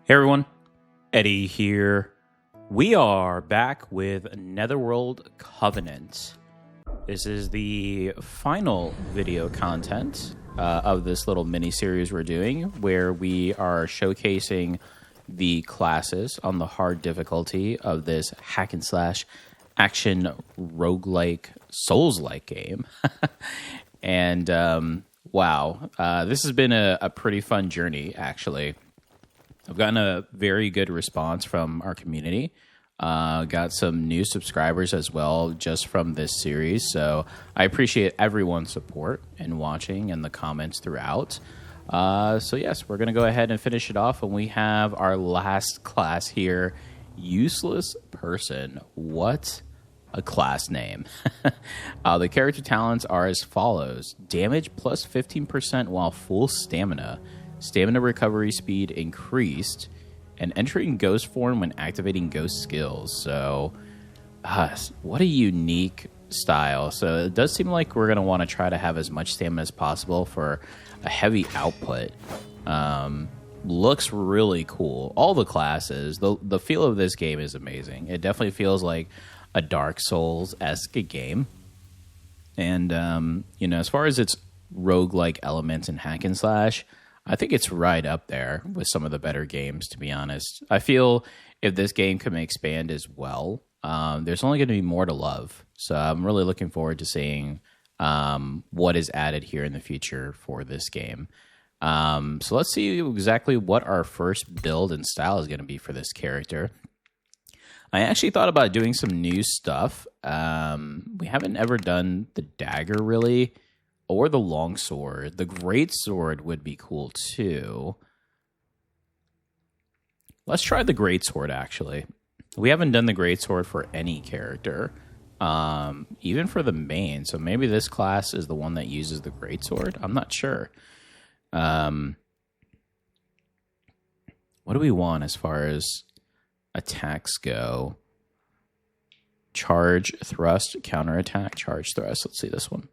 Hey everyone, Eddie here. We are back with Netherworld Covenant. This is the final video content of this little mini-series we're doing, where we are showcasing the classes on the hard difficulty of this hack and slash action roguelike souls-like game. And wow, this has been a pretty fun journey, actually. I've gotten a very good response from our community. Got some new subscribers as well just from this series. So I appreciate everyone's support and watching and the comments throughout. So yes, we're going to go ahead and finish it off. And we have our last class here, Useless Person. What a class name. The character talents are as follows. Damage plus 15% while full stamina. Stamina recovery speed increased, and entering ghost form when activating ghost skills. So, what a unique style. So it does seem like we're going to want to try to have as much stamina as possible for a heavy output. Looks really cool. All the classes, the feel of this game is amazing. It definitely feels like a Dark Souls-esque game. And, you know, as far as its roguelike elements and hack and slash, I think it's right up there with some of the better games, to be honest. I feel if this game can expand as well, there's only going to be more to love. So I'm really looking forward to seeing what is added here in the future for this game. So let's see exactly what our first build and style is going to be for this character. I actually thought about doing some new stuff. We haven't ever done the Dagger, really. Or the longsword. The greatsword would be cool too. Let's try the greatsword, actually. We haven't done the greatsword for any character. Even for the main. So maybe this class is the one that uses the greatsword. I'm not sure. What do we want as far as attacks go? Charge, thrust, counterattack, charge, thrust. Let's see this one.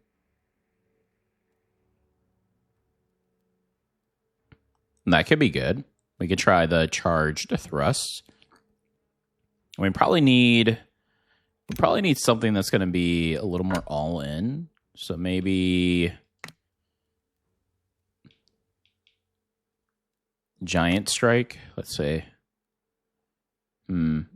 That could be good. We could try the charged thrust. We probably need something that's going to be a little more all in. So maybe giant strike. Let's say. That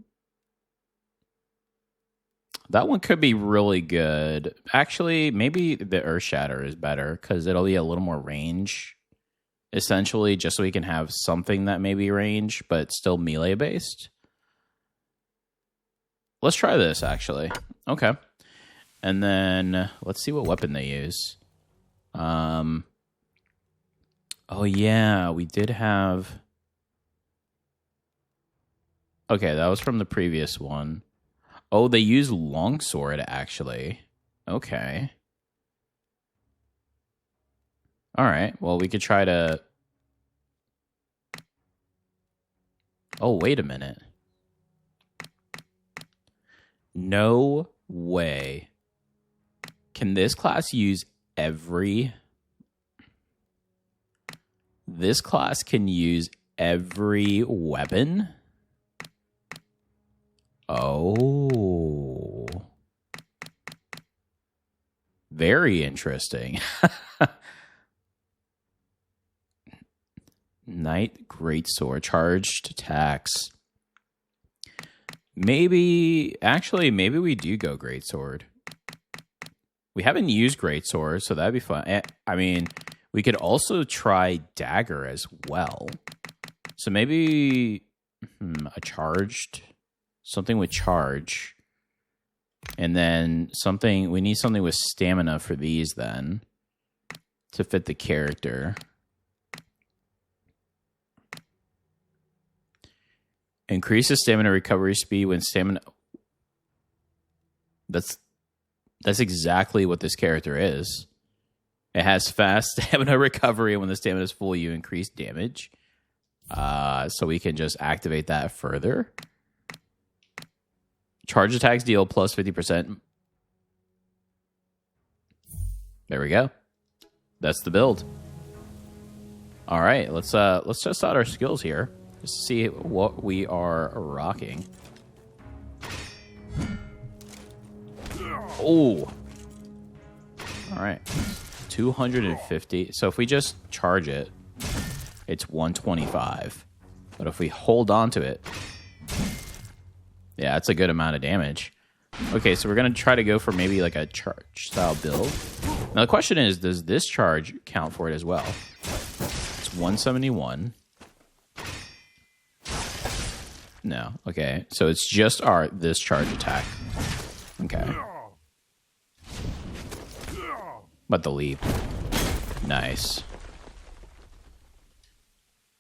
one could be really good. Actually, maybe the earth shatter is better because it'll be a little more range. Essentially, just so we can have something that may be range, but still melee based. Let's try this, actually. Okay. And then let's see what weapon they use. Oh, yeah, we did have... Okay, that was from the previous one. Oh, they use longsword, actually. Okay. All right, well, we could try to... Oh, wait a minute. No way. Can this class use every... This class can use every weapon? Oh. Very interesting. Knight Greatsword, charged attacks. Maybe we do go Greatsword. We haven't used Greatsword, so that'd be fun. I mean, we could also try Dagger as well. So maybe a charged, something with charge. And then we need something with stamina for these then to fit the character. Increases stamina recovery speed when stamina... That's exactly what this character is. It has fast stamina recovery, and when the stamina is full, you increase damage. So we can just activate that further. Charge attacks deal plus 50%. There we go. That's the build. All right, let's test out our skills here. just to see what we are rocking. Oh. All right. 250. So if we just charge it, it's 125. But if we hold on to it, yeah, that's a good amount of damage. Okay, so we're going to try to go for maybe like a charge style build. Now the question is, does this charge count for it as well? It's 171. No, okay. So it's just this charge attack. Okay. But the leap. Nice.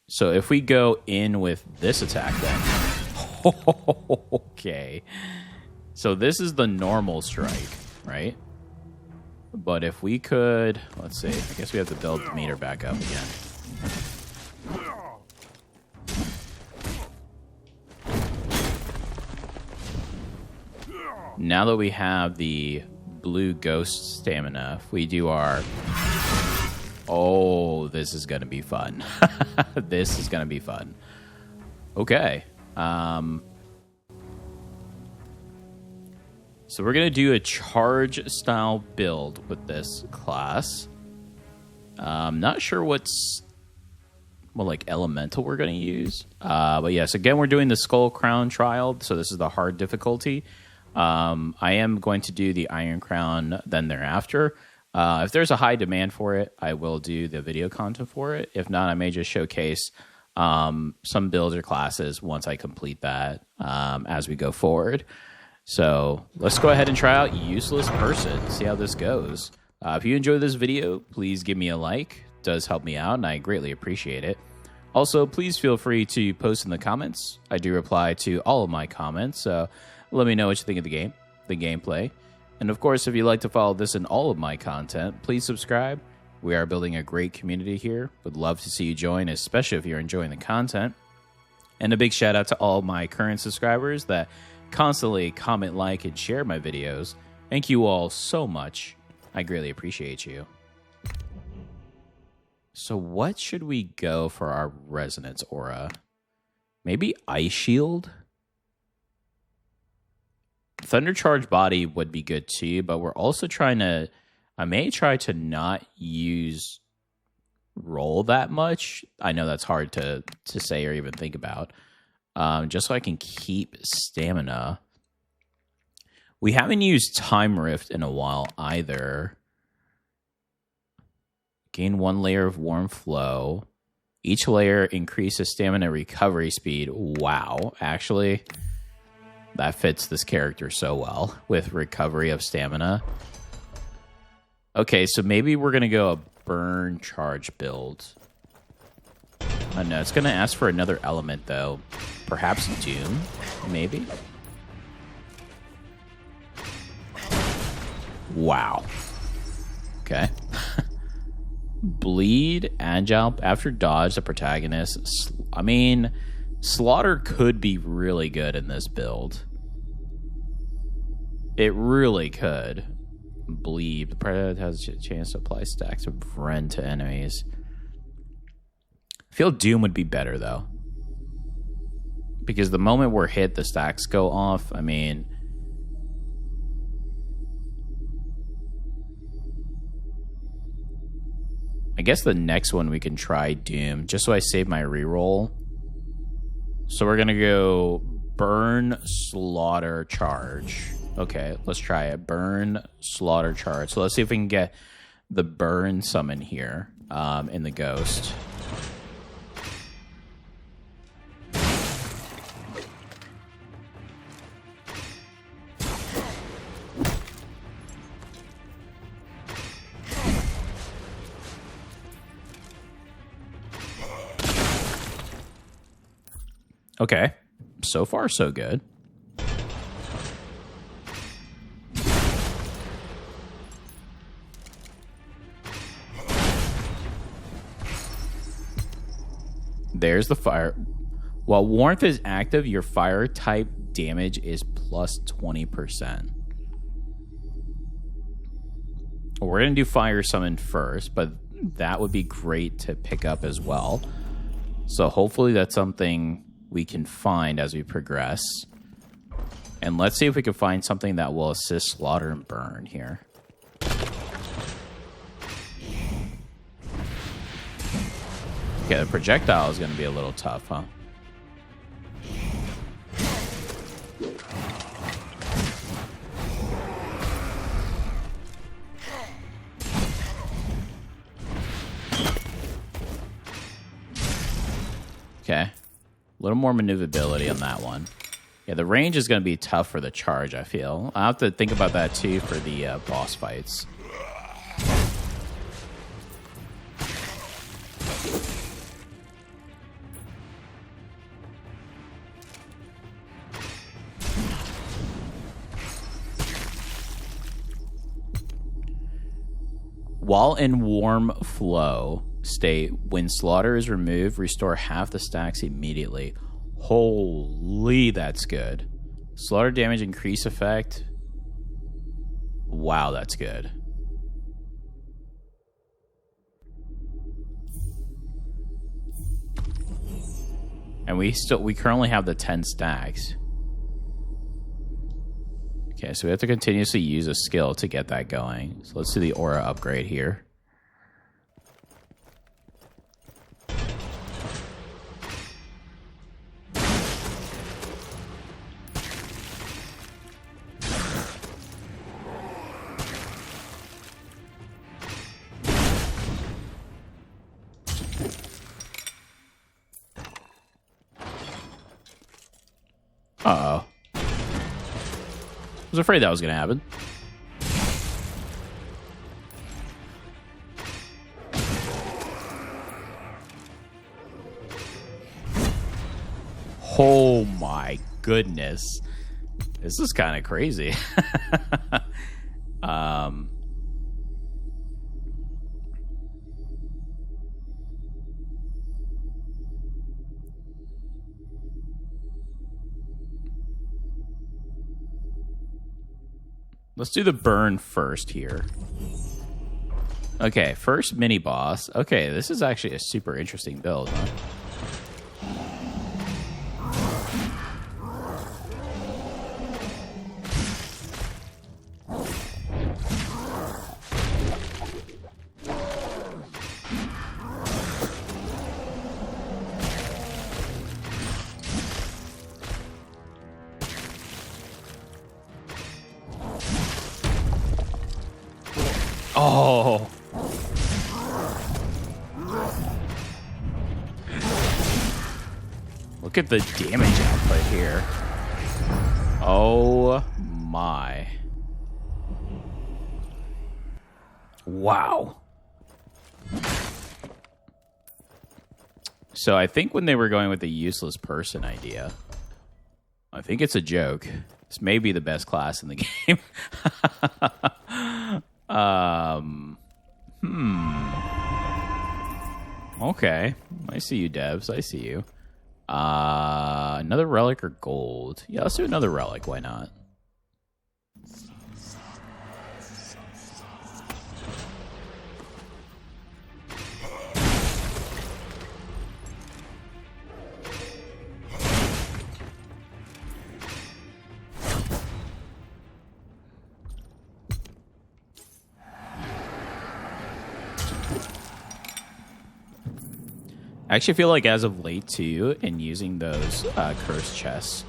So if we go in with this attack then. Okay. So this is the normal strike, right? But if we could, let's see. I guess we have to build the meter back up again. Now that we have the blue ghost stamina, if we do our... Oh, this is going to be fun. This is going to be fun. Okay. So we're going to do a charge style build with this class. Not sure what like elemental we're going to use. But yes, again, we're doing the Skull Crown trial. So this is the hard difficulty. I am going to do the Iron Crown then thereafter. If there's a high demand for it, I will do the video content for it. If not, I may just showcase some builds or classes once I complete that as we go forward. So let's go ahead and try out Useless Person, see how this goes. If you enjoyed this video, please give me a like. It does help me out, and I greatly appreciate it. Also, please feel free to post in the comments. I do reply to all of my comments, so let me know what you think of the game, the gameplay. And of course, if you'd like to follow this and all of my content, please subscribe. We are building a great community here. Would love to see you join, especially if you're enjoying the content. And a big shout out to all my current subscribers that constantly comment, like, and share my videos. Thank you all so much. I greatly appreciate you. So what should we go for our Resonance Aura? Maybe Ice Shield? Thundercharge Body would be good too, but we're also trying to... I may try to not use roll that much. I know that's hard to say or even think about. Just so I can keep stamina. We haven't used Time Rift in a while either. Gain 1 layer of Warm Flow. Each layer increases stamina recovery speed. Wow, actually, that fits this character so well with recovery of stamina. Okay, so maybe we're going to go a burn charge build. I know it's going to ask for another element, though. Perhaps Doom, maybe? Wow. Okay. Bleed, Agile, after dodge, the protagonist. I mean, Slaughter could be really good in this build. It really could. Bleed. The predator has a chance to apply stacks of Vren to enemies. I feel Doom would be better, though. Because the moment we're hit, the stacks go off. I mean... I guess the next one we can try Doom, just so I save my reroll. So we're going to go Burn, Slaughter, Charge. Okay, let's try it. Burn, Slaughter, Charge. So let's see if we can get the Burn summon here in the Ghost. Okay, so far so good. There's the fire. While Warmth is active, your fire type damage is plus 20%. We're going to do Fire Summon first, but that would be great to pick up as well. So hopefully that's something we can find as we progress. And let's see if we can find something that will assist slaughter and burn here. Okay, the projectile is going to be a little tough, huh? Okay. A little more maneuverability on that one. Yeah, the range is going to be tough for the charge, I feel. I'll have to think about that, too, for the boss fights. While in warm flow state, when slaughter is removed, restore half the stacks immediately. Holy, that's good. Slaughter damage increase effect. Wow, that's good. And we currently have the 10 stacks. Okay, so we have to continuously use a skill to get that going. So let's do the aura upgrade here. Uh-oh. I was afraid that was going to happen. Oh my goodness. This is kind of crazy. Let's do the burn first here. Okay, first mini boss. Okay, this is actually a super interesting build, huh? Oh. Look at the damage output here. Oh my. Wow. So I think when they were going with the useless person idea, I think it's a joke. This may be the best class in the game. Okay. I see you, devs. I see you. Another relic or gold? Yeah, let's do another relic. Why not? I actually feel like as of late too, in using those cursed chests,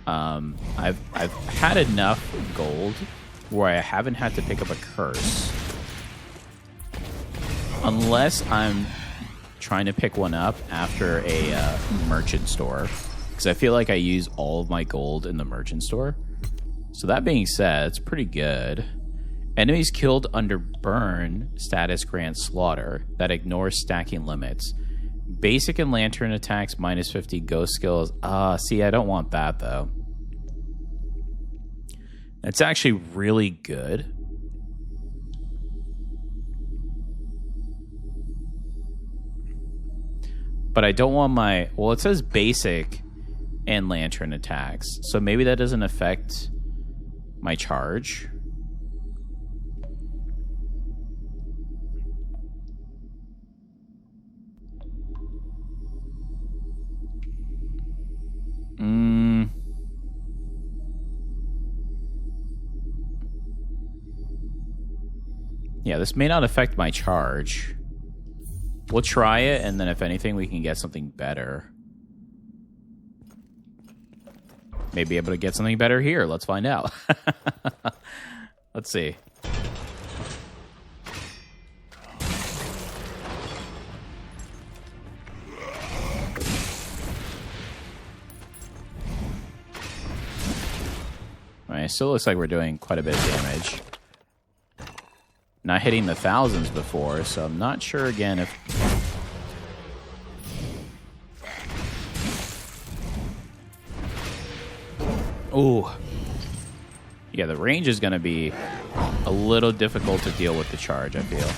I've had enough gold where I haven't had to pick up a curse, unless I'm trying to pick one up after a merchant store, because I feel like I use all of my gold in the merchant store. So that being said, it's pretty good. Enemies killed under burn status grants slaughter that ignores stacking limits. Basic and lantern attacks, minus 50 ghost skills. See, I don't want that, though. It's actually really good. But I don't want my... Well, it says basic and lantern attacks. So maybe that doesn't affect my charge. Yeah, this may not affect my charge. We'll try it, and then if anything, we can get something better. Maybe able to get something better here. Let's find out. Let's see. Alright, still looks like we're doing quite a bit of damage. Not hitting the thousands before, so I'm not sure again if... Ooh. Yeah, the range is going to be a little difficult to deal with the charge, I feel.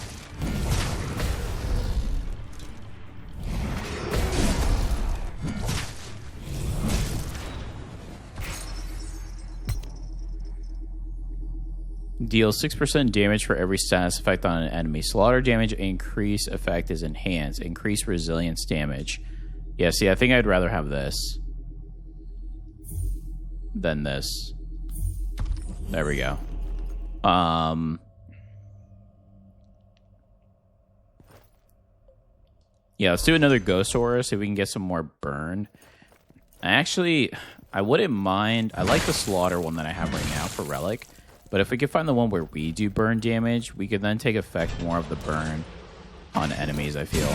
Deals 6% damage for every status effect on an enemy. Slaughter damage increase effect is enhanced. Increase resilience damage. Yeah, see, I think I'd rather have this than this. There we go. Yeah, let's do another Ghost Aura, see if we can get some more burn. I wouldn't mind. I like the Slaughter one that I have right now for Relic. But if we could find the one where we do burn damage, we could then take effect more of the burn on enemies, I feel.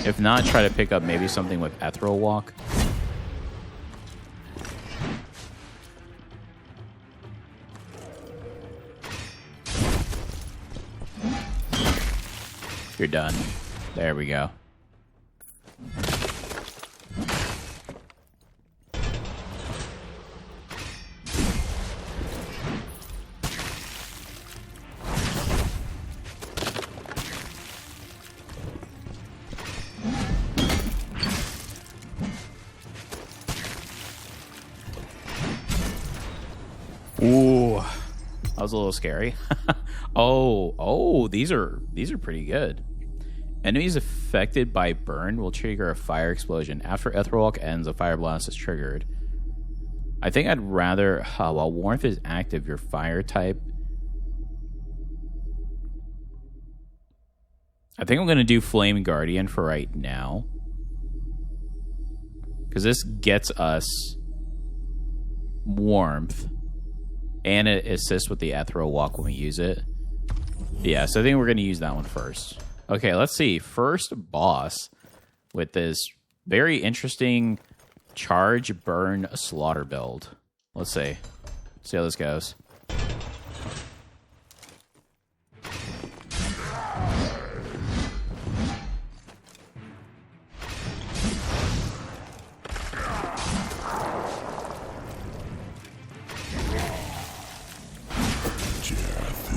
If not, try to pick up maybe something with Ethereal Walk. You're done. There we go. Ooh, that was a little scary. oh, these are pretty good. Enemies affected by burn will trigger a fire explosion. After Ethereal Walk ends, a fire blast is triggered. I think I'd rather, while warmth is active, your fire type. I think I'm going to do Flame Guardian for right now. Because this gets us warmth. And it assists with the Ethereal Walk when we use it. Yeah, so I think we're going to use that one first. Okay, let's see. First boss with this very interesting charge, burn, slaughter build. Let's see. See how this goes.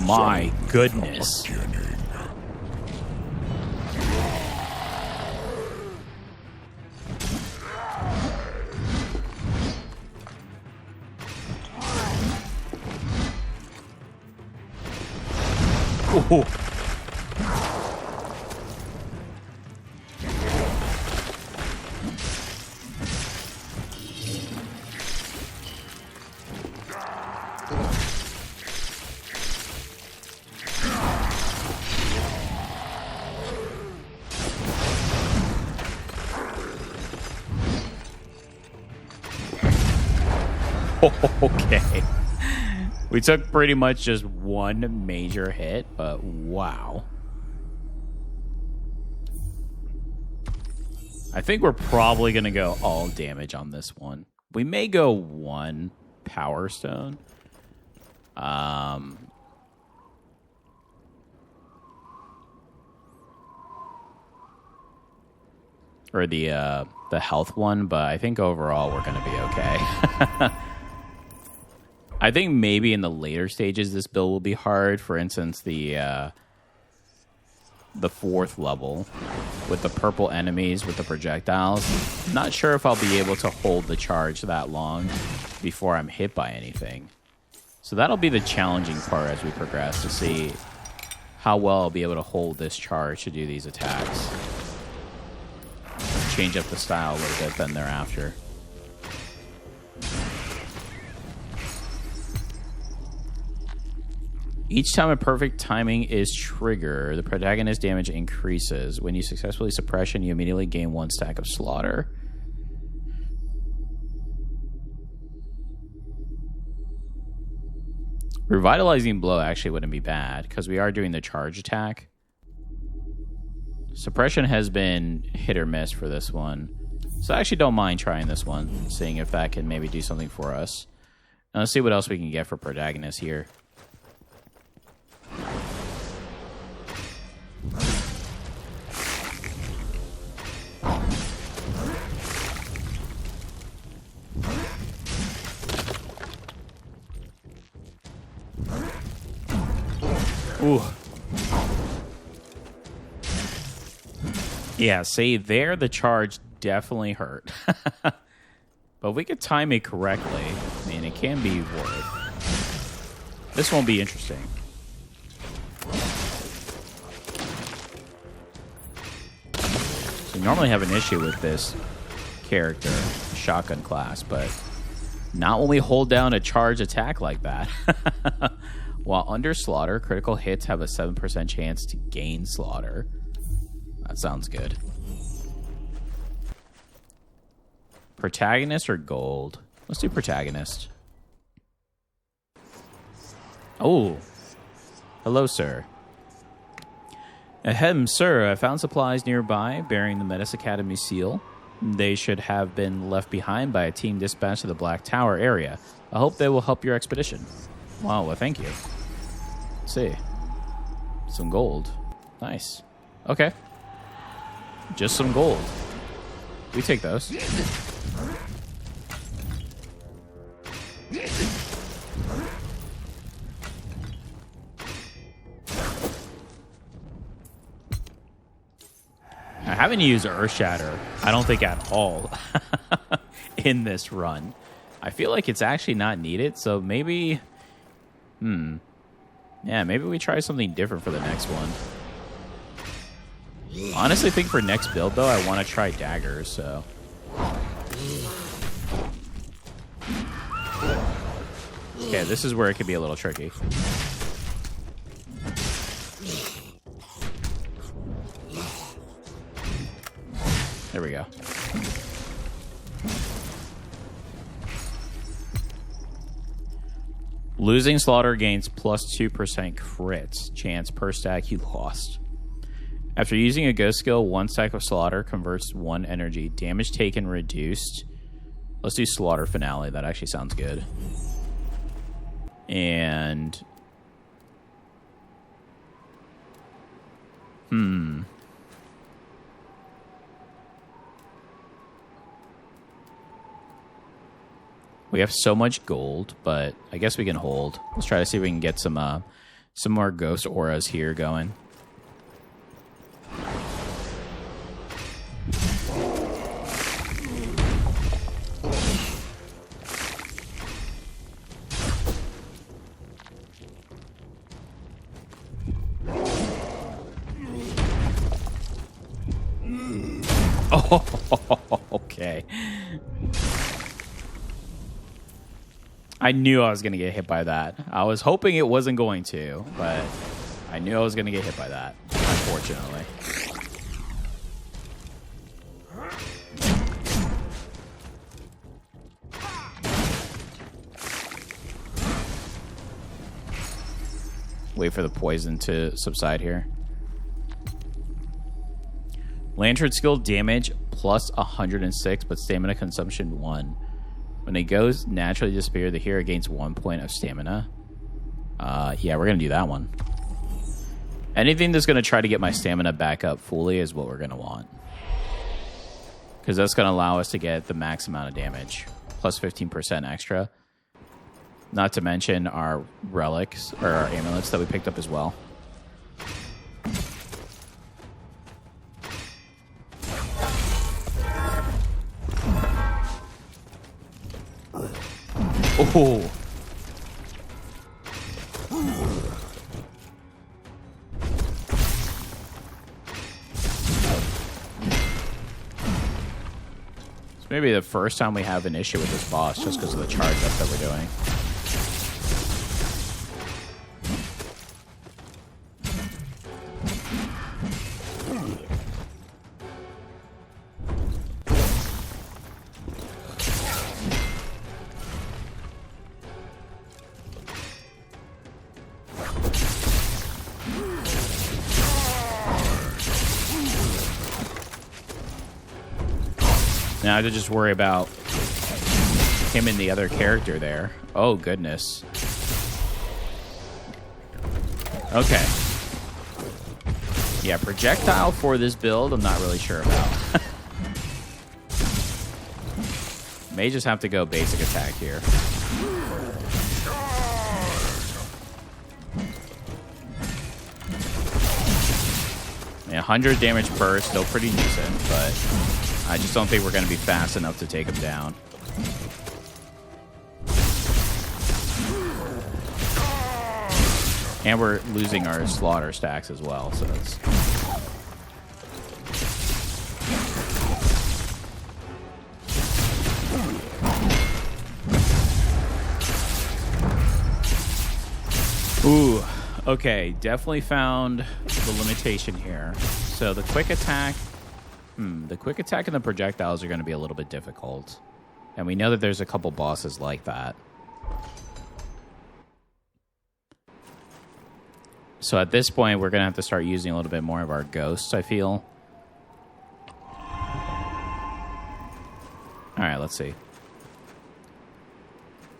My goodness. Ooh. Okay. We took pretty much just one major hit, but wow. I think we're probably going to go all damage on this one. We may go one Power Stone. Or the health one, but I think overall we're going to be okay. I think maybe in the later stages this build will be hard. For instance, the 4th level with the purple enemies with the projectiles. Not sure if I'll be able to hold the charge that long before I'm hit by anything. So that'll be the challenging part as we progress, to see how well I'll be able to hold this charge to do these attacks. Change up the style a little bit then thereafter. Each time a perfect timing is triggered, the protagonist damage increases. When you successfully suppression, you immediately gain 1 stack of slaughter. Revitalizing blow actually wouldn't be bad, because we are doing the charge attack. Suppression has been hit or miss for this one. So I actually don't mind trying this one, seeing if that can maybe do something for us. Now let's see what else we can get for protagonist here. Ooh. Yeah, see, there the charge definitely hurt. But if we could time it correctly, I mean, it can be worth. This won't be interesting. So normally have an issue with this character, shotgun class, but not when we hold down a charge attack like that. While under slaughter, critical hits have a 7% chance to gain slaughter. That sounds good. Protagonist or gold? Let's do protagonist. Oh. Hello, sir. Ahem, sir. I found supplies nearby bearing the Metis Academy seal. They should have been left behind by a team dispatched to the Black Tower area. I hope they will help your expedition. Wow, well, thank you. Let's see. Some gold. Nice. Okay. Just some gold. We take those. I haven't used Earth Shatter, I don't think at all, in this run. I feel like it's actually not needed, so maybe... Yeah, maybe we try something different for the next one. Honestly, I think for next build, though, I want to try Dagger, so... Okay, this is where it could be a little tricky. There we go. Losing slaughter gains plus 2% crits chance per stack you lost. After using a ghost skill, 1 stack of slaughter converts 1 energy. Damage taken reduced. Let's do slaughter finale. That actually sounds good. And... We have so much gold, but I guess we can hold. Let's try to see if we can get some more ghost auras here going. Oh, okay. I knew I was going to get hit by that. I was hoping it wasn't going to, but I knew I was going to get hit by that, unfortunately. Wait for the poison to subside here. Lantern skill damage plus 106, but stamina consumption 1. When it goes naturally disappear, the hero gains 1 point of stamina. Yeah, we're going to do that one. Anything that's going to try to get my stamina back up fully is what we're going to want. Because that's going to allow us to get the max amount of damage. Plus 15% extra. Not to mention our relics, or our amulets that we picked up as well. Oh. It's maybe the first time we have an issue with this boss just because of the charge up that we're doing. Now I have to just worry about him and the other character there. Oh, goodness. Okay. Yeah, projectile for this build, I'm not really sure about. May just have to go basic attack here. Yeah, 100 damage per, still pretty decent, but I just don't think we're going to be fast enough to take him down. And we're losing our slaughter stacks as well, so that's... Ooh, okay, definitely found the limitation here. So the quick attack... the quick attack and the projectiles are going to be a little bit difficult. And we know that there's a couple bosses like that. So at this point, we're going to have to start using a little bit more of our ghosts, I feel. Alright, let's see.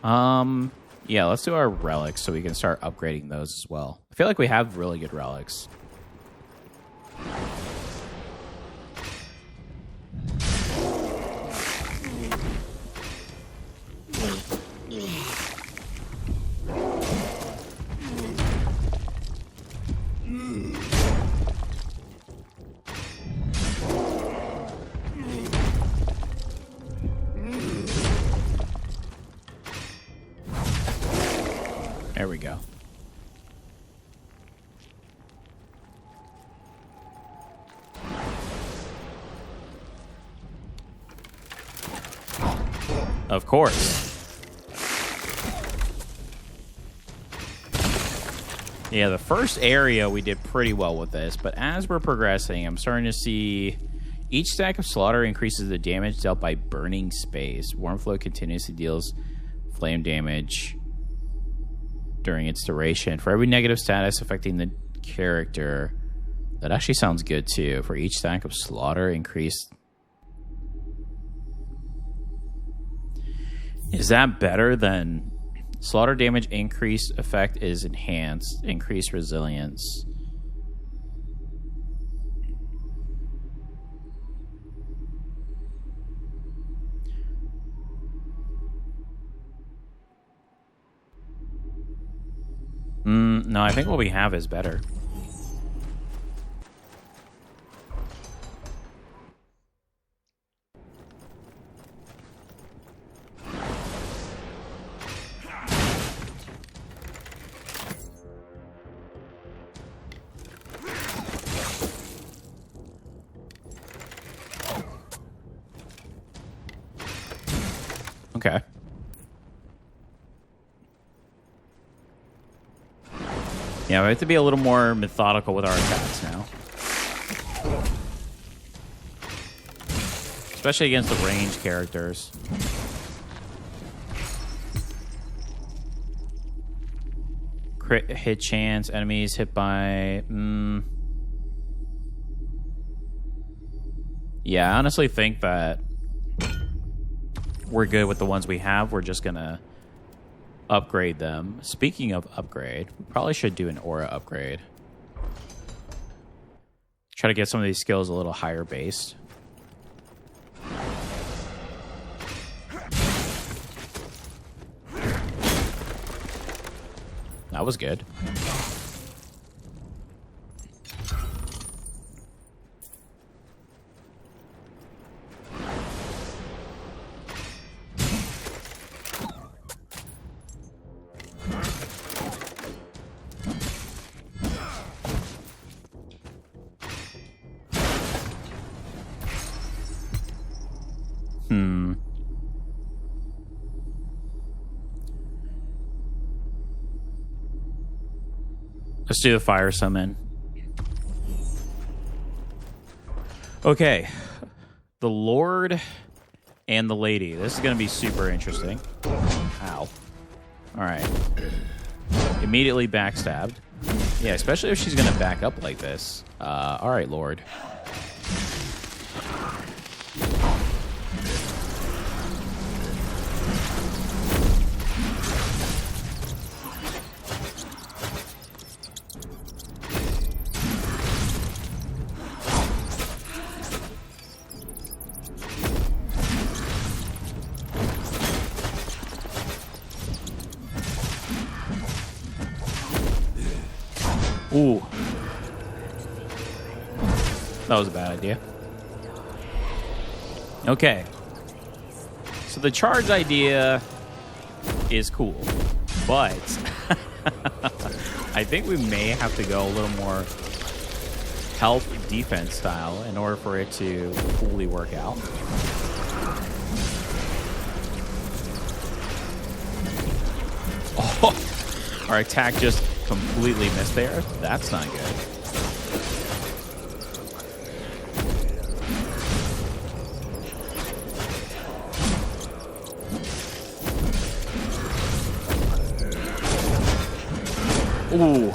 Yeah, let's do our relics so we can start upgrading those as well. I feel like we have really good relics. There we go. Of course. Yeah, the first area we did pretty well with this, but as we're progressing, I'm starting to see each stack of slaughter increases the damage dealt by burning space. Warm flow continuously deals flame damage during its duration. For every negative status affecting the character, that actually sounds good too. For each stack of slaughter, increased. Is that better than slaughter damage increased effect is enhanced, increased resilience? No, I think what we have is better. Okay. Yeah, we have to be a little more methodical with our attacks now. Especially against the ranged characters. Crit hit chance, enemies hit by... Yeah, I honestly think that we're good with the ones we have. We're just gonna upgrade them. Speaking of upgrade, we probably should do an aura upgrade. Try to get some of these skills a little higher based. That was good. Let's do the fire summon. Okay. The Lord and the Lady. This is going to be super interesting. Ow. Alright. Immediately backstabbed. Yeah, especially if she's going to back up like this. Alright, Lord. Ooh. That was a bad idea. Okay. So the charge idea is cool, but I think we may have to go a little more health defense style in order for it to fully work out. Oh, our attack just completely missed there. That's not good. Ooh.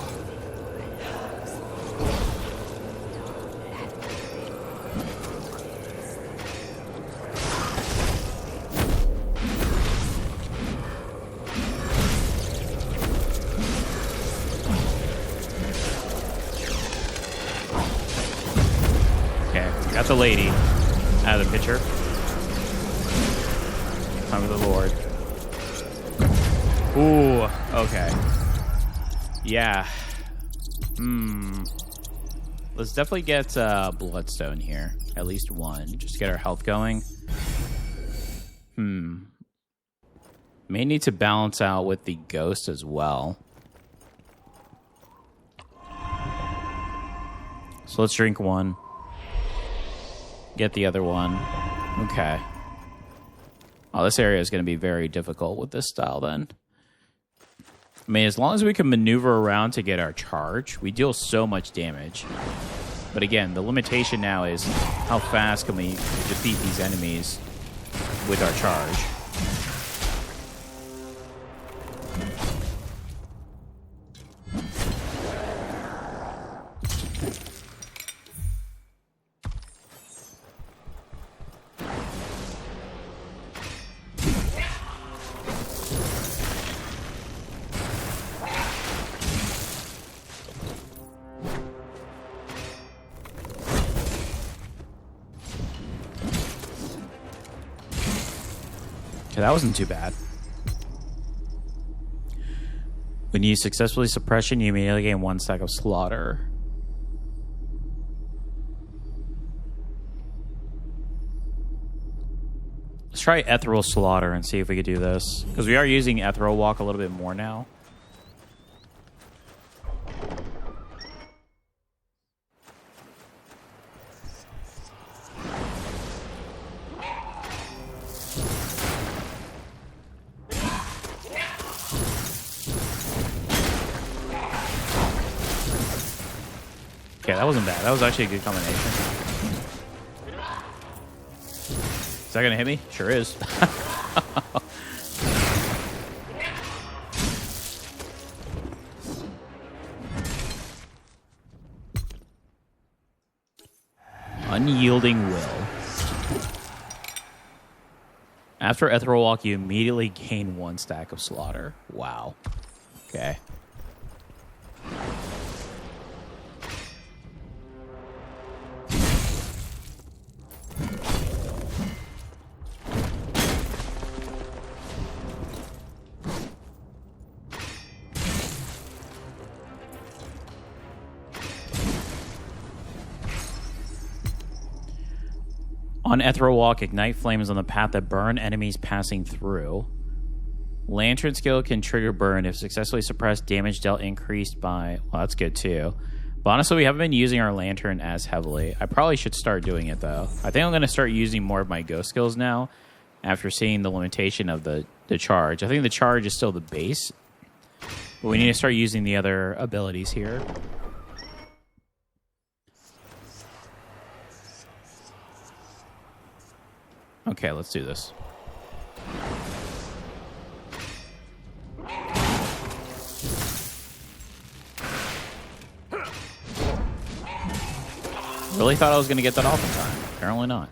Got the lady out of the picture. Time of the Lord. Ooh, okay. Yeah. Let's definitely get Bloodstone here. At least one. Just to get our health going. May need to balance out with the Ghost as well. So let's drink one. Get the other one. Okay. Oh, this area is going to be very difficult with this style then. I mean, as long as we can maneuver around to get our charge, we deal so much damage. But again, the limitation now is how fast can we defeat these enemies with our charge. Okay, that wasn't too bad. When you successfully suppression, you immediately gain 1 stack of slaughter. Let's try Ethereal Slaughter and see if we could do this. Because we are using Ethereal Walk a little bit more now. Okay, that wasn't bad. That was actually a good combination. Is that going to hit me? Sure is. Unyielding Will. After Ethereal Walk, you immediately gain 1 stack of slaughter. Wow. Okay. On Ethereal Walk, ignite flames on the path that burn enemies passing through. Lantern skill can trigger burn if successfully suppressed, damage dealt increased by... Well, that's good too. But honestly, we haven't been using our Lantern as heavily. I probably should start doing it though. I think I'm going to start using more of my ghost skills now after seeing the limitation of the charge. I think the charge is still the base, but we need to start using the other abilities here. Okay, let's do this. Really thought I was going to get that off in time. Apparently not.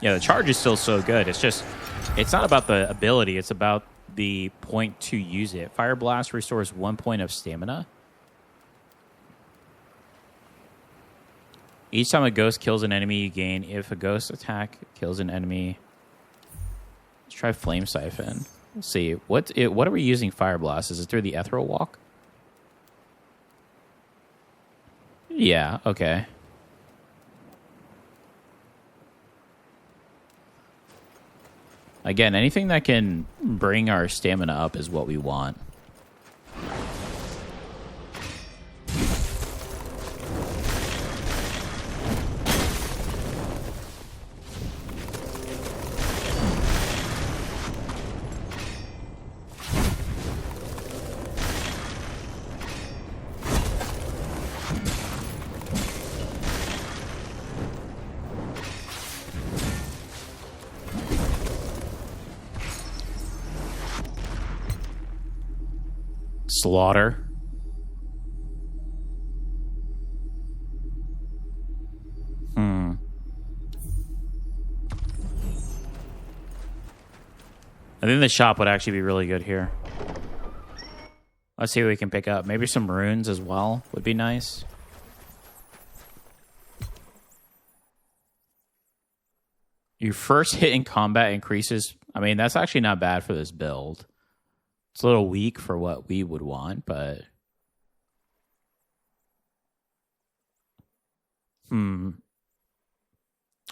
Yeah, the charge is still so good. It's just, it's not about the ability. It's about the point to use it. Fire Blast restores 1 point of stamina. Each time a ghost kills an enemy, you gain. If a ghost attack kills an enemy, Let's try Flame Siphon. Let's see. What are we using Fire Blast? Is it through the Ethereal Walk? Yeah, okay. Again, anything that can bring our stamina up is what we want. Slaughter. I think the shop would actually be really good here. Let's see what we can pick up. Maybe some runes as well would be nice. Your first hit in combat increases. I mean, that's actually not bad for this build. It's a little weak for what we would want, but... I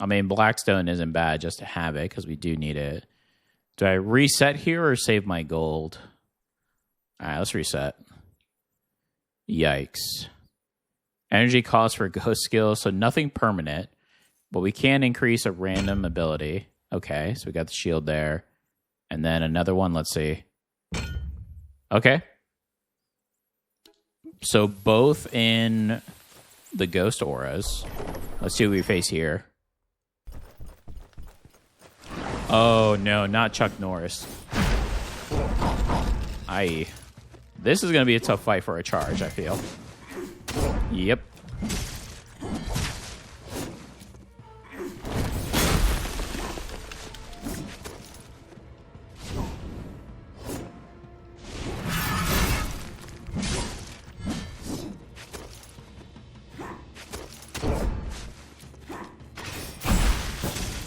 mean, Blackstone isn't bad just to have it, because we do need it. Do I reset here or save my gold? Alright, let's reset. Yikes. Energy cost for ghost skills, so nothing permanent. But we can increase a random ability. Okay, so we got the shield there. And then another one, let's see. Okay. So both in the ghost auras. Let's see what we face here. Oh, no, not Chuck Norris. This is going to be a tough fight for a charge, I feel. Yep.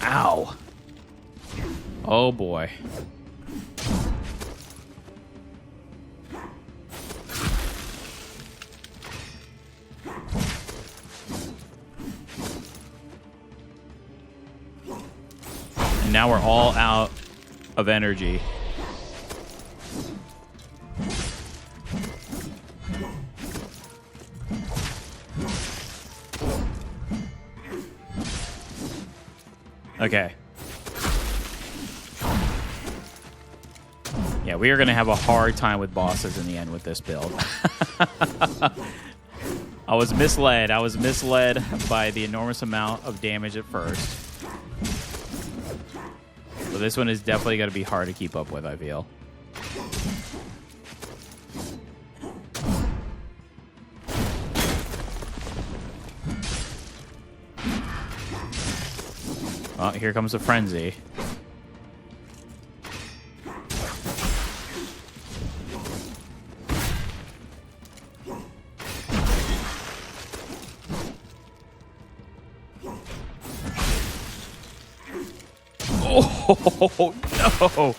Ow. Oh, boy. And now we're all out of energy. Okay. Yeah, we are going to have a hard time with bosses in the end with this build. I was misled. I was misled by the enormous amount of damage at first. So this one is definitely going to be hard to keep up with, I feel. Oh, here comes a frenzy. Oh, no.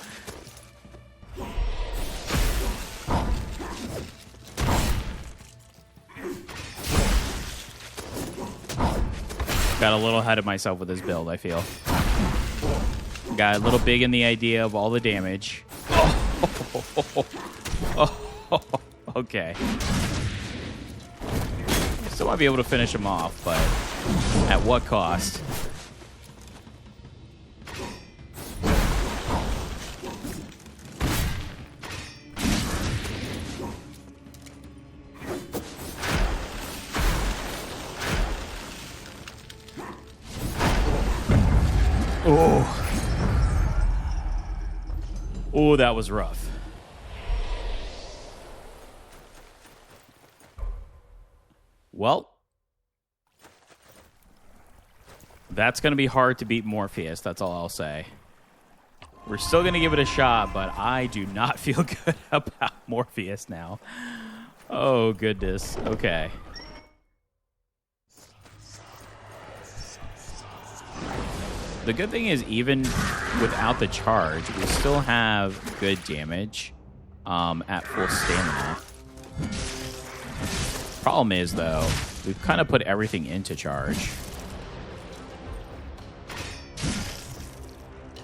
Got a little ahead of myself with this build, I feel. Got a little big in the idea of all the damage. Oh, okay. Still might be able to finish him off, but at what cost? Oh, that was rough. Well, that's going to be hard to beat Morpheus. That's all I'll say. We're still going to give it a shot, but I do not feel good about Morpheus now. Oh, goodness. Okay. the good thing is, even without the charge, we still have good damage at full stamina. Problem is, though, we've kind of put everything into charge.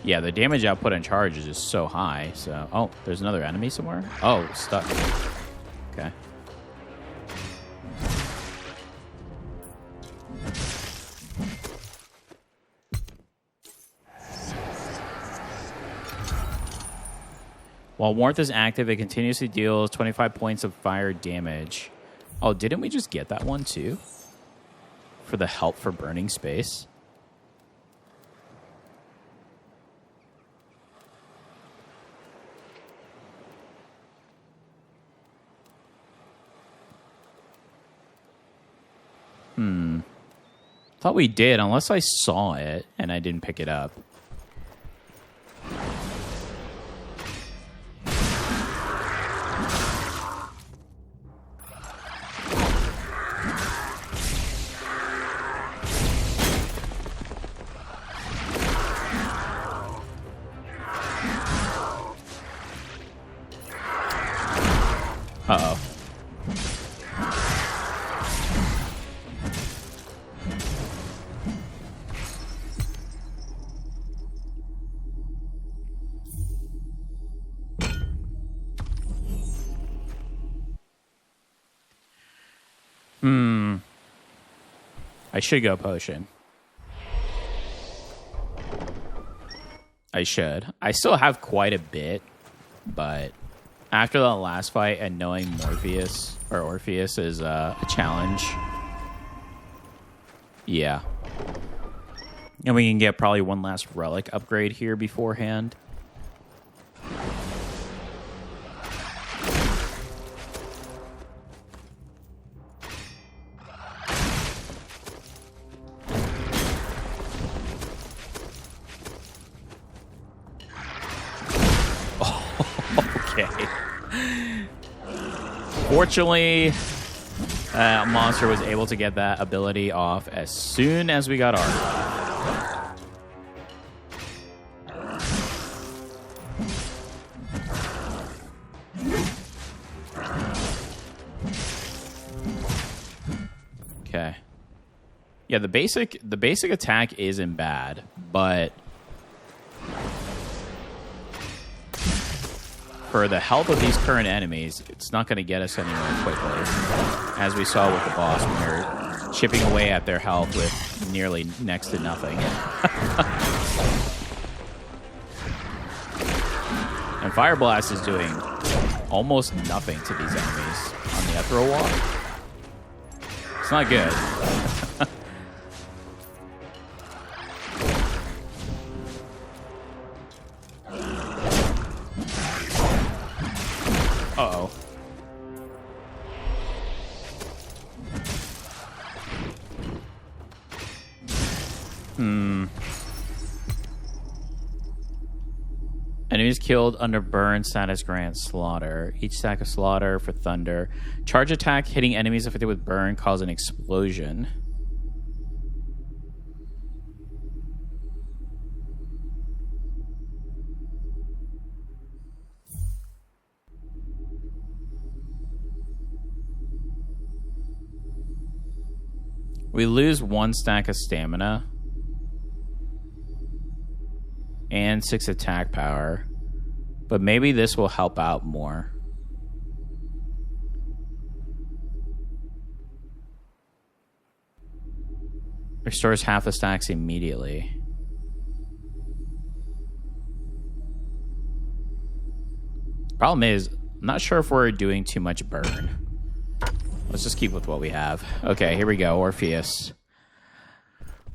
Yeah, the damage output on charge is just so high. So, oh, there's another enemy somewhere? Oh, stuck. Okay. While Warmth is active, it continuously deals 25 points of fire damage. Oh, didn't we just get that one too? For the help for burning space? Thought we did, unless I saw it and I didn't pick it up. Uh-oh. I should go potion. I should. I still have quite a bit, but after the last fight and knowing Orpheus is a challenge. Yeah. And we can get probably one last relic upgrade here beforehand. Fortunately, monster was able to get that ability off as soon as we got armor. Okay. Yeah, the basic attack isn't bad, but for the health of these current enemies, it's not going to get us anywhere quickly. As we saw with the boss, when we were chipping away at their health with nearly next to nothing. And Fire Blast is doing almost nothing to these enemies on the Ethereal Walk. It's not good. Uh-oh. Enemies killed under burn status grants slaughter. Each stack of slaughter for thunder. Charge attack hitting enemies affected with burn cause an explosion. We lose 1 stack of stamina and 6 attack power, but maybe this will help out more. Restores half the stacks immediately. Problem is, I'm not sure if we're doing too much burn. Let's just keep with what we have. Okay, here we go, Orpheus.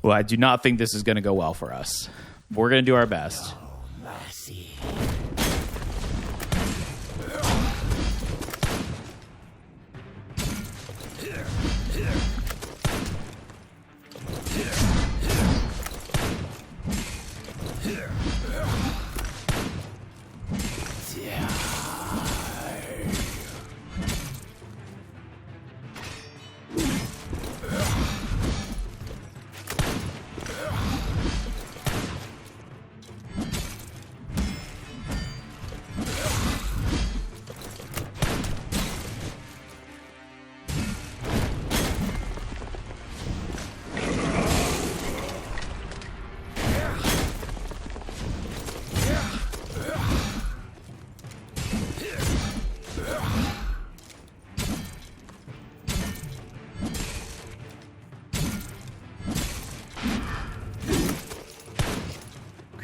Well, I do not think this is going to go well for us. We're going to do our best. Oh, mercy.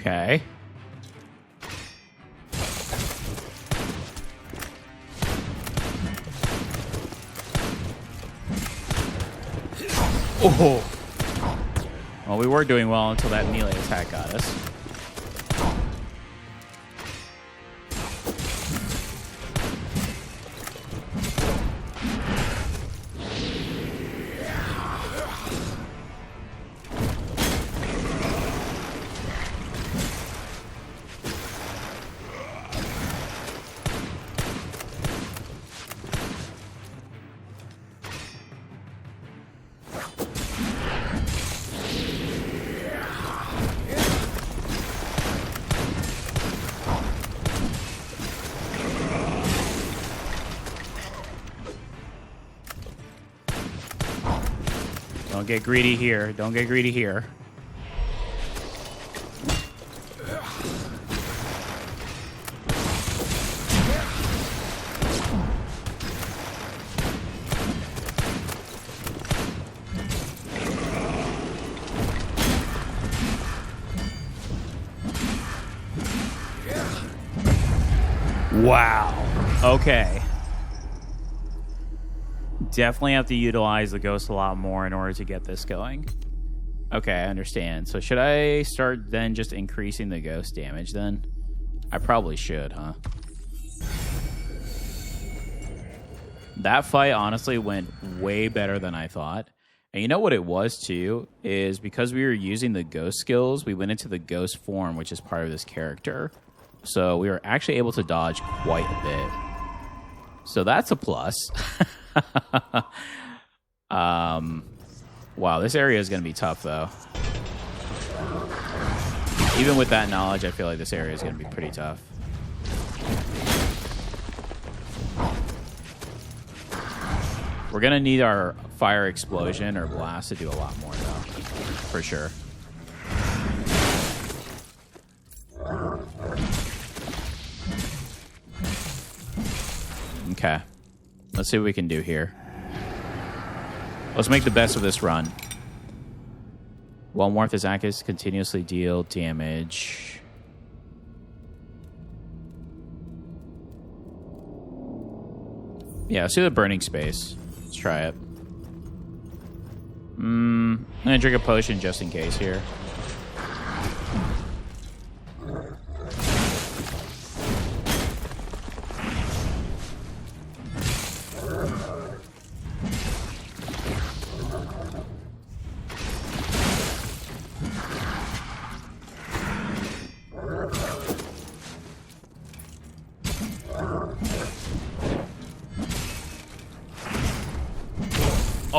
Okay. Oh. Well, we were doing well until that melee attack got us. Don't get greedy here. Don't get greedy here. Wow. Okay. Definitely have to utilize the ghost a lot more in order to get this going. Okay, I understand. So should I start then just increasing the ghost damage then? I probably should, huh? That fight honestly went way better than I thought. And you know what it was too? Is because we were using the ghost skills, we went into the ghost form, which is part of this character. So we were actually able to dodge quite a bit. So that's a plus. Wow, this area is going to be tough, though. Even with that knowledge, I feel like this area is going to be pretty tough. We're going to need our fire explosion or blast to do a lot more, though. For sure. Okay. Let's see what we can do here. Let's make the best of this run. While Warmth is active, continuously deal damage. Yeah, let's do the burning space. Let's try it. I'm going to drink a potion just in case here.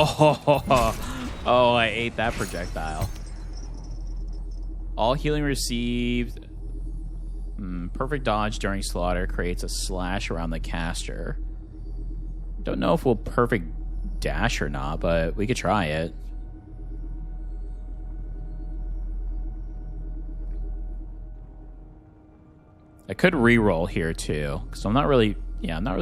Oh, I ate that projectile. All healing received. Perfect dodge during slaughter creates a slash around the caster. Don't know if we'll perfect dash or not, but we could try it. I could reroll here too, because I'm not really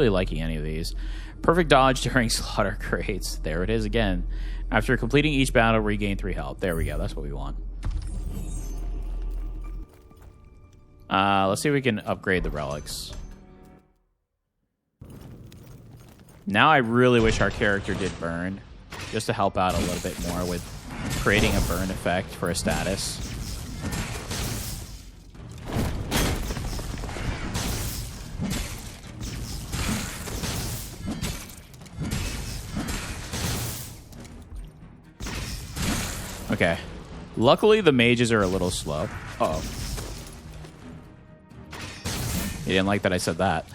liking any of these. Perfect dodge during slaughter creates. There it is again. After completing each battle, regain 3 health. There we go. That's what we want. Let's see if we can upgrade the relics. Now I really wish our character did burn, just to help out a little bit more with creating a burn effect for a status. Okay. Luckily, the mages are a little slow. Uh-oh. You didn't like that I said that.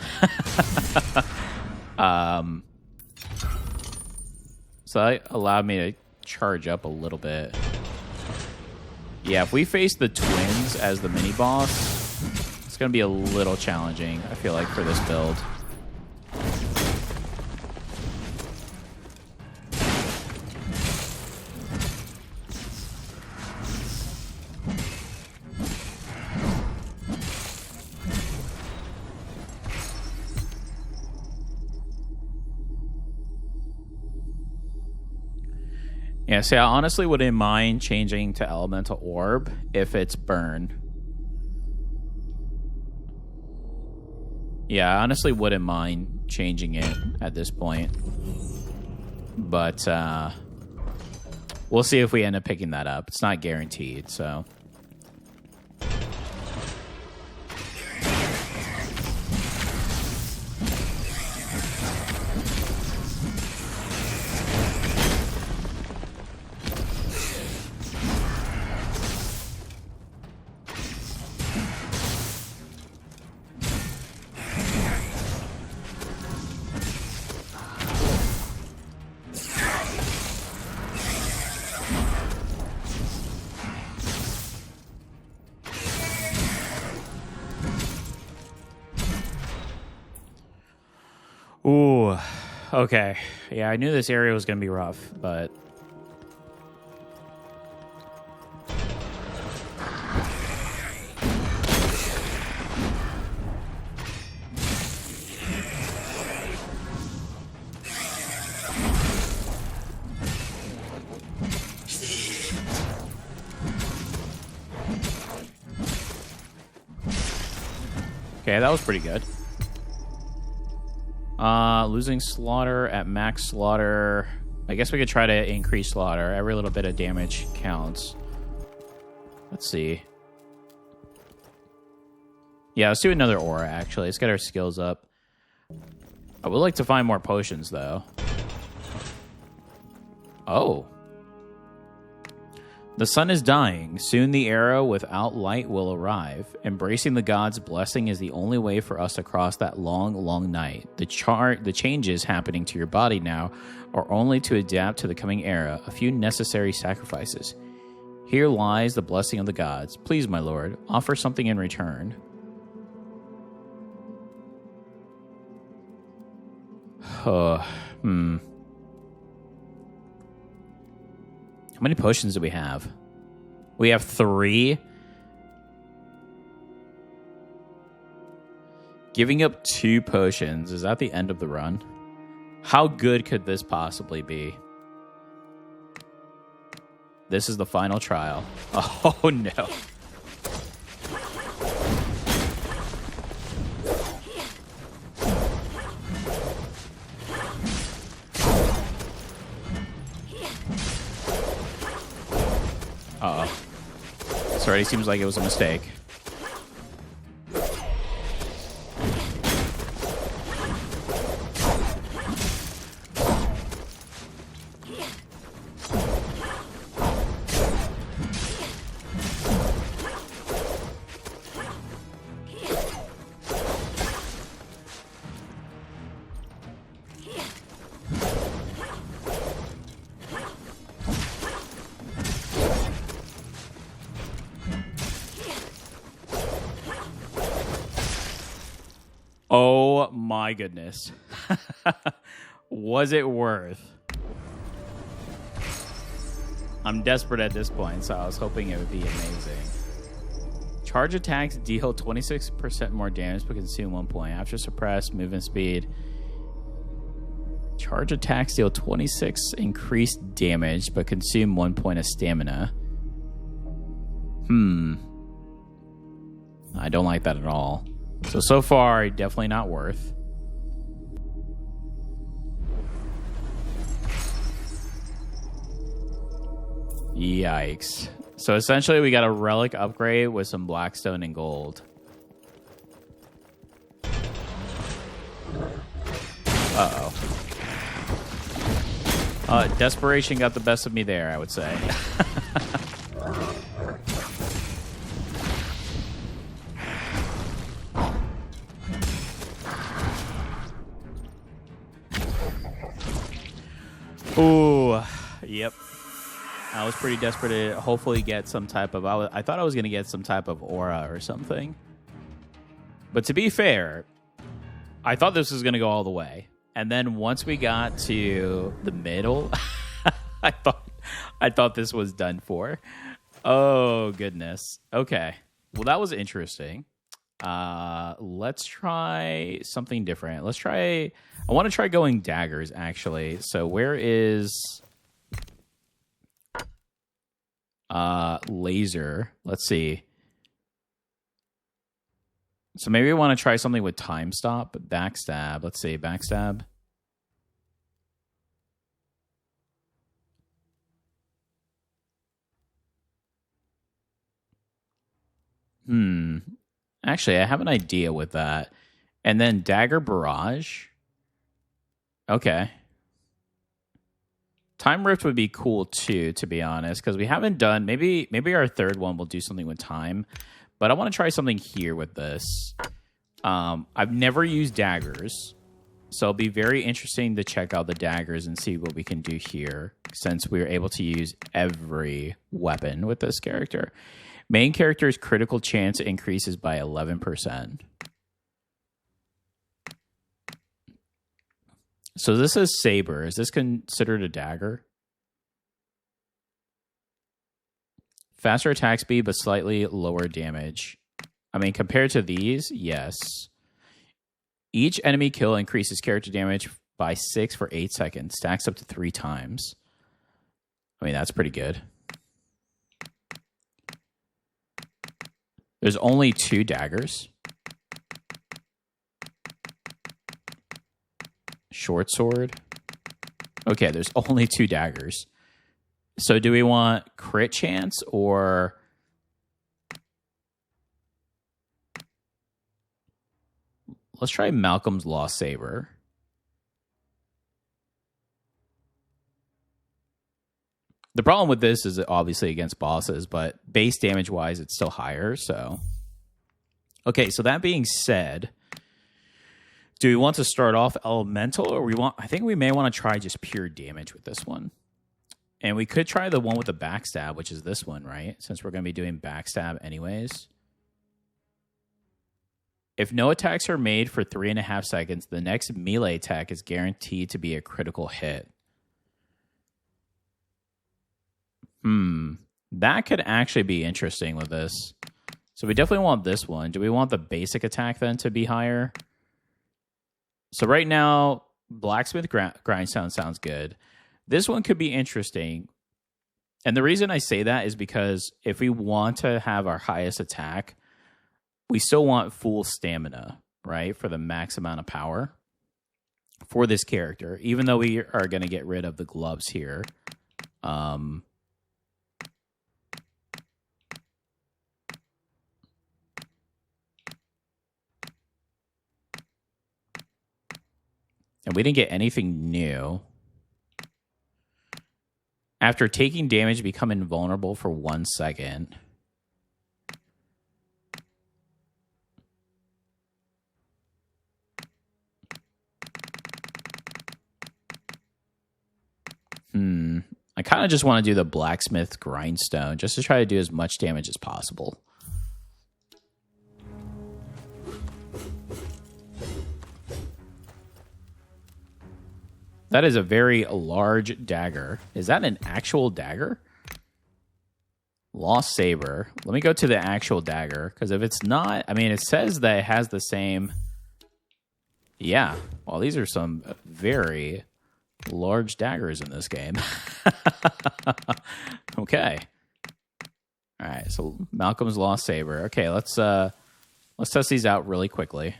So that allowed me to charge up a little bit. Yeah, if we face the twins as the mini-boss, it's going to be a little challenging, I feel like, for this build. Yeah, see, I honestly wouldn't mind changing to Elemental Orb if it's burn. Yeah, I honestly wouldn't mind changing it at this point. But we'll see if we end up picking that up. It's not guaranteed, so... Ooh, okay. Yeah, I knew this area was going to be rough, but... Okay, that was pretty good. Losing slaughter at max slaughter. I guess we could try to increase slaughter. Every little bit of damage counts. Let's see. Yeah, let's do another aura, actually. Let's get our skills up. I would like to find more potions, though. Oh. The sun is dying. Soon the era without light will arrive. Embracing the gods' blessing is the only way for us to cross that long, long night. The changes happening to your body now are only to adapt to the coming era, a few necessary sacrifices. Here lies the blessing of the gods. Please, my lord, offer something in return. How many potions do we have? We have 3. Giving up 2 potions. Is that the end of the run? How good could this possibly be? This is the final trial. Oh, no. Uh-oh. This already seems like it was a mistake. Oh my goodness. Was it worth? I'm desperate at this point, so I was hoping it would be amazing. Charge attacks deal 26% more damage but consume 1 point. After suppressed movement speed. Charge attacks deal 26 increased damage but consume 1 point of stamina. I don't like that at all. So far, definitely not worth. Yikes. So essentially, we got a relic upgrade with some blackstone and gold. Uh-oh. Desperation got the best of me there, I would say. Ooh, yep. I was pretty desperate to hopefully get some type of... I thought I was going to get some type of aura or something. But to be fair, I thought this was going to go all the way. And then once we got to the middle, I thought this was done for. Oh, goodness. Okay. Well, that was interesting. Let's try something different. Let's try... I want to try going daggers, actually. So where is... laser. Let's see. So maybe we want to try something with time stop, backstab. Let's see, backstab. Actually, I have an idea with that. And then dagger barrage. Okay. Time rift would be cool too, to be honest, because we haven't done. Maybe our third one will do something with time, but I want to try something here with this. I've never used daggers, so it'll be very interesting to check out the daggers and see what we can do here, since we're able to use every weapon with this character. Main character's critical chance increases by 11%. So this is saber. Is this considered a dagger? Faster attack speed, but slightly lower damage. I mean, compared to these, yes. Each enemy kill increases character damage by 6 for 8 seconds. Stacks up to 3 times. I mean, that's pretty good. There's only 2 daggers. Short sword. Okay, there's only 2 daggers. So do we want crit chance or... Let's try Malcolm's Lost Saber. The problem with this is obviously against bosses, but base damage-wise, it's still higher, so... Okay, so that being said... Do we want to start off elemental, or I think we may want to try just pure damage with this one. And we could try the one with the backstab, which is this one, right? Since we're going to be doing backstab anyways. If no attacks are made for 3.5 seconds, the next melee attack is guaranteed to be a critical hit. That could actually be interesting with this. So we definitely want this one. Do we want the basic attack then to be higher? So right now, Blacksmith Grindstone sounds good. This one could be interesting. And the reason I say that is because if we want to have our highest attack, we still want full stamina, right? For the max amount of power for this character. Even though we are going to get rid of the gloves here. And we didn't get anything new. After taking damage, become invulnerable for 1 second. I kind of just want to do the Blacksmith Grindstone just to try to do as much damage as possible. That is a very large dagger. Is that an actual dagger? Lost Saber. Let me go to the actual dagger, because if it's not... I mean, it says that it has the same... Yeah. Well, these are some very large daggers in this game. Okay. All right, so Malcolm's Lost Saber. Okay, let's test these out really quickly.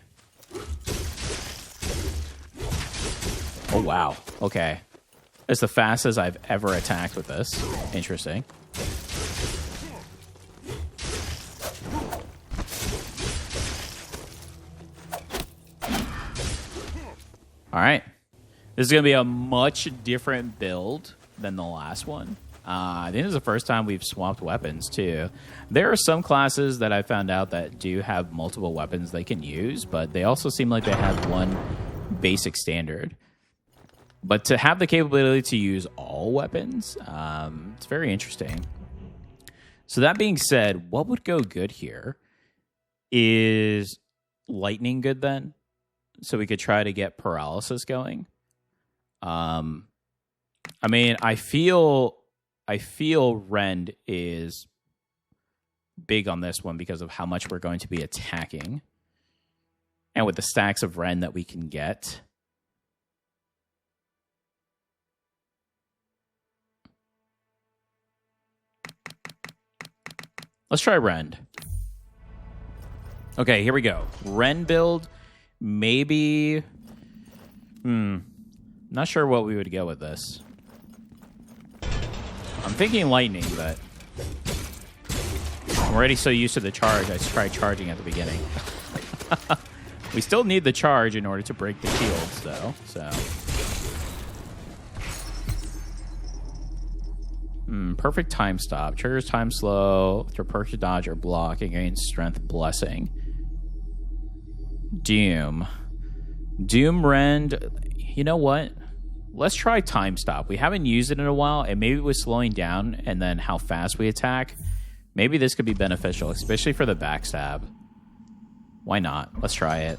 Oh, wow. Okay. It's the fastest I've ever attacked with this. Interesting. All right. This is going to be a much different build than the last one. I think this is the first time we've swapped weapons, too. There are some classes that I found out that do have multiple weapons they can use, but they also seem like they have one basic standard. But to have the capability to use all weapons, it's very interesting. So that being said, what would go good here? Is lightning good then? So we could try to get paralysis going. I mean, I feel Rend is big on this one because of how much we're going to be attacking. And with the stacks of Rend that we can get. Let's try Rend. Okay, here we go. Ren build, maybe... Not sure what we would go with this. I'm thinking lightning, but... I'm already so used to the charge, I tried charging at the beginning. We still need the charge in order to break the shields, though, so... Perfect time stop. Triggers time slow through perfect dodge or block and gains strength blessing. Doom. Doom Rend. You know what? Let's try time stop. We haven't used it in a while, and maybe with slowing down and then how fast we attack, maybe this could be beneficial, especially for the backstab. Why not? Let's try it.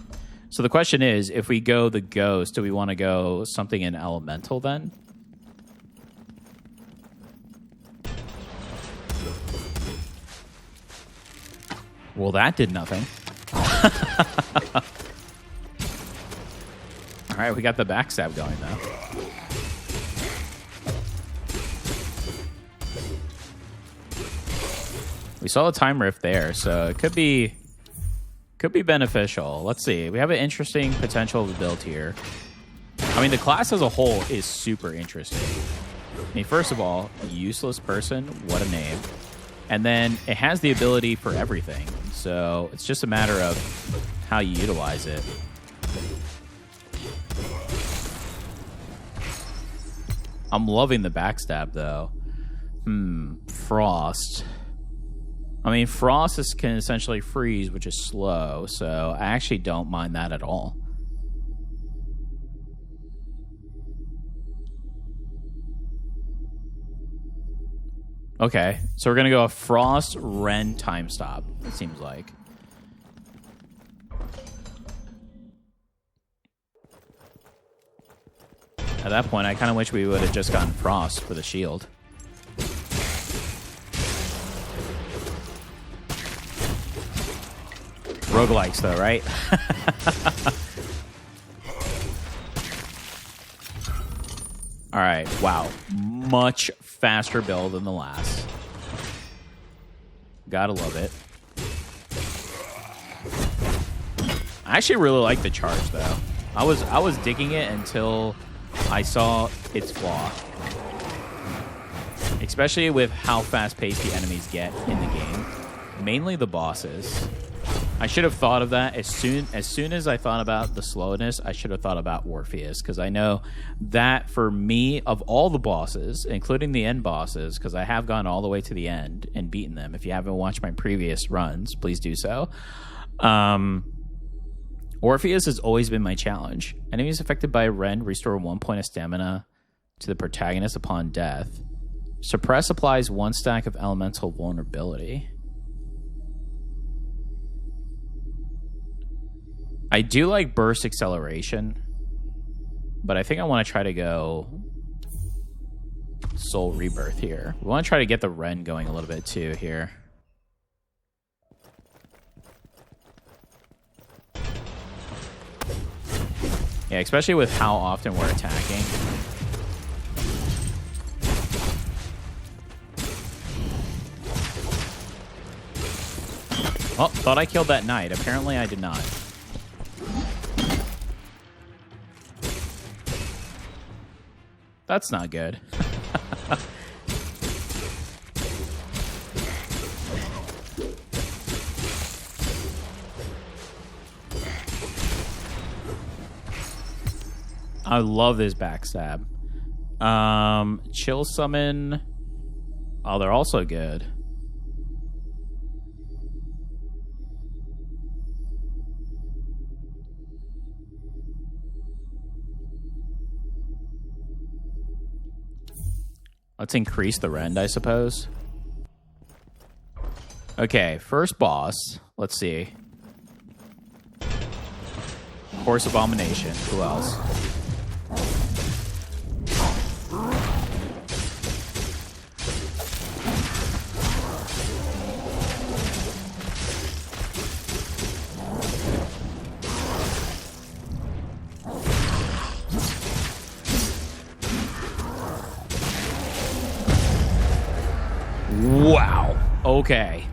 So the question is, if we go the ghost, do we want to go something in elemental then? Well, that did nothing. All right, we got the backstab going, though. We saw the time rift there, so it could be beneficial. Let's see. We have an interesting potential of the build here. I mean, the class as a whole is super interesting. I mean, first of all, useless person, what a name. And then it has the ability for everything. So it's just a matter of how you utilize it. I'm loving the backstab, though. Frost. I mean, Frost can essentially freeze, which is slow. So I actually don't mind that at all. Okay, so we're going to go a Frost Ren time stop, it seems like. At that point, I kind of wish we would have just gotten Frost for the shield. Roguelikes, though, right? All right, wow. Much faster build than the last. Gotta love it. I actually really like the charge, though. I was digging it until I saw its flaw. Especially with how fast-paced the enemies get in the game. Mainly the bosses. I should have thought of that as soon as I thought about the slowness. I should have thought about Orpheus, because I know that for me, of all the bosses, including the end bosses, because I have gone all the way to the end and beaten them. If you haven't watched my previous runs, please do so. Orpheus has always been my challenge. Enemies affected by Ren restore 1 point of stamina to the protagonist upon death. Suppress applies 1 stack of elemental vulnerability. I do like burst acceleration, but I think I want to try to go soul rebirth here. We want to try to get the Ren going a little bit too here. Yeah, especially with how often we're attacking. Oh, thought I killed that knight. Apparently I did not. That's not good. I love this backstab. Chill summon. Oh, they're also good. Let's increase the rend, I suppose. Okay, first boss. Let's see. Horse Abomination. Who else? Wow. Okay.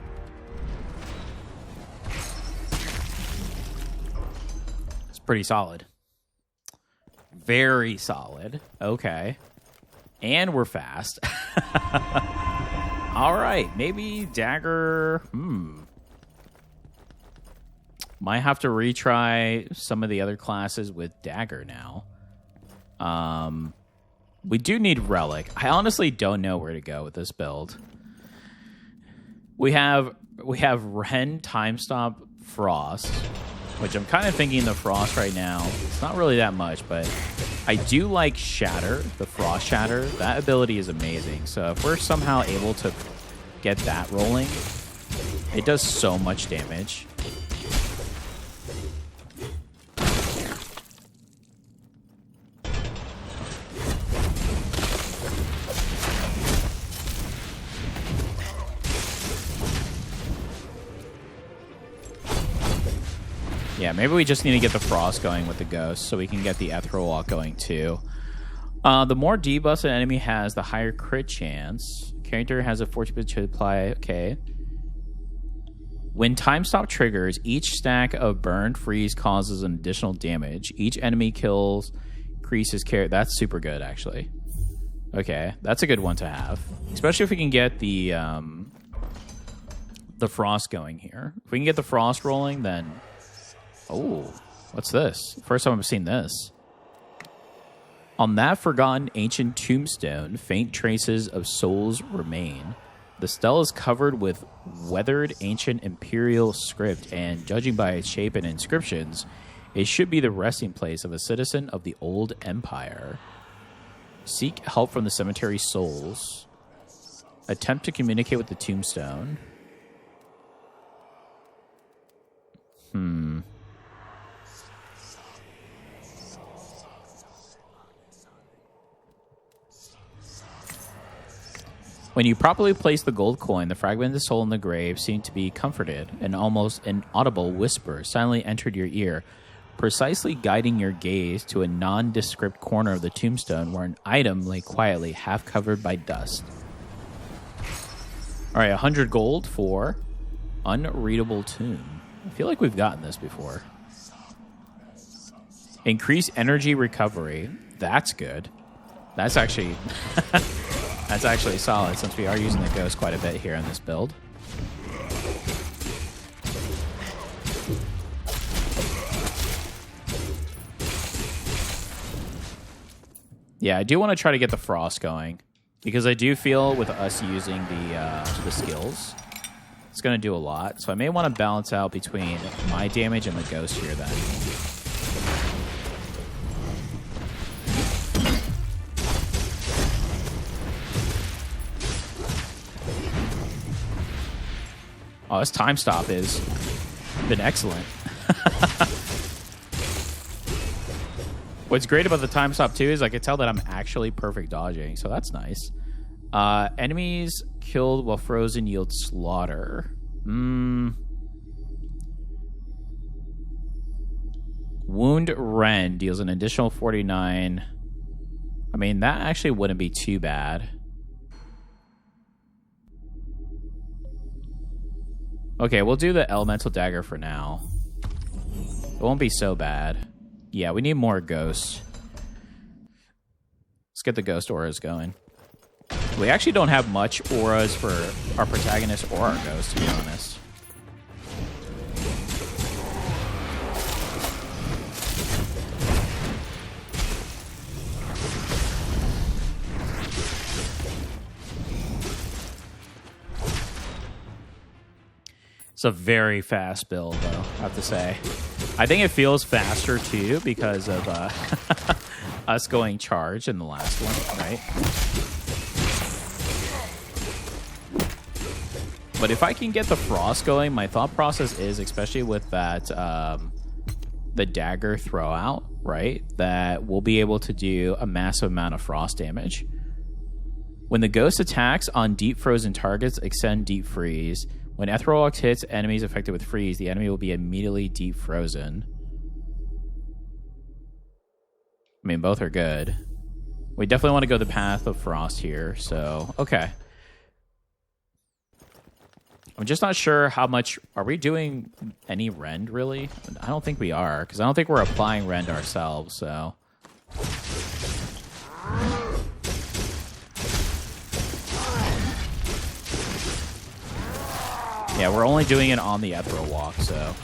pretty solid. Very solid. Okay. And we're fast. All right. Maybe Dagger. Might have to retry some of the other classes with Dagger now. We do need Relic. I honestly don't know where to go with this build. We have Ren, Time Stop, Frost, which I'm kind of thinking the Frost right now. It's not really that much, but I do like Shatter, the Frost Shatter. That ability is amazing. So if we're somehow able to get that rolling, it does so much damage. Yeah, maybe we just need to get the Frost going with the Ghost so we can get the Ethereal Walk going too. The more debuffs an enemy has, the higher crit chance. Character has a 40% to apply. Okay. When Time Stop triggers, each stack of Burn Freeze causes an additional damage. Each enemy kills increases character. That's super good, actually. Okay, that's a good one to have. Especially if we can get the Frost going here. If we can get the Frost rolling, then... Oh, what's this? First time I've seen this. On that forgotten ancient tombstone, faint traces of souls remain. The stele is covered with weathered ancient imperial script, and judging by its shape and inscriptions, it should be the resting place of a citizen of the old empire. Seek help from the cemetery souls. Attempt to communicate with the tombstone. When you properly place the gold coin, the fragmented soul in the grave seemed to be comforted. An almost inaudible whisper silently entered your ear, precisely guiding your gaze to a nondescript corner of the tombstone where an item lay quietly, half covered by dust. All right, 100 gold for Unreadable Tomb. I feel like we've gotten this before. Increase energy recovery. That's good. That's actually... That's actually solid, since we are using the Ghost quite a bit here in this build. Yeah, I do want to try to get the Frost going, because I do feel with us using the skills, it's going to do a lot. So I may want to balance out between my damage and the Ghost here then. Oh, this time stop has been excellent. What's great about the time stop, too, is I can tell that I'm actually perfect dodging, so that's nice. Enemies killed while frozen yield slaughter. Wound Rend deals an additional 49. I mean, that actually wouldn't be too bad. Okay, we'll do the Elemental Dagger for now. It won't be so bad. Yeah, we need more Ghosts. Let's get the Ghost auras going. We actually don't have much auras for our protagonist or our Ghost, to be honest. It's a very fast build, though, I have to say. I think it feels faster, too, because of us going charge in the last one, right? But if I can get the Frost going, my thought process is, especially with that, the Dagger throw out, right, that we'll be able to do a massive amount of Frost damage. When the Ghost attacks on deep frozen targets, extend deep freeze. When Ethereal Walk hits enemies affected with freeze, the enemy will be immediately deep frozen. I mean, both are good. We definitely want to go the path of Frost here, so... Okay. I'm just not sure how much... Are we doing any rend, really? I don't think we are, because I don't think we're applying rend ourselves, so... Yeah, we're only doing it on the Ethereal Walk, so...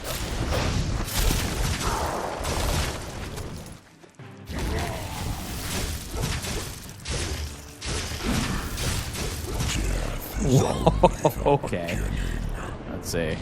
Whoa, okay. Let's see.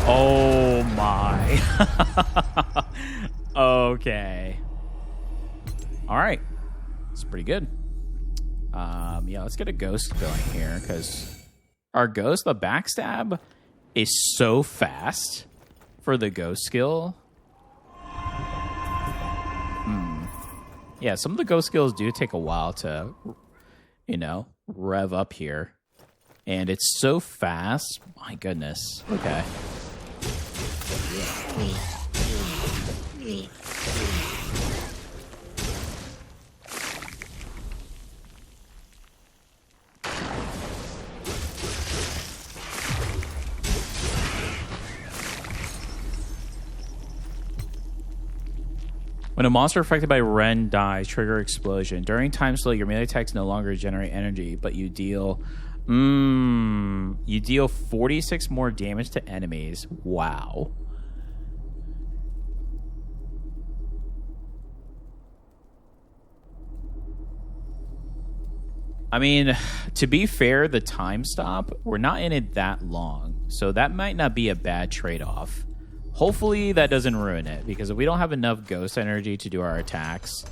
Oh my. Okay. All right. It's pretty good. Yeah, let's get a ghost going here because our ghost, the backstab, is so fast for the ghost skill. Yeah, some of the ghost skills do take a while to, you know, rev up here. And it's so fast. My goodness. Okay. When a monster affected by Ren dies, trigger explosion. During time slow, your melee attacks no longer generate energy, but you deal... you deal 46 more damage to enemies. Wow. I mean, to be fair, the time stop, we're not in it that long. So that might not be a bad trade-off. Hopefully that doesn't ruin it, because if we don't have enough ghost energy to do our attacks,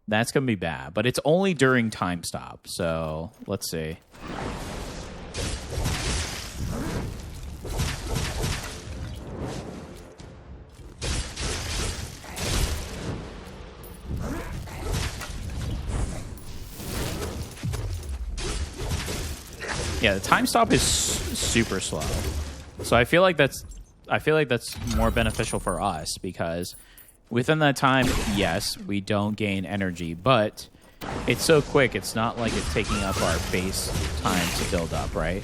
that's going to be bad. But it's only during time stop, so let's see. Yeah, the time stop is super slow. So I feel like that's more beneficial for us because within that time, yes, we don't gain energy, but it's so quick, it's not like it's taking up our base time to build up, right?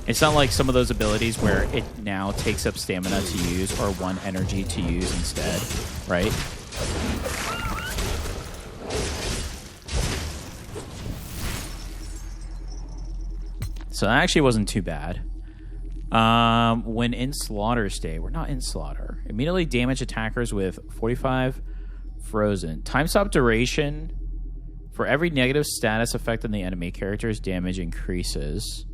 It's not like some of those abilities where it now takes up stamina to use or 1 energy to use instead, right? So that actually wasn't too bad. When in slaughter state, we're not in slaughter. Immediately damage attackers with 45 frozen. Time stop duration. For every negative status effect on the enemy, character's damage increases.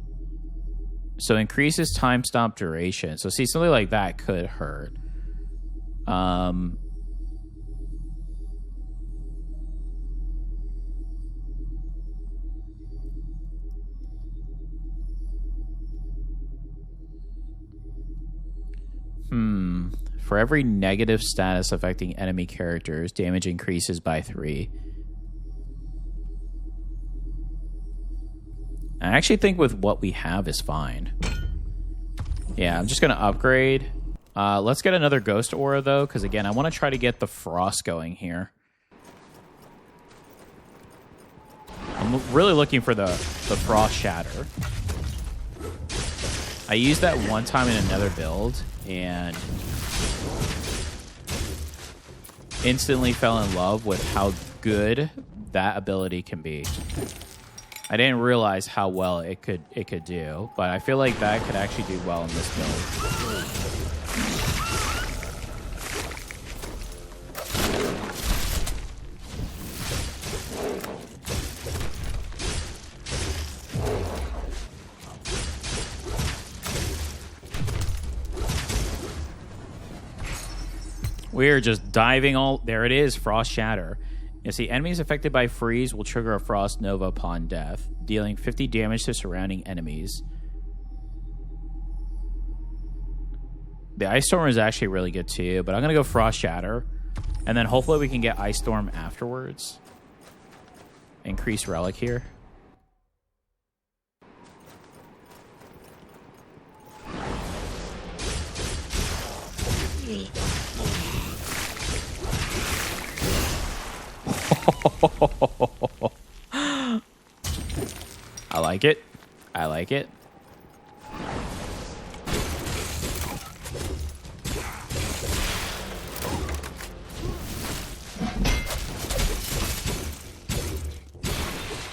So increases time stop duration. So see, something like that could hurt. For every negative status affecting enemy characters, damage increases by 3. I actually think with what we have is fine. Yeah, I'm just going to upgrade. Let's get another Ghost Aura, though, because, again, I want to try to get the Frost going here. I'm really looking for the Frost Shatter. I used that one time in another build, and instantly fell in love with how good that ability can be. I didn't realize how well it could do, but I feel like that could actually do well in this build. We're just diving all... There it is, Frost Shatter. You see, enemies affected by freeze will trigger a Frost Nova upon death, dealing 50 damage to surrounding enemies. The Ice Storm is actually really good too, but I'm going to go Frost Shatter. And then hopefully we can get Ice Storm afterwards. Increase Relic here. I like it. I like it.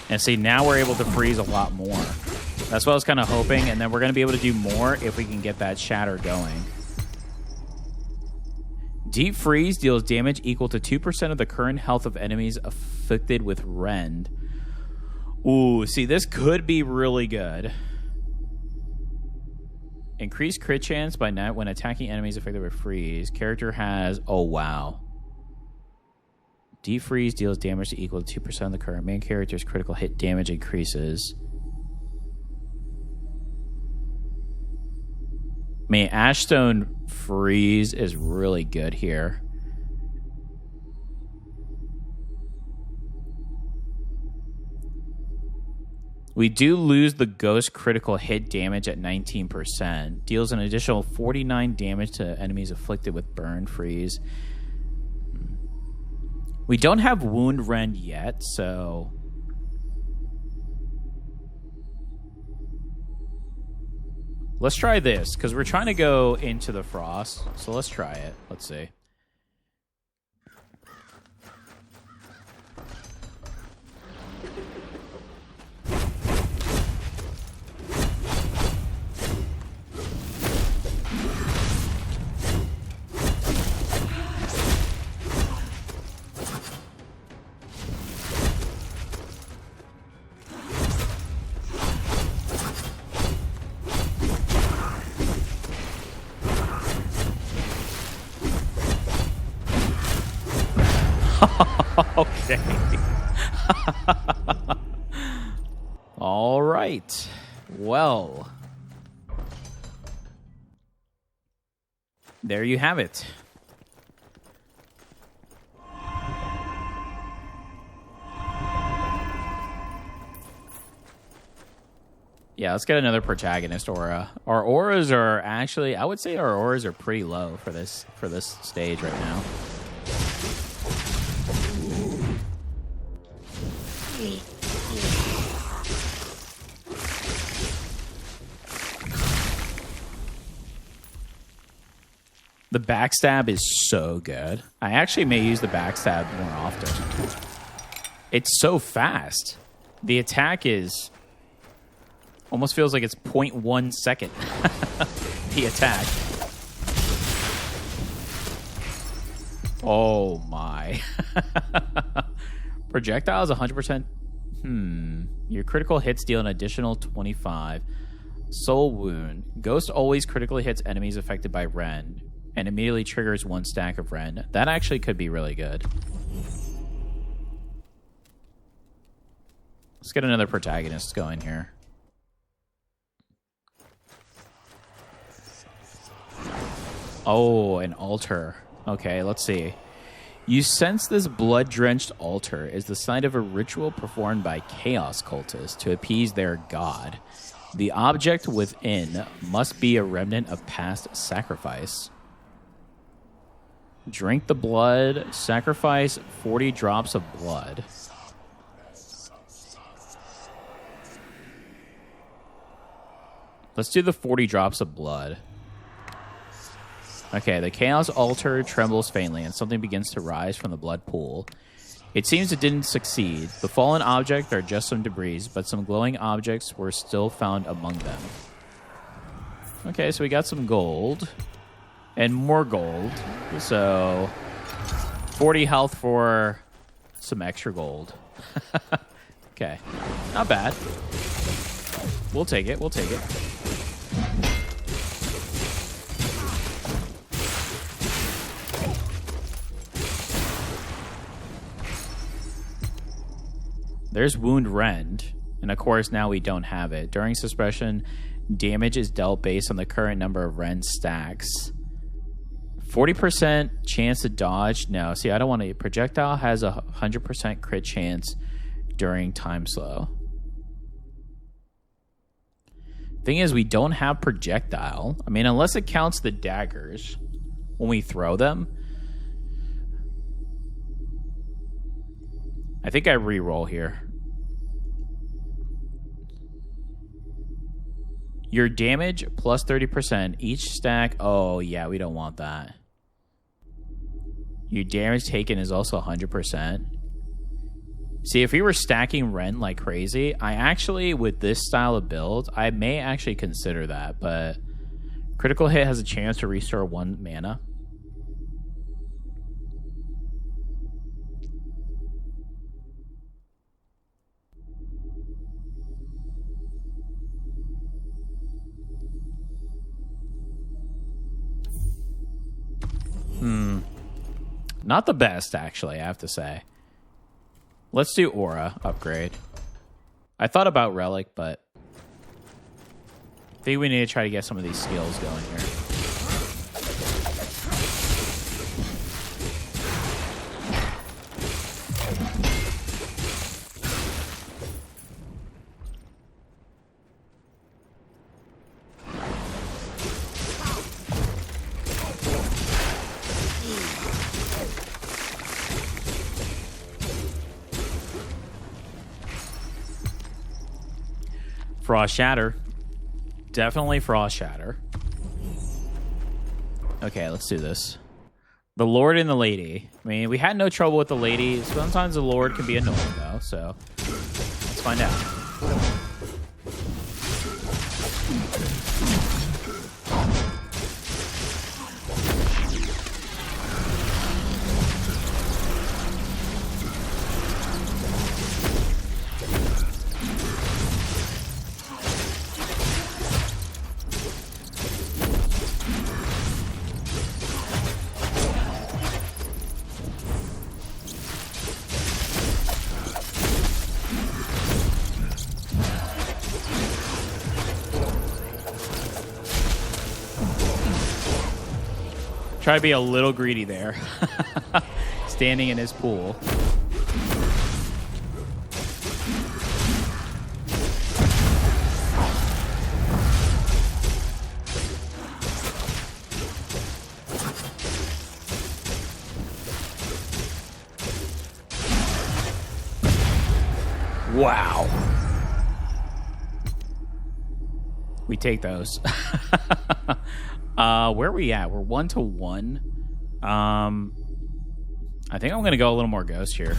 And see, now we're able to freeze a lot more. That's what I was kind of hoping. And then we're going to be able to do more if we can get that shatter going. Deep Freeze deals damage equal to 2% of the current health of enemies afflicted with rend. Ooh, see, this could be really good. Increase crit chance by night when attacking enemies affected with freeze. Character has... Oh, wow. Deep Freeze deals damage equal to 2% of the current main character's critical hit damage increases. Man, Ashstone Freeze is really good here. We do lose the Ghost critical hit damage at 19%. Deals an additional 49 damage to enemies afflicted with Burn Freeze. We don't have Wound Rend yet, so... Let's try this, because we're trying to go into the Frost. So let's try it. Let's see. Okay. All right. Well, there you have it. Yeah, let's get another protagonist aura. Our auras are actually, I would say our auras are pretty low for this stage right now. The backstab is so good. I actually may use the backstab more often. It's so fast. The attack is... almost feels like it's 0.1 second. The attack. Oh my. Projectiles 100%. Your critical hits deal an additional 25. Soul Wound. Ghost always critically hits enemies affected by Rend and immediately triggers 1 stack of Rend. That actually could be really good. Let's get another protagonist going here. Oh, an altar. Okay, let's see. You sense this blood-drenched altar is the site of a ritual performed by chaos cultists to appease their god. The object within must be a remnant of past sacrifice. Drink the blood. Sacrifice 40 drops of blood. Let's do the 40 drops of blood. Okay, the Chaos Altar trembles faintly, and something begins to rise from the blood pool. It seems it didn't succeed. The fallen objects are just some debris, but some glowing objects were still found among them. Okay, so we got some gold. And more gold. So, 40 health for some extra gold. Okay, not bad. We'll take it, we'll take it. There's Wound Rend, and of course now we don't have it. During suppression, damage is dealt based on the current number of Rend stacks. 40% chance to dodge. No, see, I don't want to. Projectile has a 100% crit chance during time slow. Thing is, we don't have projectile. I mean, unless it counts the daggers when we throw them. I think I re-roll here. Your damage plus 30%. Each stack. Oh, yeah, we don't want that. Your damage taken is also 100%. See, if we were stacking Rent like crazy, I actually, with this style of build, I may actually consider that. But critical hit has a chance to restore 1 mana. Not the best, actually, I have to say. Let's do Aura upgrade. I thought about Relic, but I think we need to try to get some of these skills going here. Frost Shatter. Definitely Frost Shatter. Okay, let's do this. The Lord and the Lady. I mean, we had no trouble with the Lady. Sometimes the Lord can be annoying, though, so let's find out. Try to be a little greedy there. Standing in his pool. Wow. We take those. Where are we at? We're 1-1. I think I'm going to go a little more ghost here.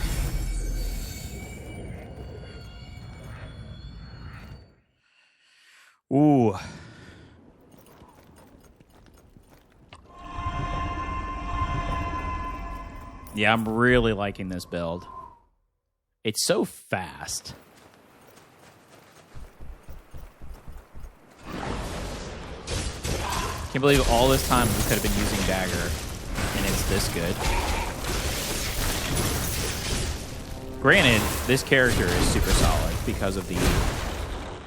Ooh. Yeah, I'm really liking this build. It's so fast. Can't believe all this time we could have been using Dagger, and it's this good. Granted, this character is super solid because of the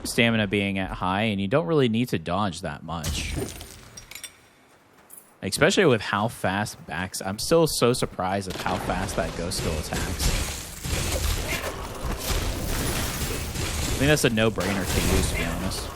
stamina being at high, and you don't really need to dodge that much. Especially with how fast backs. I'm still so surprised at how fast that ghost still attacks. I think that's a no-brainer to use, to be honest.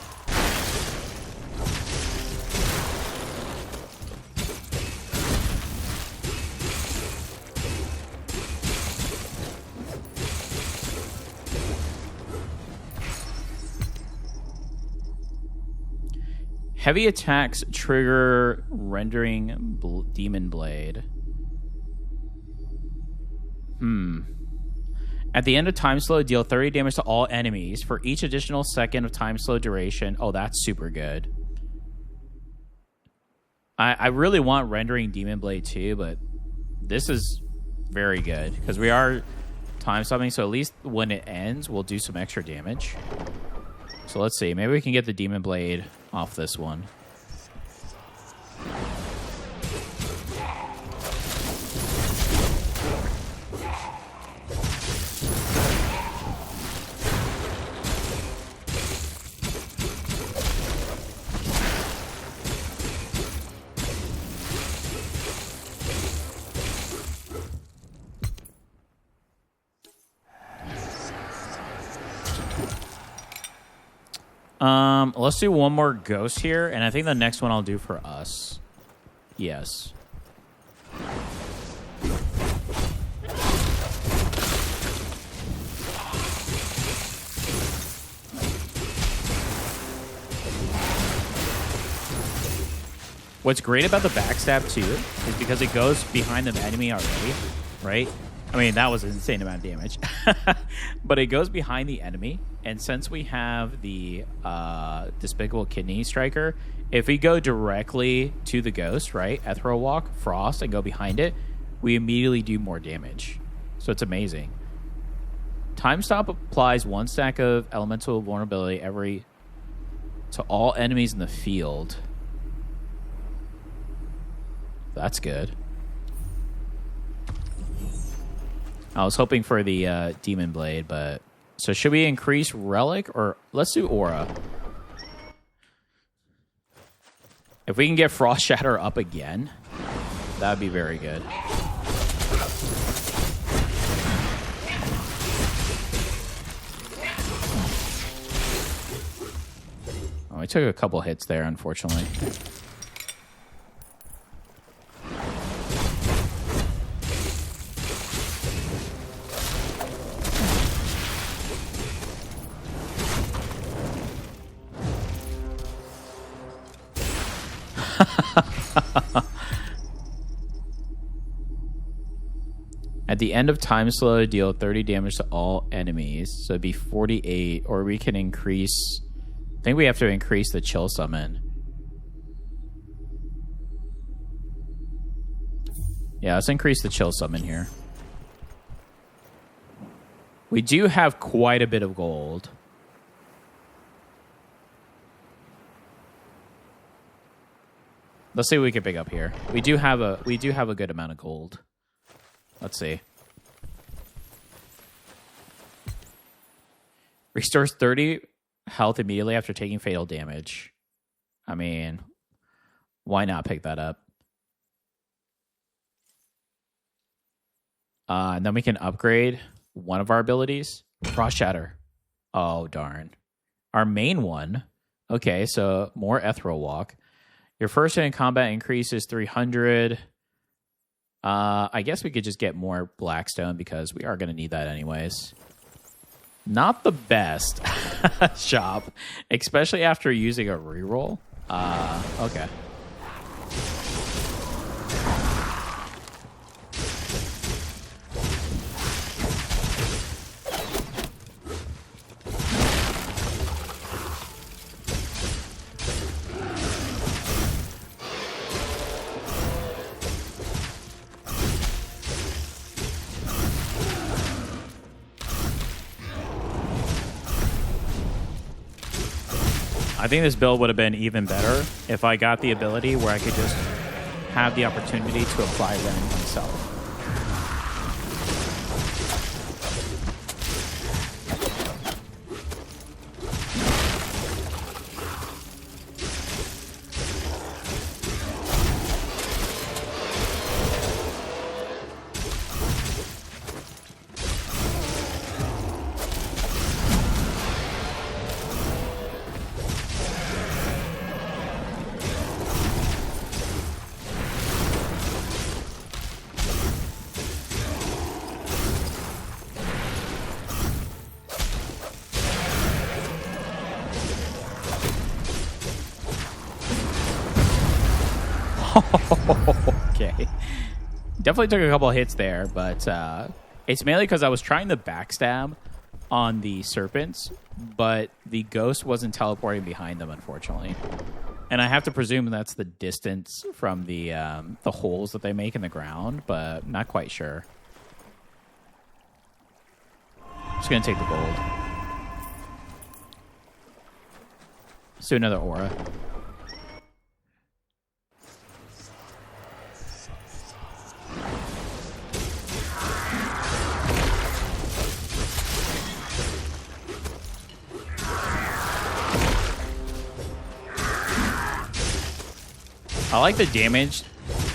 Heavy attacks trigger rendering demon blade. At the end of time slow, deal 30 damage to all enemies for each additional second of time slow duration. Oh, that's super good. I really want rendering demon blade too, but this is very good because we are time stopping, so at least when it ends, we'll do some extra damage. So let's see. Maybe we can get the demon blade off this one. Let's do one more ghost here, and I think the next one I'll do for us. Yes. What's great about the backstab too is because it goes behind the enemy already, right? I mean, that was an insane amount of damage. But it goes behind the enemy, and since we have the Despicable Kidney Striker, if we go directly to the ghost, right, Ethereal Walk, Frost, and go behind it, we immediately do more damage. So it's amazing. Time Stop applies 1 stack of Elemental Vulnerability to all enemies in the field. That's good. I was hoping for the Demon Blade, but... So should we increase Relic, or... Let's do Aura. If we can get Frost Shatter up again, that would be very good. Oh, we took a couple hits there, unfortunately. At the end of time slow, deal 30 damage to all enemies. So it'd be 48, or we can increase... I think we have to increase the chill summon. Yeah, let's increase the chill summon here. We do have quite a bit of gold. Let's see what we can pick up here. We do have a good amount of gold. Let's see. Restores 30 health immediately after taking fatal damage. I mean, why not pick that up? And then we can upgrade one of our abilities. Frost Shatter. Oh, darn. Our main one. Okay, so more Ethereal Walk. Your first hit in combat increases 300. I guess we could just get more Blackstone because we are going to need that anyways. Not the best shop, especially after using a reroll. Okay. I think this build would have been even better if I got the ability where I could just have the opportunity to apply Rend myself. Okay. Definitely took a couple of hits there, but it's mainly because I was trying to backstab on the serpents, but the ghost wasn't teleporting behind them, unfortunately. And I have to presume that's the distance from the holes that they make in the ground, but not quite sure. Just going to take the gold. Let's do another aura. I like the damage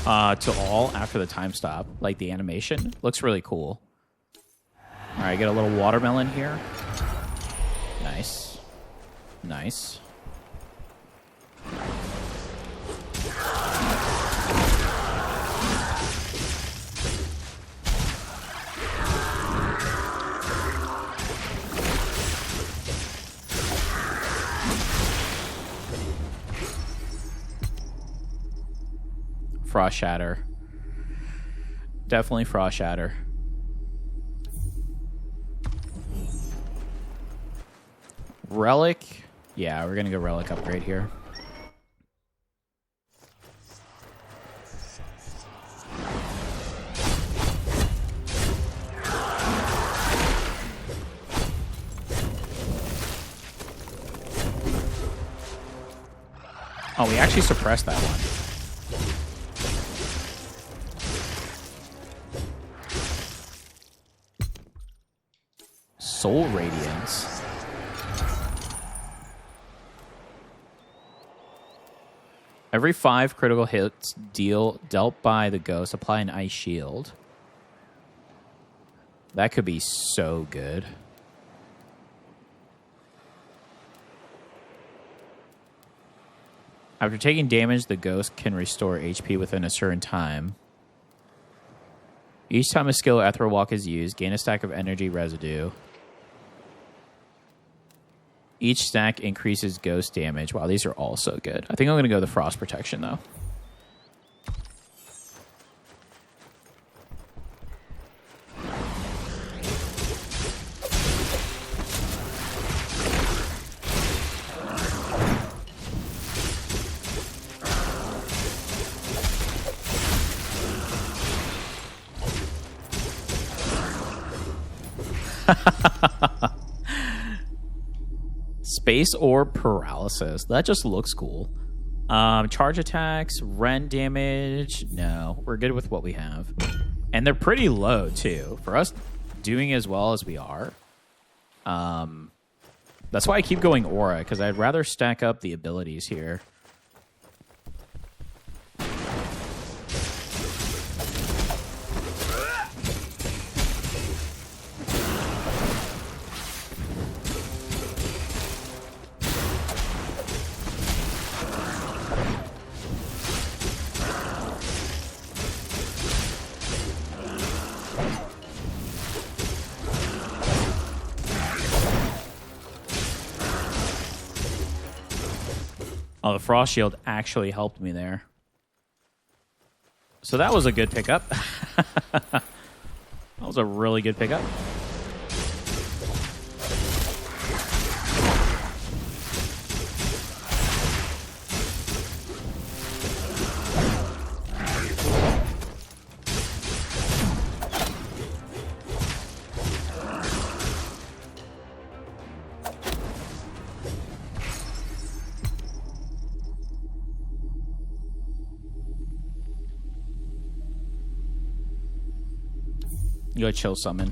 to all after the time stop. Like the animation. Looks really cool. Alright, get a little watermelon here. Nice. Nice. Frost shatter. Definitely frost shatter. Relic. Yeah, we're gonna go relic upgrade here. Oh, we actually suppressed that one. Soul Radiance. Every 5 critical hits dealt by the ghost, apply an ice shield. That could be so good. After taking damage, the ghost can restore HP within a certain time. Each time a skill Ethereal Walk is used, gain a stack of energy residue. Each stack increases ghost damage. Wow, these are all so good. I think I'm going to go the Frost Protection, though. Space or paralysis. That just looks cool. Charge attacks, rend damage. No, we're good with what we have. And they're pretty low, too. For us doing as well as we are. That's why I keep going Aura, because I'd rather stack up the abilities here. Oh, the Frost Shield actually helped me there. So that was a good pickup. That was a really good pickup. Go chill summon.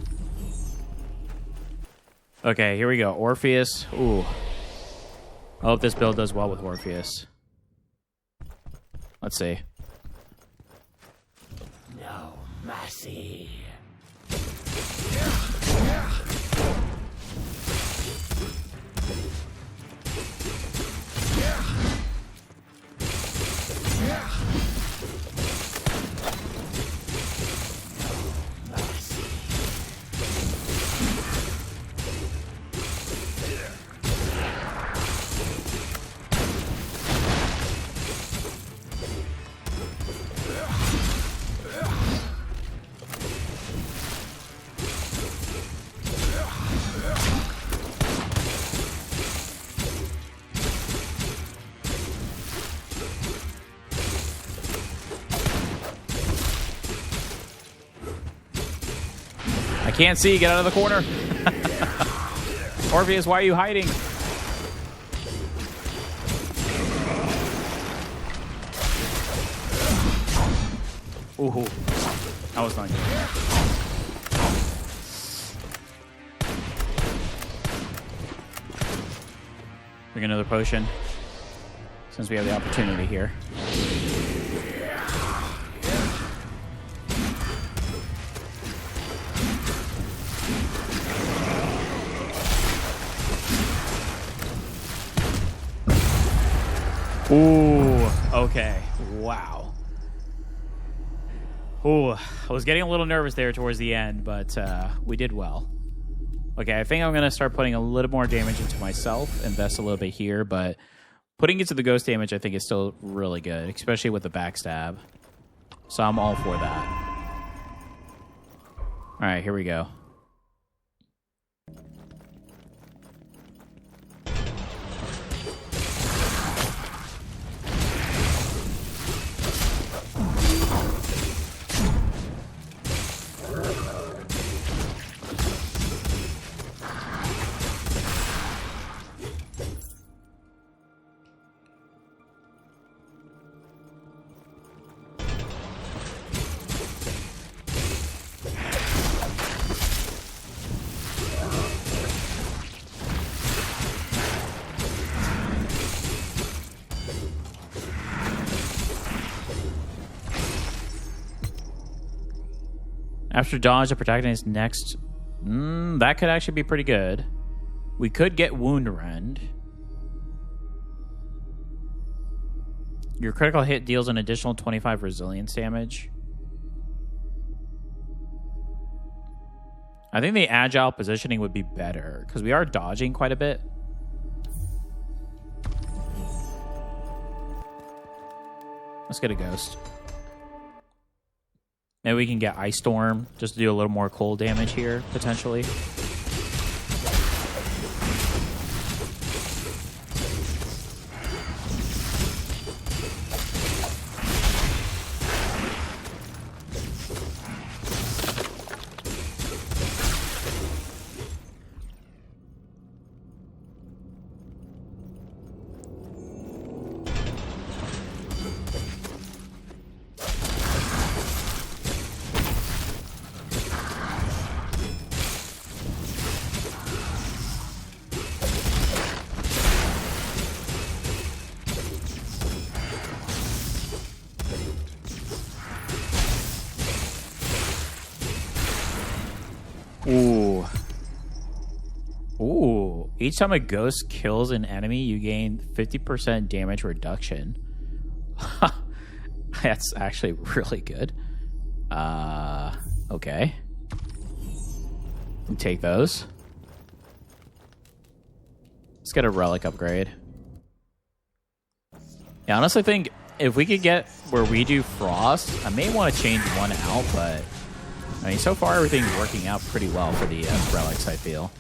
Okay, here we go. Orpheus. Ooh. I hope this build does well with Orpheus. Let's see. No mercy. I can't see. Get out of the corner. Orpheus, why are you hiding? Ooh, that was not good. Bring another potion, since we have the opportunity here. Okay. Wow. Ooh, I was getting a little nervous there towards the end, but we did well. Okay, I think I'm going to start putting a little more damage into myself, invest a little bit here, but putting it to the ghost damage I think is still really good, especially with the backstab. So I'm all for that. All right, here we go. After dodge, the protagonist next... that could actually be pretty good. We could get wound rend. Your critical hit deals an additional 25 resilience damage. I think the agile positioning would be better, because we are dodging quite a bit. Let's get a ghost. Maybe we can get Ice Storm just to do a little more cold damage here, potentially. Ooh. Ooh. Each time a ghost kills an enemy, you gain 50% damage reduction. That's actually really good. Okay. We'll take those. Let's get a relic upgrade. Yeah, honestly, I think if we could get where we do frost, I may want to change one out, but I mean, so far everything's working out pretty well for the relics, I feel.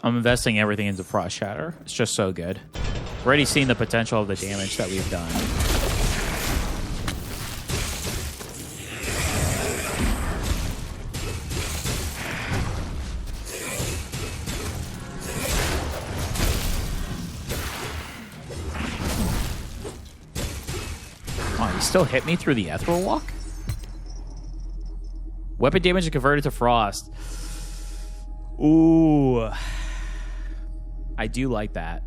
I'm investing everything into Frost Shatter. It's just so good. We're already seeing the potential of the damage that we've done. Oh, he still hit me through the Ethereal Walk? Weapon damage is converted to Frost. Ooh. I do like that.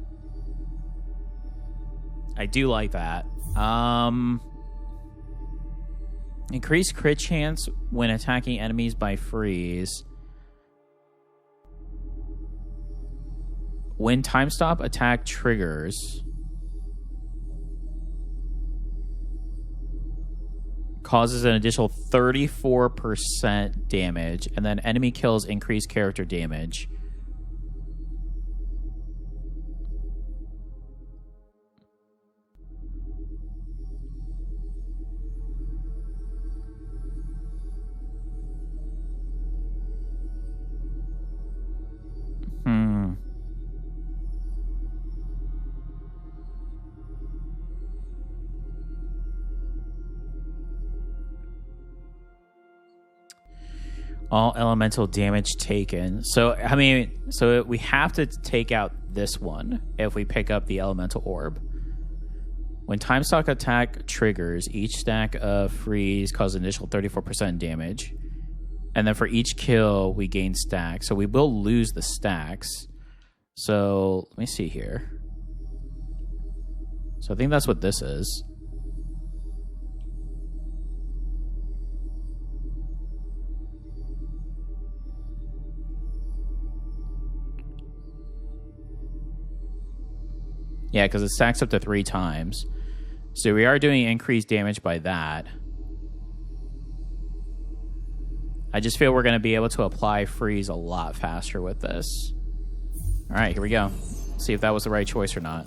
I do like that. Increase crit chance when attacking enemies by freeze. When time stop attack triggers, causes an additional 34% damage, and then enemy kills increase character damage. All elemental damage taken. So, I mean, so we have to take out this one if we pick up the elemental orb. When time stock attack triggers, each stack of freeze causes an additional 34% damage. And then for each kill, we gain stacks. So we will lose the stacks. So let me see here. So I think that's what this is. Yeah, because it stacks up to 3 times. So we are doing increased damage by that. I just feel we're going to be able to apply freeze a lot faster with this. All right, here we go. See if that was the right choice or not.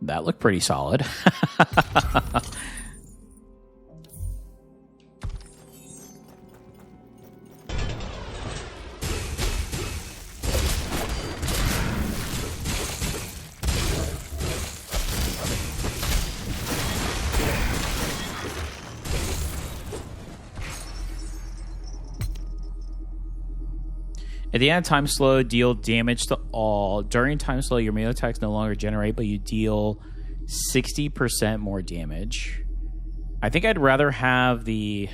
That looked pretty solid. At the end of time slow, deal damage to all. During time slow, your melee attacks no longer generate, but you deal 60% more damage. I think I'd rather have the...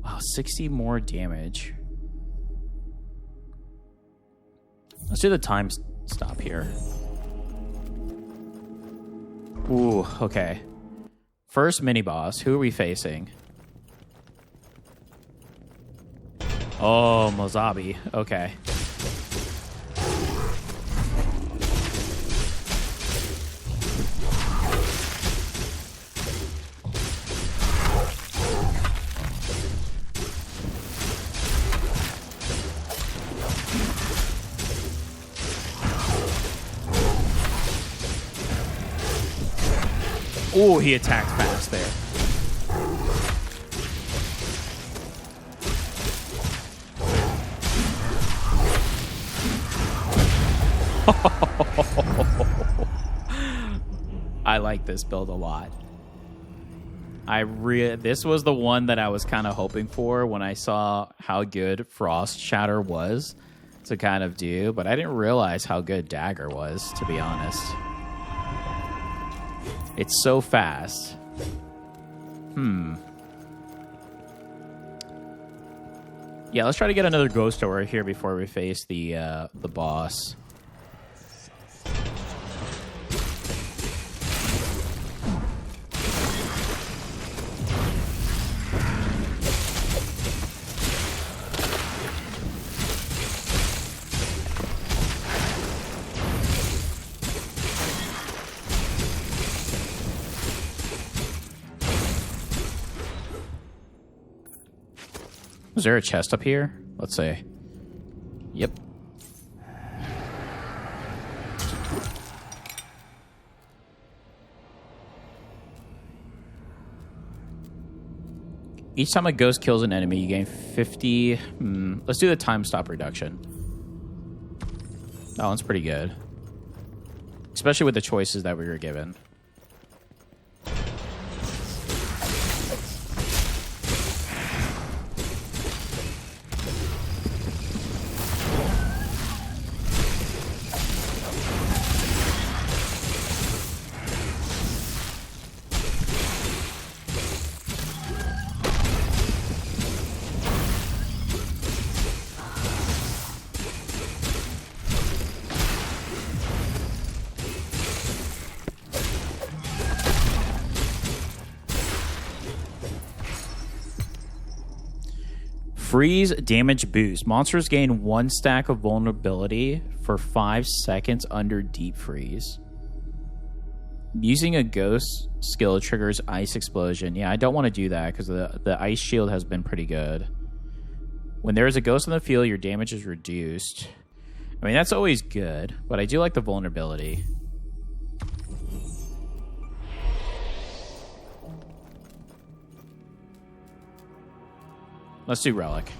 Wow, 60 more damage. Let's do the time stop here. Ooh, okay. First mini-boss. Who are we facing? Oh, Mozabi. Okay. Oh, he attacked fast there. I like this build a lot. This was the one that I was kind of hoping for when I saw how good Frost Shatter was to kind of do, but I didn't realize how good Dagger was, to be honest. It's so fast. Yeah, let's try to get another ghost over here before we face the boss. Is there a chest up here? Let's see. Yep. Each time a ghost kills an enemy, you gain 50... Let's do the time stop reduction. That one's pretty good. Especially with the choices that we were given. Freeze damage boost. Monsters gain 1 stack of vulnerability for 5 seconds under deep freeze. Using a ghost skill triggers ice explosion. Yeah, I don't want to do that because the ice shield has been pretty good. When there is a ghost in the field, your damage is reduced. I mean, that's always good, but I do like the vulnerability. Let's do relic.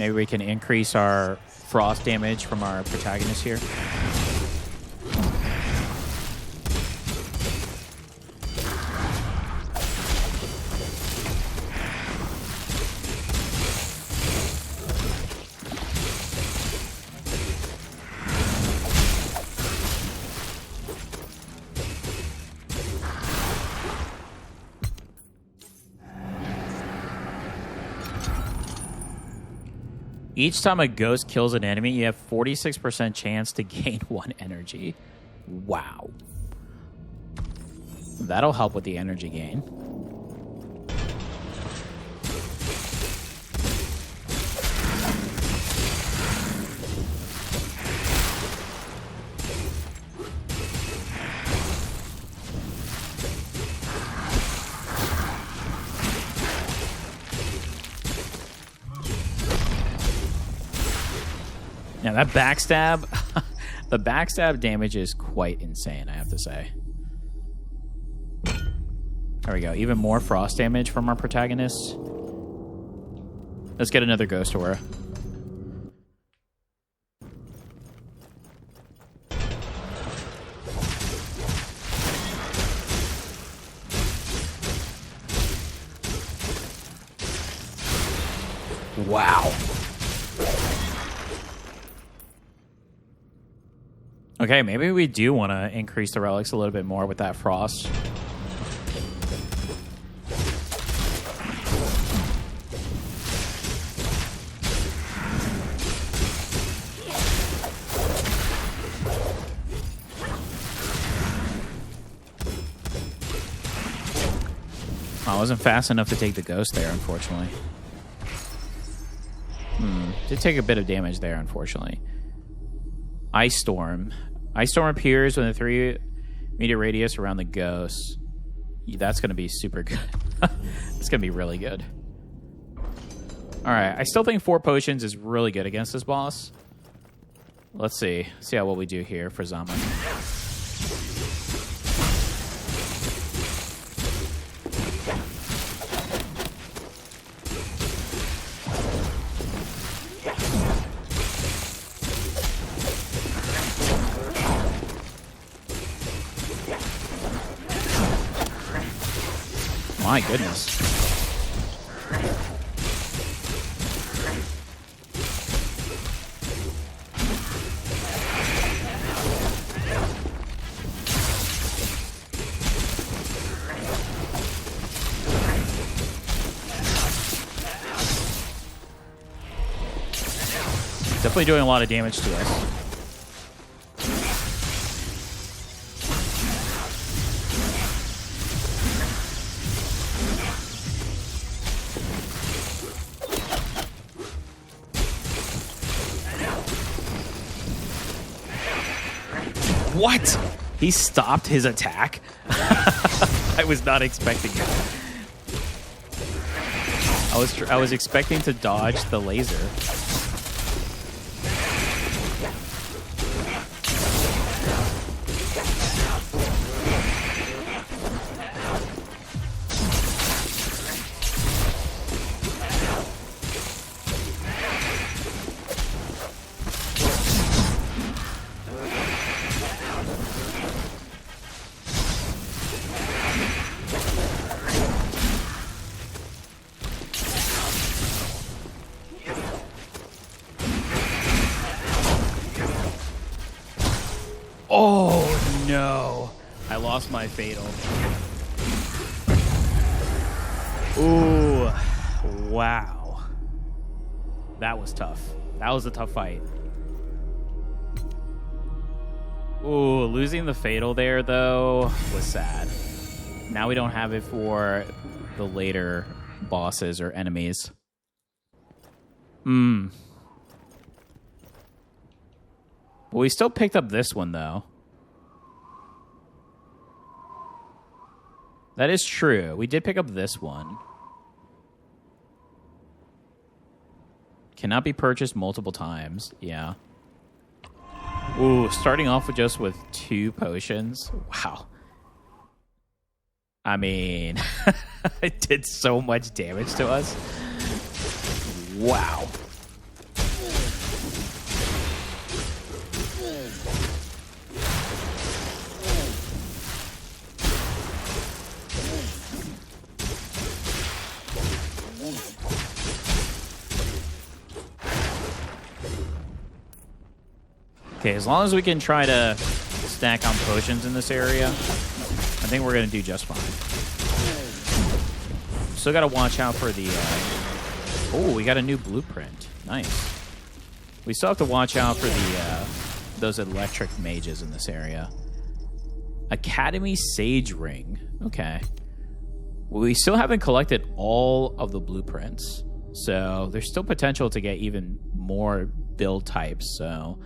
Maybe we can increase our frost damage from our protagonist here. Each time a ghost kills an enemy, you have 46% chance to gain 1 energy. Wow. That'll help with the energy gain. Now that backstab, the backstab damage is quite insane, I have to say. There we go. Even more frost damage from our protagonist. Let's get another ghost aura. Wow. Okay, maybe we do want to increase the relics a little bit more with that frost. I wasn't fast enough to take the ghost there, unfortunately. Did take a bit of damage there, unfortunately. Ice Storm. Ice Storm appears within a 3-meter radius around the ghost. That's going to be super good. It's going to be really good. Alright, I still think 4 potions is really good against this boss. Let's see. See how well we do here for Zama. My goodness. Definitely doing a lot of damage to us. What? He stopped his attack? I was not expecting that. I was expecting to dodge the laser. Oh, no. I lost my fatal. Ooh. Wow. That was tough. That was a tough fight. Ooh, losing the fatal there, though, was sad. Now we don't have it for the later bosses or enemies. But we still picked up this one, though. That is true. We did pick up this one. Cannot be purchased multiple times. Yeah. Ooh, starting off with just with 2 potions. Wow. I mean, it did so much damage to us. Wow. Okay, as long as we can try to stack on potions in this area, I think we're going to do just fine. Still got to watch out for the... Oh, we got a new blueprint. Nice. We still have to watch out for the those electric mages in this area. Academy Sage Ring. Okay. Well, we still haven't collected all of the blueprints, so there's still potential to get even more build types. So,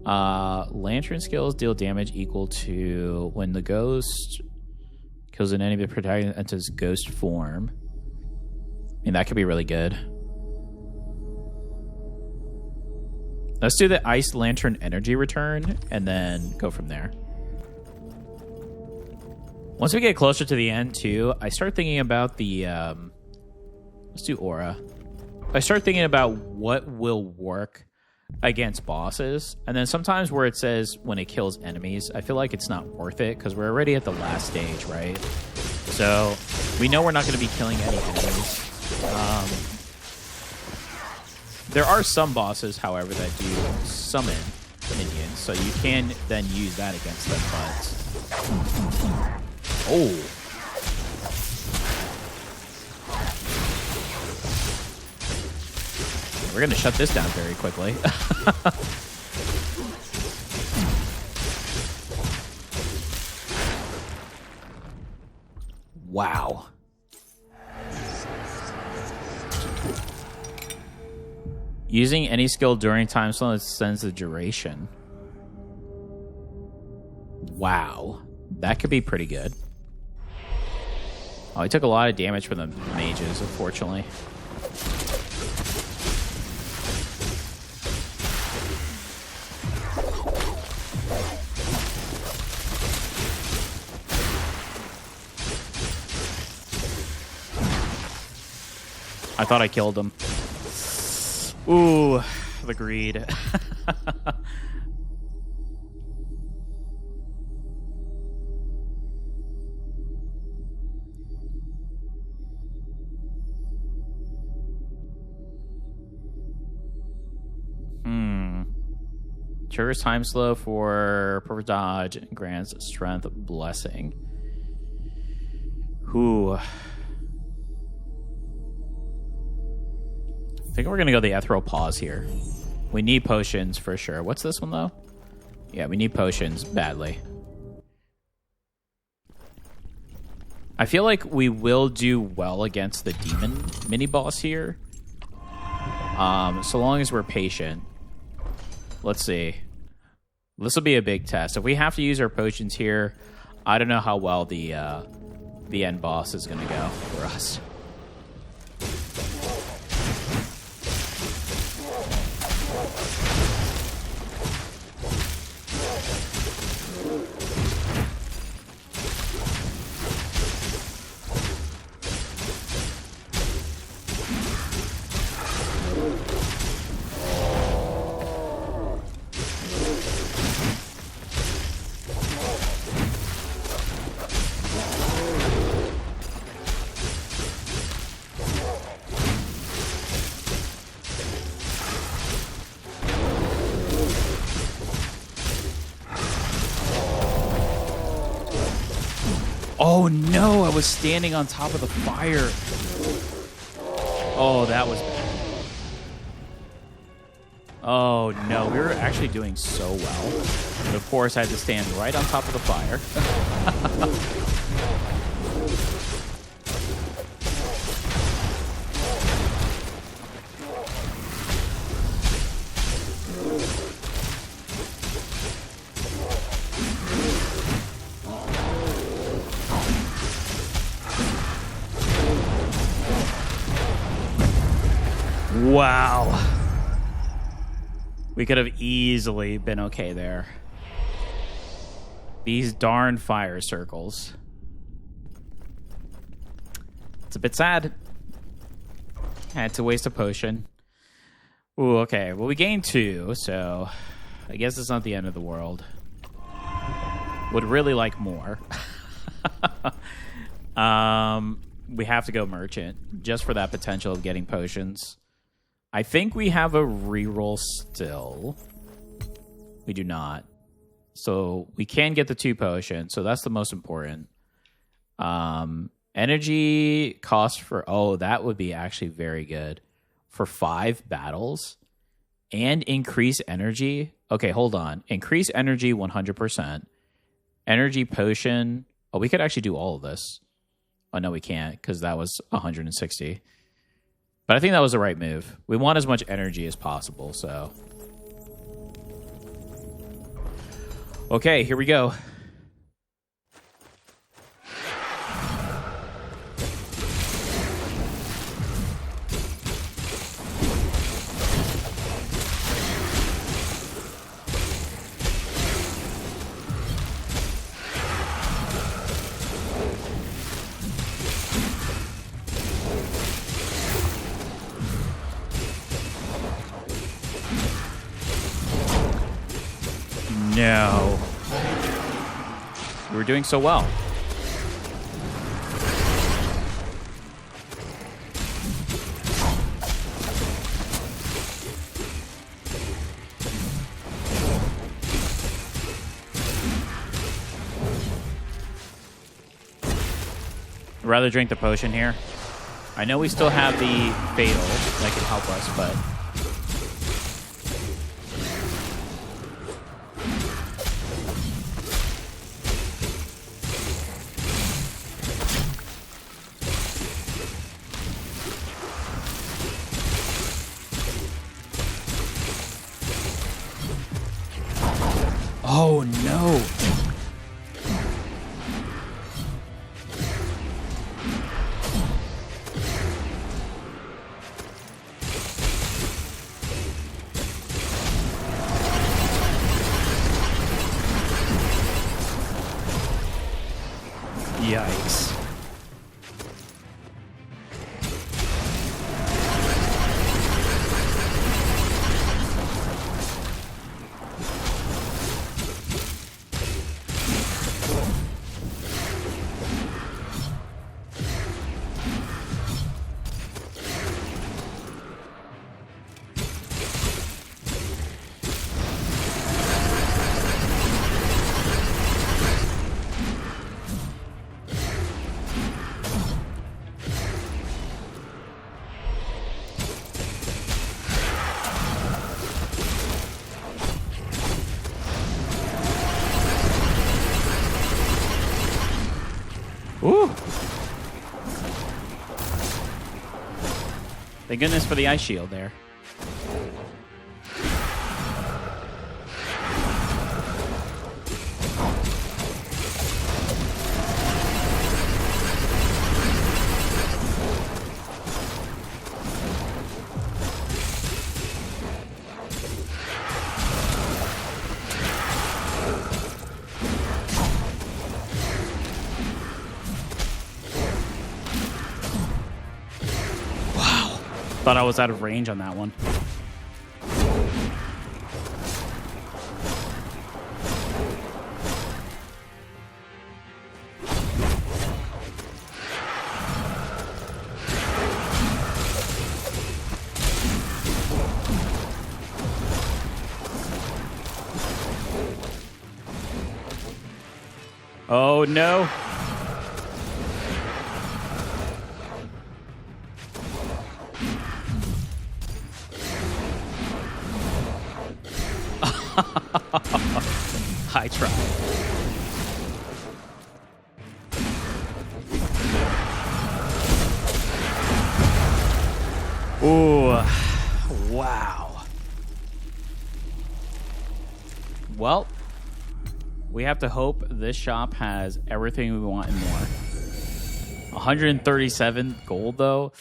lantern skills deal damage equal to when the ghost kills an enemy protagonist enters ghost form. I mean, that could be really good. Let's do the Ice Lantern energy return and then go from there. Once we get closer to the end, too, I start thinking about the... let's do Aura. I start thinking about what will work against bosses. And then sometimes where it says when it kills enemies, I feel like it's not worth it because we're already at the last stage, right? So we know we're not going to be killing any enemies. There are some bosses, however, that do summon minions, so you can then use that against them, but... Oh! We're gonna shut this down very quickly. Wow. Using any skill during time slot extends the duration. Wow. That could be pretty good. Oh, he took a lot of damage from the mages, unfortunately. I thought I killed him. Ooh, the greed. Triggers time slow for perfect dodge and grants strength blessing. Ooh. I think we're going to go the ethereal pause here. We need potions for sure. What's this one, though? Yeah, we need potions badly. I feel like we will do well against the demon mini-boss here. So long as we're patient. Let's see. This will be a big test. If we have to use our potions here, I don't know how well the end boss is going to go for us. Oh no, I was standing on top of the fire. Oh, that was bad. Oh no, we were actually doing so well. But of course, I had to stand right on top of the fire. Wow. We could have easily been okay there. These darn fire circles. It's a bit sad. Had to waste a potion. Ooh, okay. Well, we gained 2, so I guess it's not the end of the world. Would really like more. We have to go merchant just for that potential of getting potions. I think we have a reroll still. We do not. So we can get the 2 potions. So that's the most important. Energy cost for... Oh, that would be actually very good. For 5 battles. And increase energy. Okay, hold on. Increase energy 100%. Energy potion. Oh, we could actually do all of this. Oh, no, we can't because that was 160. But I think that was the right move. We want as much energy as possible, so... Okay, here we go. No. We were doing so well. I'd rather drink the potion here. I know we still have the fatal that can help us, but... Oh, no. Yikes. Ooh. Thank goodness for the ice shield there. Thought I was out of range on that one. Oh no. I tried. Ooh, wow. Well, we have to hope this shop has everything we want and more. 137 gold, though.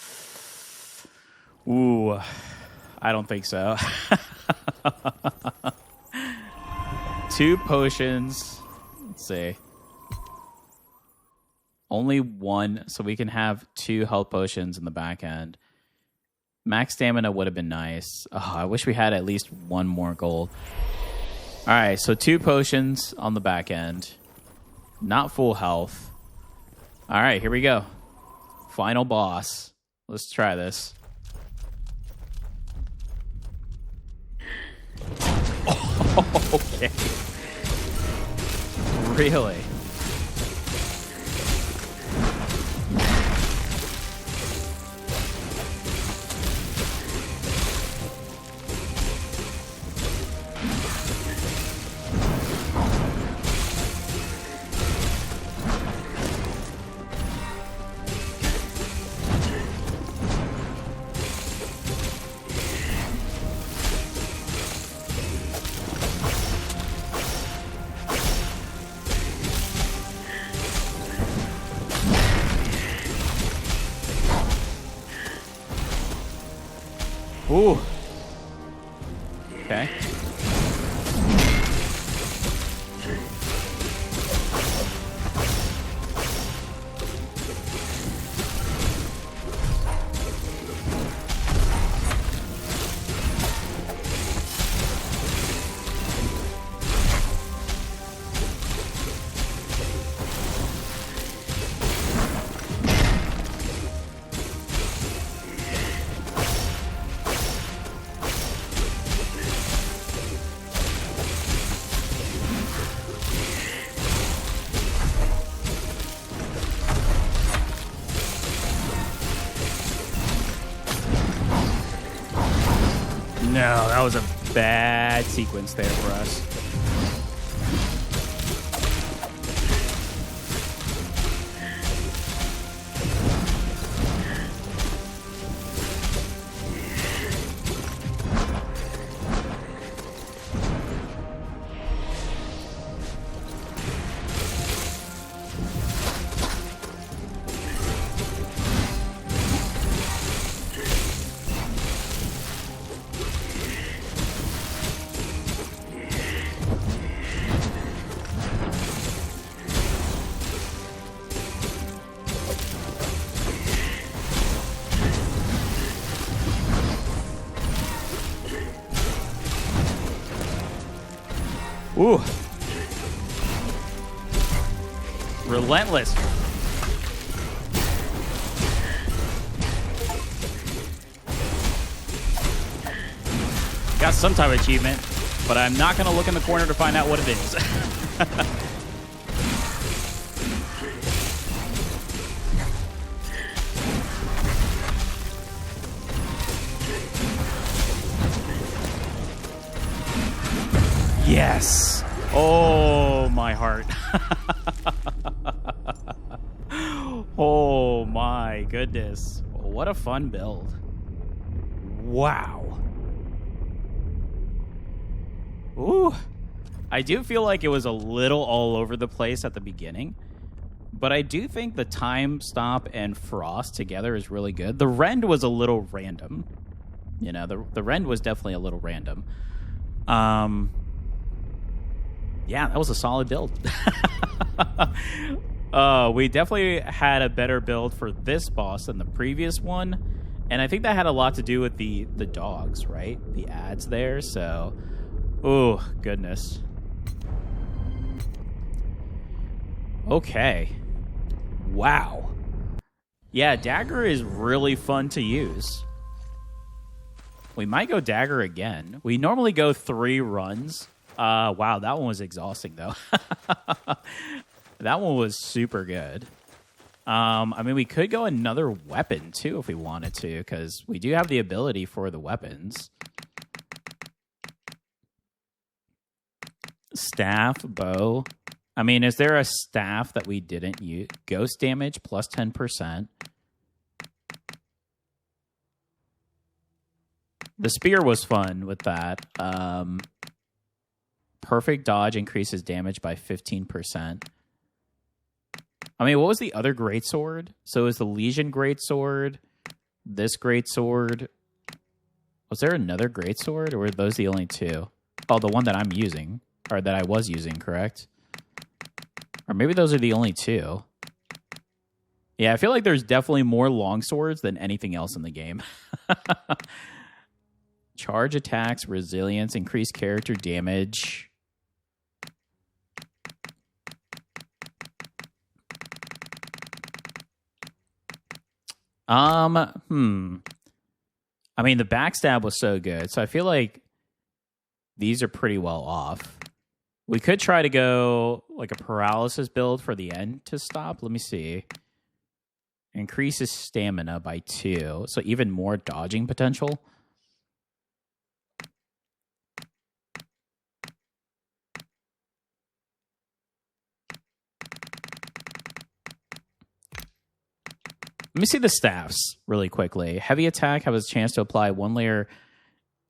Ooh, I don't think so. 2 potions. Let's see. Only 1, so we can have 2 health potions in the back end. Max stamina would have been nice. Oh, I wish we had at least 1 more gold. All right, so 2 potions on the back end. Not full health. All right, here we go. Final boss. Let's try this. Oh. Okay. Really? Ooh. Okay. No, that was a bad sequence there for us. Ooh. Relentless. Got some type of achievement, but I'm not going to look in the corner to find out what it is. Yes. Oh, my heart. Oh, my goodness. What a fun build. Wow. Ooh. I do feel like it was a little all over the place at the beginning, but I do think the time stop and frost together is really good. The rend was a little random. You know, the rend was definitely a little random. Yeah, that was a solid build. We definitely had a better build for this boss than the previous one. And I think that had a lot to do with the dogs, right? The ads there, so... Oh, goodness. Okay. Wow. Yeah, Dagger is really fun to use. We might go Dagger again. We normally go 3 runs. Wow, that one was exhausting, though. That one was super good. I mean, we could go another weapon, too, if we wanted to, because we do have the ability for the weapons. Staff, bow. I mean, is there a staff that we didn't use? Ghost damage plus 10%. The spear was fun with that. Perfect dodge increases damage by 15%. I mean, what was the other greatsword? So it was the Legion greatsword, this greatsword. Was there another greatsword, or were those the only 2? Oh, the one that I'm using, or that I was using, correct? Or maybe those are the only 2. Yeah, I feel like there's definitely more longswords than anything else in the game. Charge attacks, resilience, increased character damage. I mean, the backstab was so good, so I feel like these are pretty well off. We could try to go like a paralysis build for the end to stop. Let me see. Increases stamina by 2, so even more dodging potential. Let me see the staffs really quickly. Heavy attack has a chance to apply 1 layer.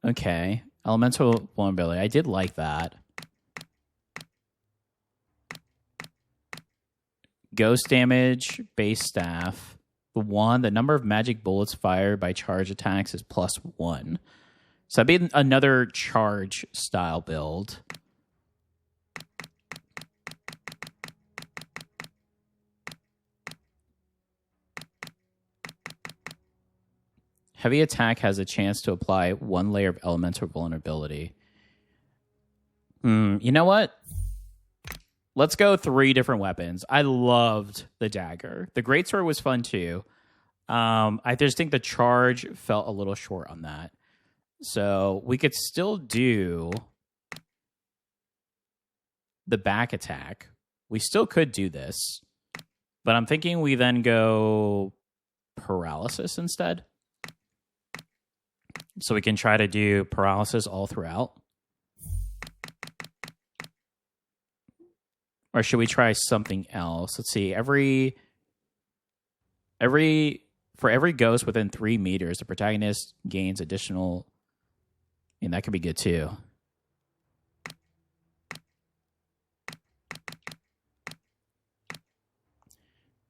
Okay. Elemental vulnerability. I did like that. Ghost damage, base staff. The number of magic bullets fired by charge attacks is +1. So that'd be another charge style build. Heavy attack has a chance to apply 1 layer of elemental vulnerability. You know what? Let's go 3 different weapons. I loved the dagger. The greatsword was fun too. I just think the charge felt a little short on that. So we could still do the back attack. We still could do this. But I'm thinking we then go paralysis instead. So we can try to do paralysis all throughout. Or should we try something else? Let's see. For every ghost within 3 meters, the protagonist gains additional. And that could be good too.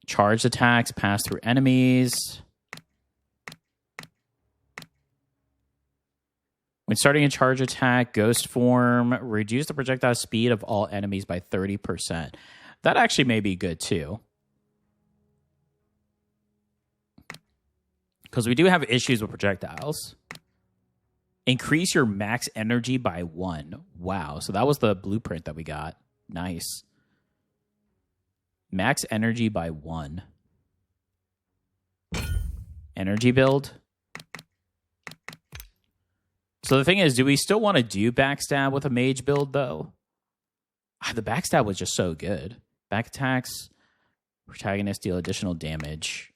Charged attacks pass through enemies. When starting a charge attack, ghost form, reduce the projectile speed of all enemies by 30%. That actually may be good too. Because we do have issues with projectiles. Increase your max energy by 1. Wow. So that was the blueprint that we got. Nice. Max energy by 1. Energy build. So the thing is, do we still want to do backstab with a mage build, though? The backstab was just so good. Back attacks, protagonist deal additional damage.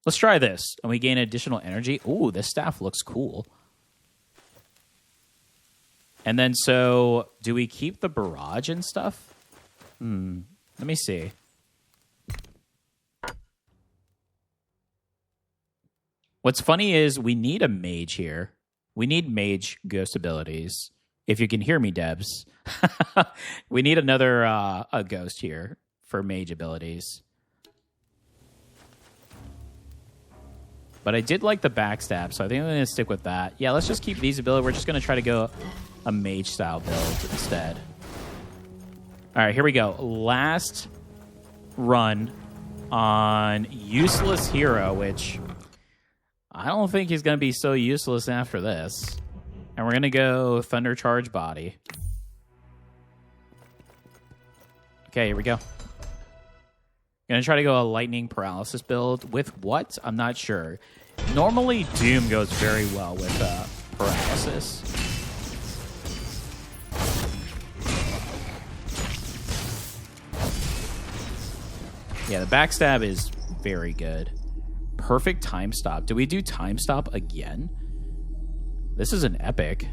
Let's try this. And we gain additional energy. Ooh, this staff looks cool. And then, so, do we keep the barrage and stuff? Let me see. What's funny is we need a mage here. We need mage ghost abilities. If you can hear me, Debs. We need another a ghost here for mage abilities. But I did like the backstab, so I think I'm going to stick with that. Yeah, let's just keep these abilities. We're just going to try to go a mage-style build instead. All right, here we go. Last run on Useless Hero, which I don't think he's going to be so useless after this. And we're going to go Thunder Charge Body. Okay, here we go. Going to try to go a Lightning Paralysis build. With what? I'm not sure. Normally, Doom goes very well with Paralysis. Yeah, the backstab is very good. Perfect time stop. Do we do time stop again? This is an epic.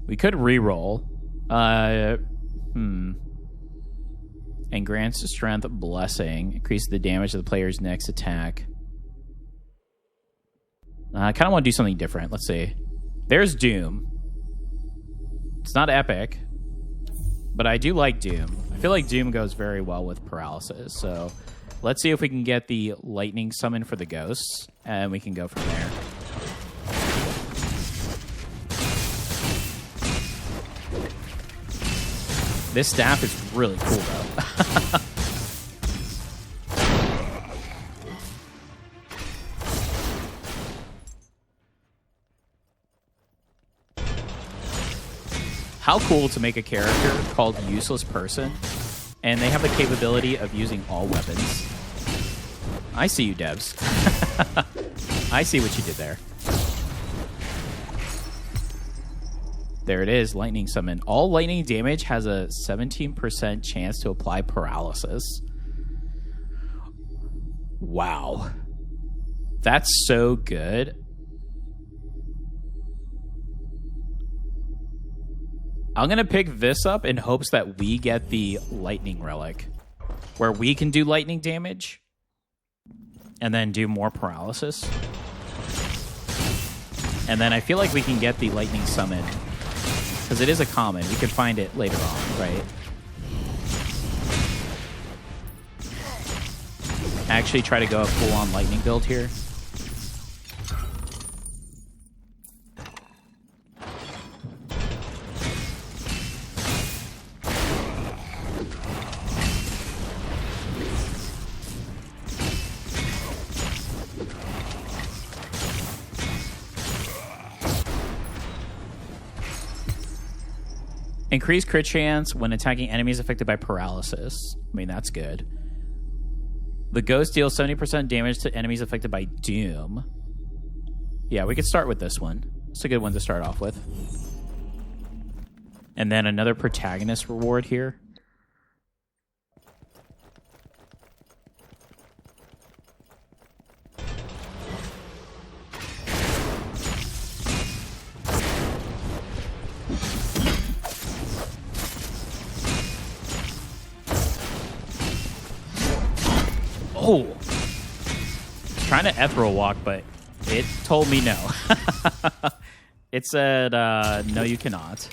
We could reroll. And grants strength blessing. Increases the damage of the player's next attack. I kind of want to do something different. Let's see. There's Doom. It's not epic, but I do like Doom. I feel like Doom goes very well with paralysis. So let's see if we can get the lightning summon for the ghosts, and we can go from there. This staff is really cool, though. How cool to make a character called Useless Person, and they have the capability of using all weapons. I see you, Debs. I see what you did there. There it is, lightning summon. All lightning damage has a 17% chance to apply paralysis. Wow. That's so good. I'm going to pick this up in hopes that we get the lightning relic, where we can do lightning damage and then do more paralysis. And then I feel like we can get the lightning summon, because it is a common. We could find it later on, right? Actually try to go a full-on lightning build here. Increase crit chance when attacking enemies affected by paralysis. I mean, that's good. The ghost deals 70% damage to enemies affected by doom. Yeah, we could start with this one. It's a good one to start off with. And then another protagonist reward here. Oh, trying to ethereal walk, but it told me no. It said, no, you cannot.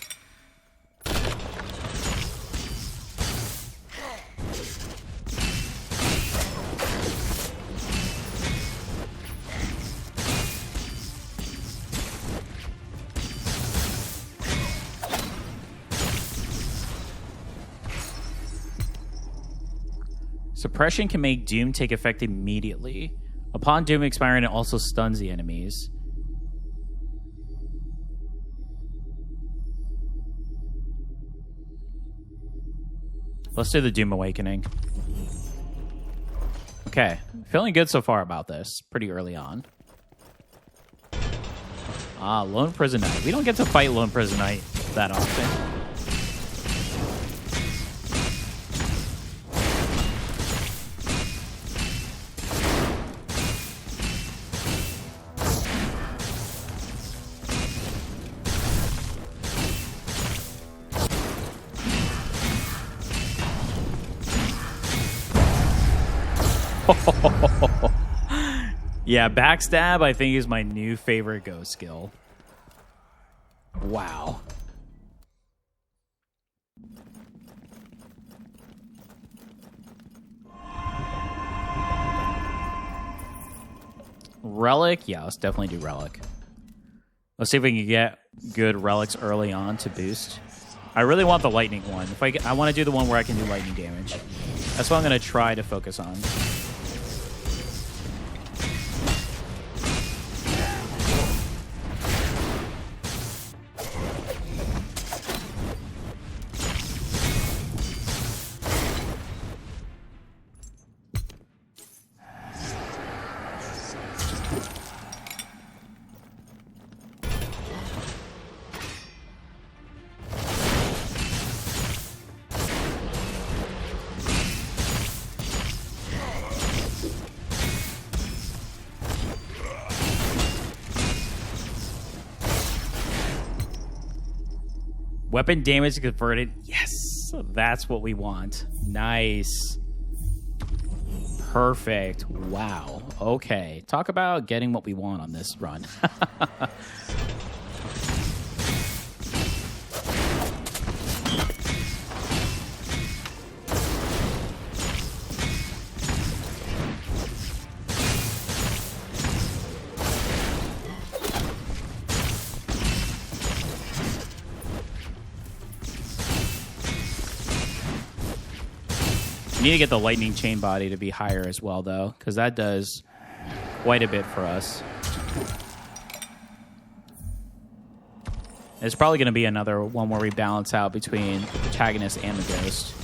Suppression can make Doom take effect immediately. Upon Doom expiring, it also stuns the enemies. Let's do the Doom Awakening. Okay, feeling good so far about this. Pretty early on. Ah, Lone Prison Knight. We don't get to fight Lone Prison Knight that often. Yeah, backstab, I think, is my new favorite ghost skill. Wow. Relic? Yeah, let's definitely do Relic. Let's see if we can get good relics early on to boost. I really want the lightning one. If I want to do the one where I can do lightning damage. That's what I'm going to try to focus on. Weapon damage converted. Yes, that's what we want. Nice. Perfect. Wow. Okay. Talk about getting what we want on this run. We need to get the lightning chain body to be higher as well, though, because that does quite a bit for us. It's probably going to be another one where we balance out between the protagonist and the ghost.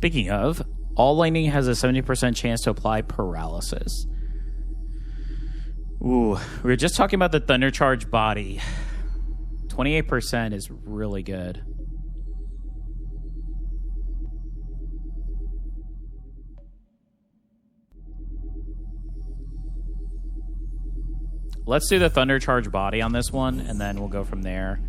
Speaking of, all lightning has a 70% chance to apply paralysis. Ooh, we were just talking about the thunder charge body. 28% is really good. Let's do the thunder charge body on this one, and then we'll go from there.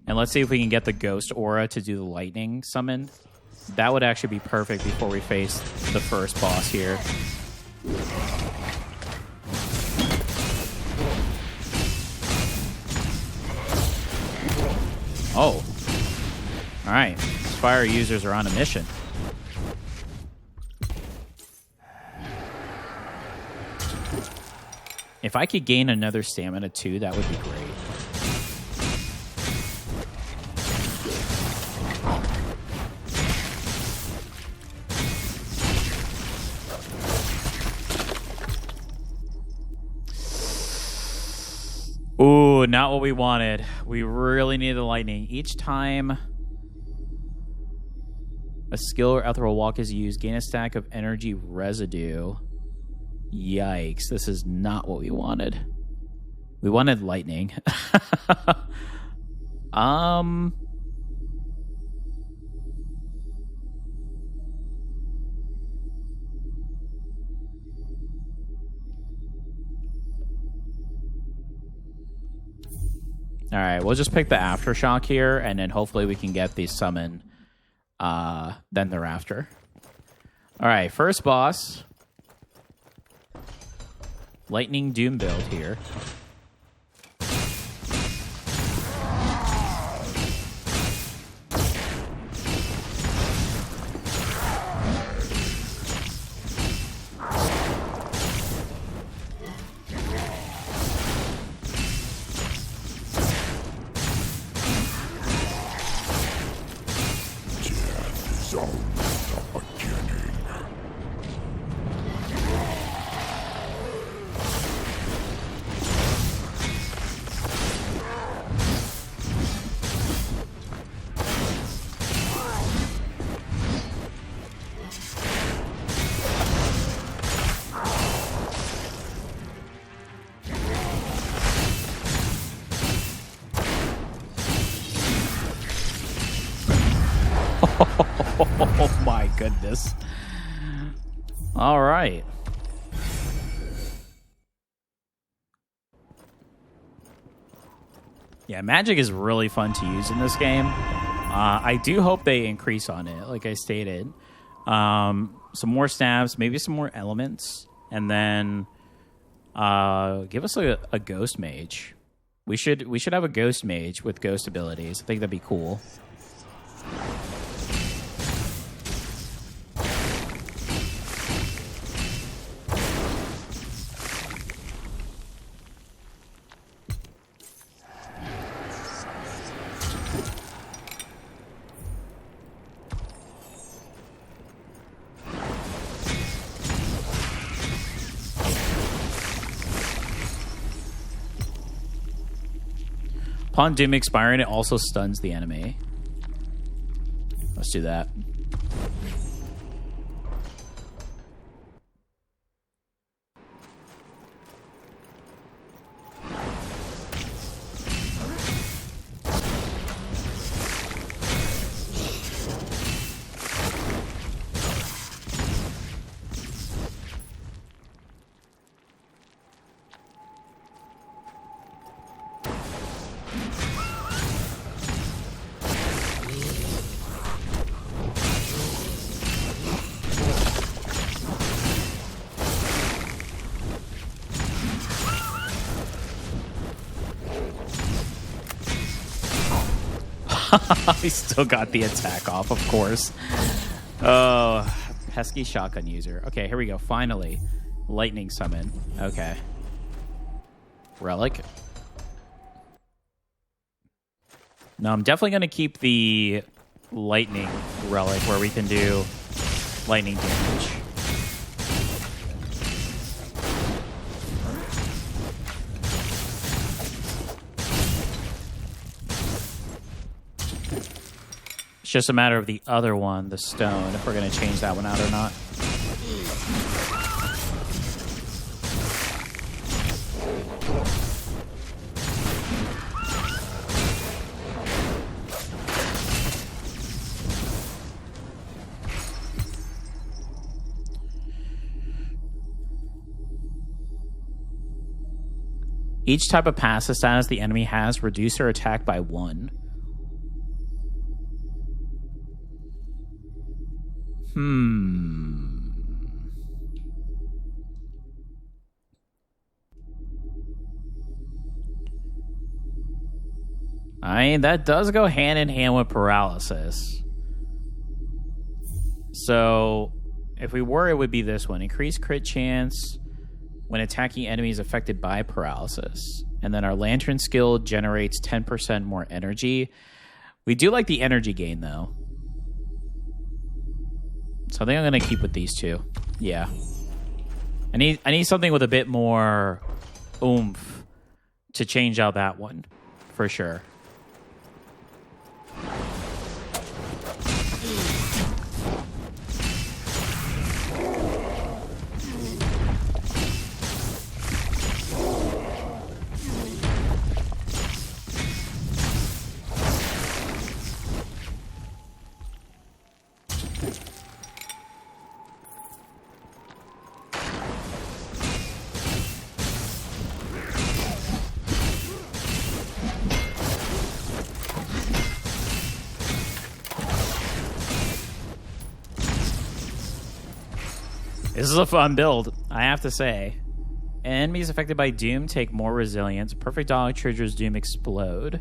And let's see if we can get the ghost aura to do the lightning summon. That would actually be perfect before we face the first boss here. Oh. Alright. Fire users are on a mission. If I could gain another stamina too, that would be great. Ooh, not what we wanted. We really need the lightning. Each time a skill or ethereal walk is used, gain a stack of energy residue. Yikes, this is not what we wanted. We wanted lightning. All right, we'll just pick the aftershock here, and then hopefully we can get the summon then thereafter. All right, first boss. Lightning Doom build here. Oh my goodness. All right. Yeah, magic is really fun to use in this game. I do hope they increase on it, like I stated. Some more stabs, maybe some more elements, and then give us a ghost mage. We should have a ghost mage with ghost abilities. I think that'd be cool. Upon Doom expiring, it also stuns the enemy. Let's do that. He still got the attack off, of course. Oh, pesky shotgun user. Okay, here we go. Finally. Lightning summon. Okay. Relic. No, I'm definitely going to keep the lightning relic where we can do lightning damage. just a matter of the other one, the stone, if we're going to change that one out or not. Each type of passive status the enemy has reduce their attack by 1. I mean, that does go hand in hand with paralysis. So, if we were, it would be this one. Increase crit chance when attacking enemies affected by paralysis. And then our lantern skill generates 10% more energy. We do like the energy gain, though. So I think I'm going to keep with these two. Yeah. I need something with a bit more oomph to change out that one, for sure. This is a fun build, I have to say. Enemies affected by Doom take more resilience. Perfect dog triggers Doom explode.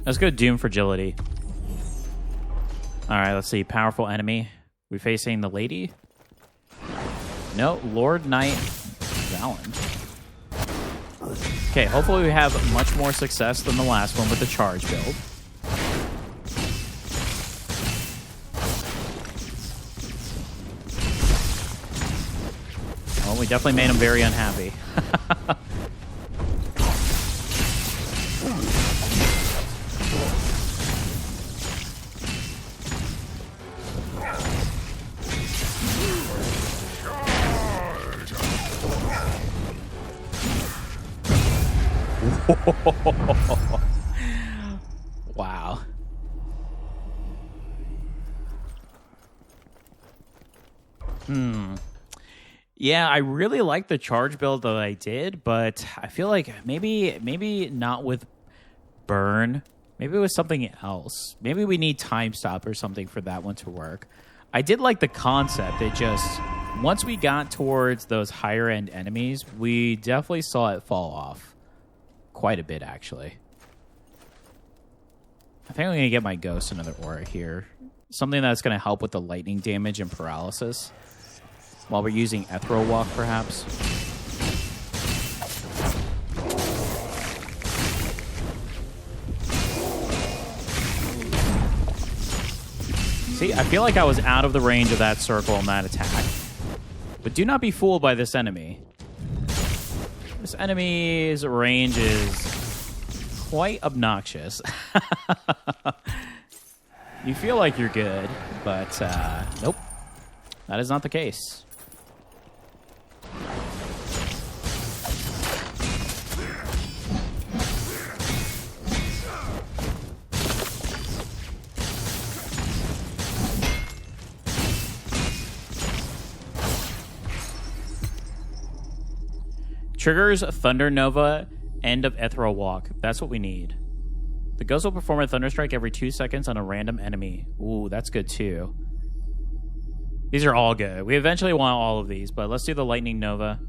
Let's go Doom Fragility. Alright, let's see. Powerful enemy. We facing the lady? No, Lord Knight Valen. Okay, hopefully we have much more success than the last one with the charge build. Well, we definitely made him very unhappy. Wow. Yeah, I really like the charge build that I did, but I feel like maybe not with burn. Maybe with something else. Maybe we need time stop or something for that one to work. I did like the concept. It just, once we got towards those higher end enemies, we definitely saw it fall off. Quite a bit, actually. I think I'm going to get my ghost another aura here. Something that's going to help with the lightning damage and paralysis. While we're using Ethereal Walk, perhaps. See, I feel like I was out of the range of that circle and that attack. But do not be fooled by this enemy. This enemy's range is quite obnoxious. You feel like you're good, but nope. That is not the case. Triggers Thunder Nova, end of Ethereal Walk. That's what we need. The ghost will perform a Thunder Strike every 2 seconds on a random enemy. Ooh, that's good too. These are all good. We eventually want all of these, but let's do the Lightning Nova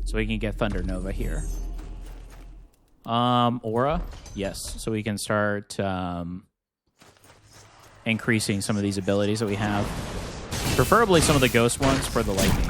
so we can get Thunder Nova here. Aura? Yes. So we can start increasing some of these abilities that we have. Preferably some of the ghost ones for the lightning.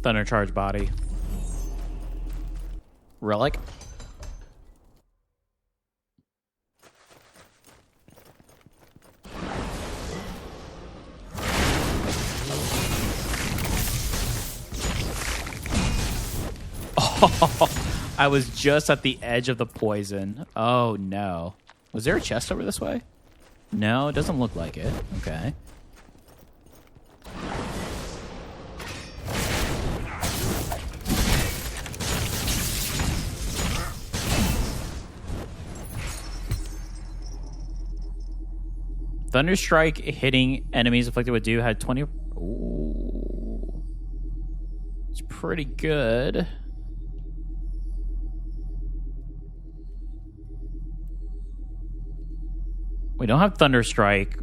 Thunder charge body. Relic. Oh, I was just at the edge of the poison. Oh, no. Was there a chest over this way? No, it doesn't look like it. Okay. Thunderstrike hitting enemies afflicted with dew had 20... Ooh. It's pretty good. We don't have Thunderstrike,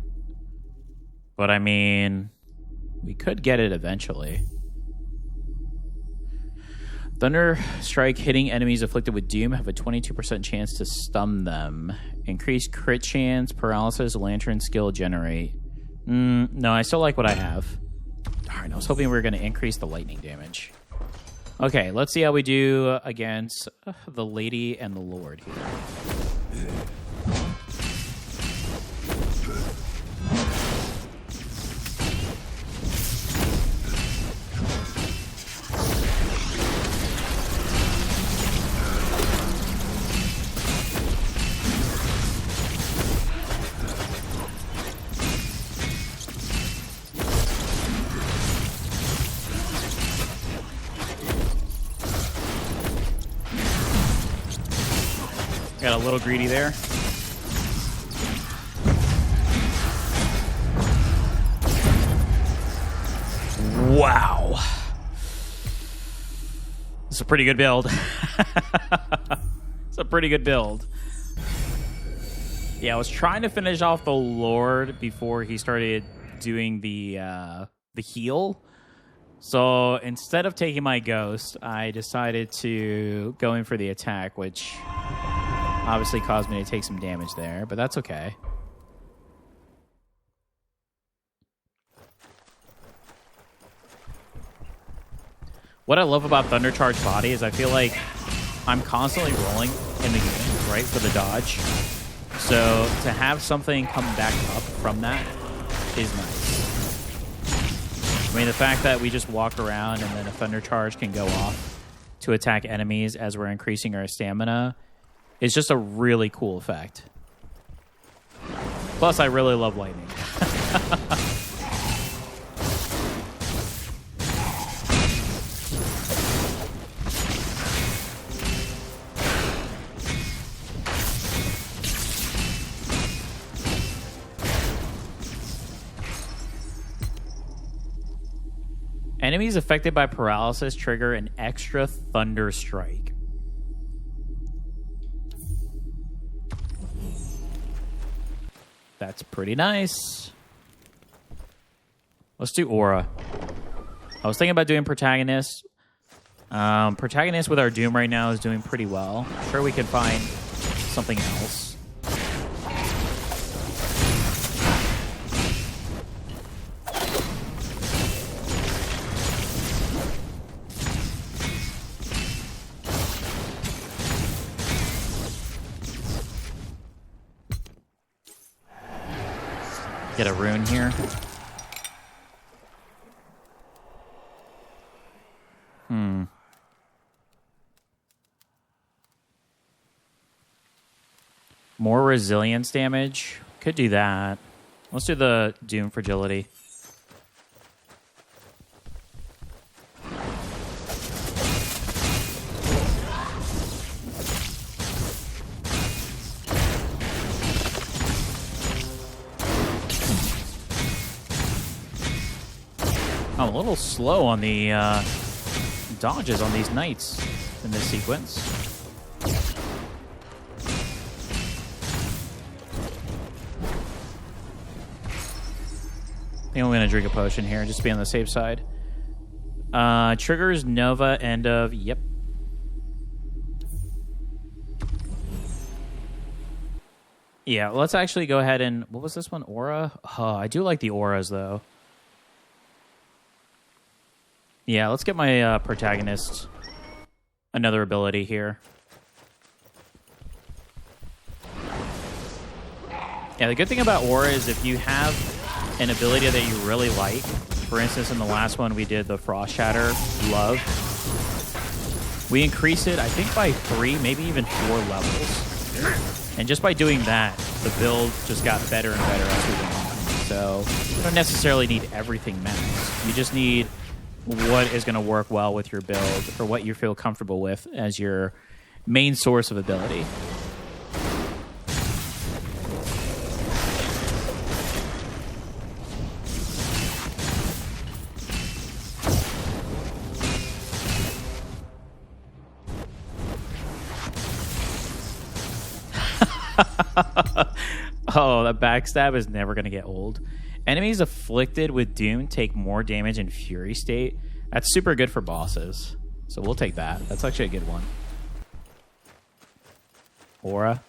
but I mean, we could get it eventually. Thunderstrike hitting enemies afflicted with doom have a 22% chance to stun them. Increased crit chance, paralysis, lantern skill generate. No, I still like what I have. Darn, I was hoping we were going to increase the lightning damage. Okay, let's see how we do against the Lady and the Lord here. Got a little greedy there. Wow. It's a pretty good build. It's a pretty good build. Yeah, I was trying to finish off the Lord before he started doing the heal. So instead of taking my ghost, I decided to go in for the attack, which obviously caused me to take some damage there, but that's okay. What I love about Thundercharge Body is I feel like I'm constantly rolling in the game, right, for the dodge. So to have something come back up from that is nice. I mean, the fact that we just walk around and then a Thunder Charge can go off to attack enemies as we're increasing our stamina is just a really cool effect. Plus, I really love lightning. Enemies affected by paralysis trigger an extra Thunder Strike. That's pretty nice. Let's do Aura. I was thinking about doing Protagonist. Protagonist with our Doom right now is doing pretty well. I'm sure we can find something else. Get a rune here. More resilience damage. Could do that. Let's do the Doom Fragility. I'm a little slow on the dodges on these knights in this sequence. I think I'm going to drink a potion here just to be on the safe side. Triggers Nova end of... Yep. Yeah, let's actually go ahead and... What was this one? Aura? Oh, I do like the auras, though. Yeah, let's get my protagonist another ability here. Yeah, the good thing about Aura is if you have an ability that you really like, for instance, in the last one we did the Frost Shatter Love, we increased it, I think, by 3, maybe even 4 levels. And just by doing that, the build just got better and better as we went on. So you don't necessarily need everything maxed. You just need what is going to work well with your build or what you feel comfortable with as your main source of ability. Oh, that backstab is never going to get old. Enemies afflicted with Doom take more damage in Fury state. That's super good for bosses. So we'll take that. That's actually a good one. Aura.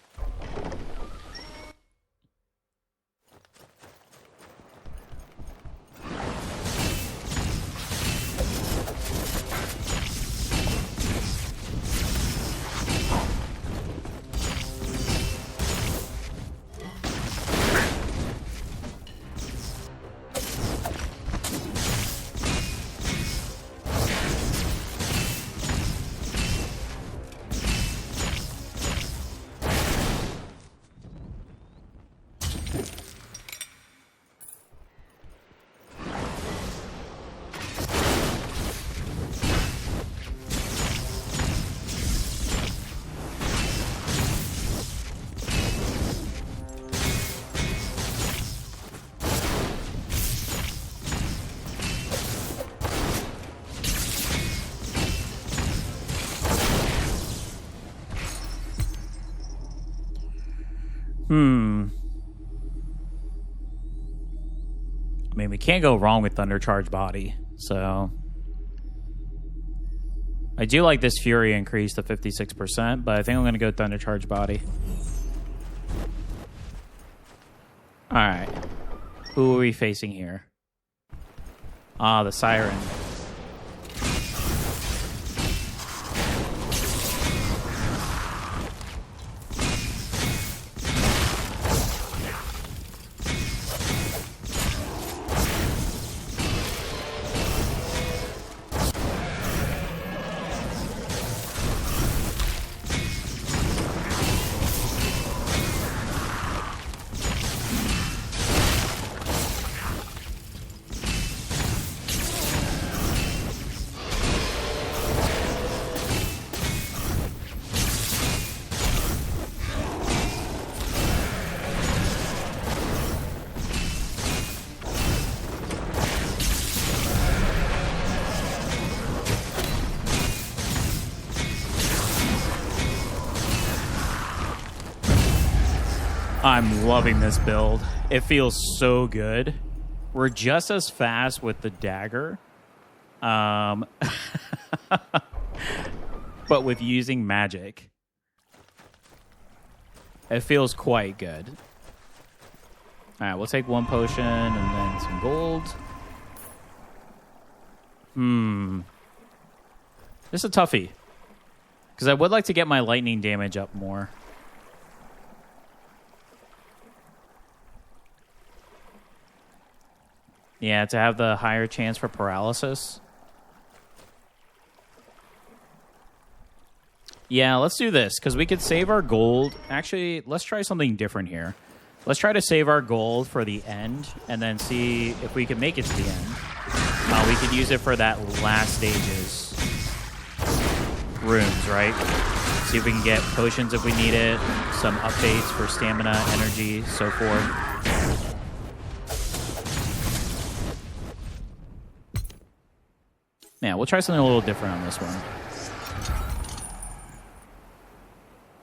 I mean, we can't go wrong with Thunder Charge Body, so... I do like this Fury increase to 56%, but I think I'm going to go Thunder Charge Body. Alright. Who are we facing here? Ah, the Siren. I'm loving this build. It feels so good. We're just as fast with the Dagger. But with using magic. It feels quite good. Alright, we'll take 1 potion and then some gold. This is a toughie. Because I would like to get my lightning damage up more. Yeah, to have the higher chance for paralysis. Yeah, let's do this, because we could save our gold. Actually, let's try something different here. Let's try to save our gold for the end, and then see if we can make it to the end. We could use it for that last stage's rooms, right? See if we can get potions if we need it, some updates for stamina, energy, so forth. Yeah, we'll try something a little different on this one.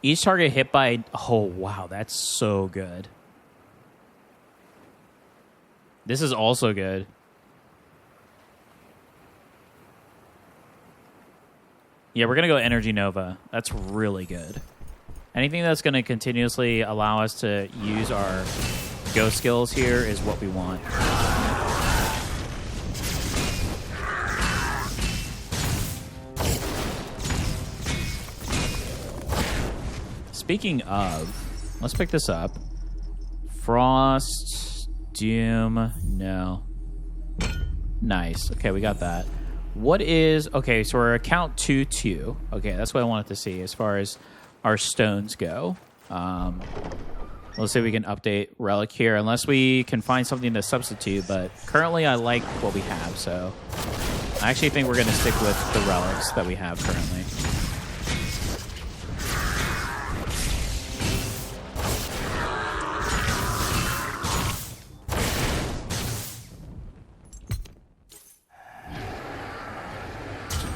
Each target hit by... Oh, wow, that's so good. This is also good. Yeah, we're going to go Energy Nova. That's really good. Anything that's going to continuously allow us to use our ghost skills here is what we want. speaking of, let's pick this up. Frost, Doom, no. Nice. Okay, we got that. What is... Okay, so we're at count 2-2. Okay, that's what I wanted to see as far as our stones go. Let's see if we can update Relic here, unless we can find something to substitute, but currently I like what we have, so I actually think we're going to stick with the relics that we have currently.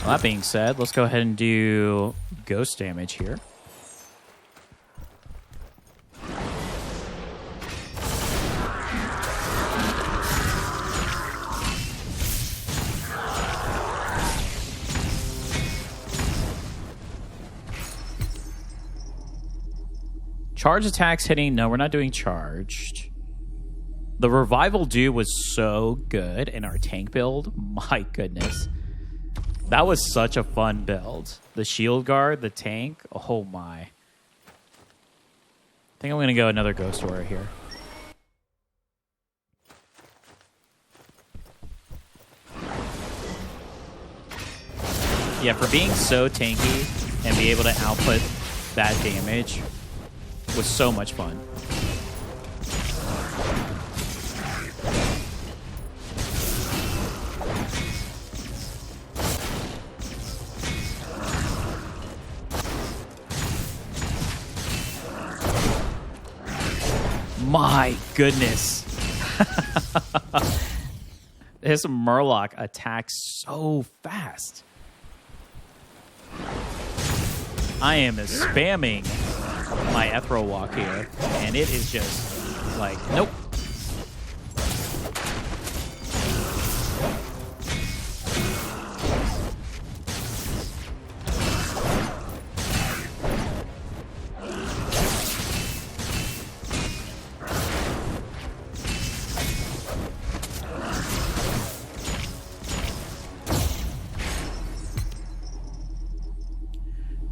Well, that being said, let's go ahead and do ghost damage here. Charge attacks hitting. No, we're not doing charged. The revival do was so good in our tank build. My goodness. That was such a fun build. The shield guard, the tank. Oh my. I think I'm going to go another ghost aura here. Yeah, for being so tanky and be able to output that damage was so much fun. My goodness. This Murloc attacks so fast. I am spamming my Ethereal Walk here, and it is just like, nope.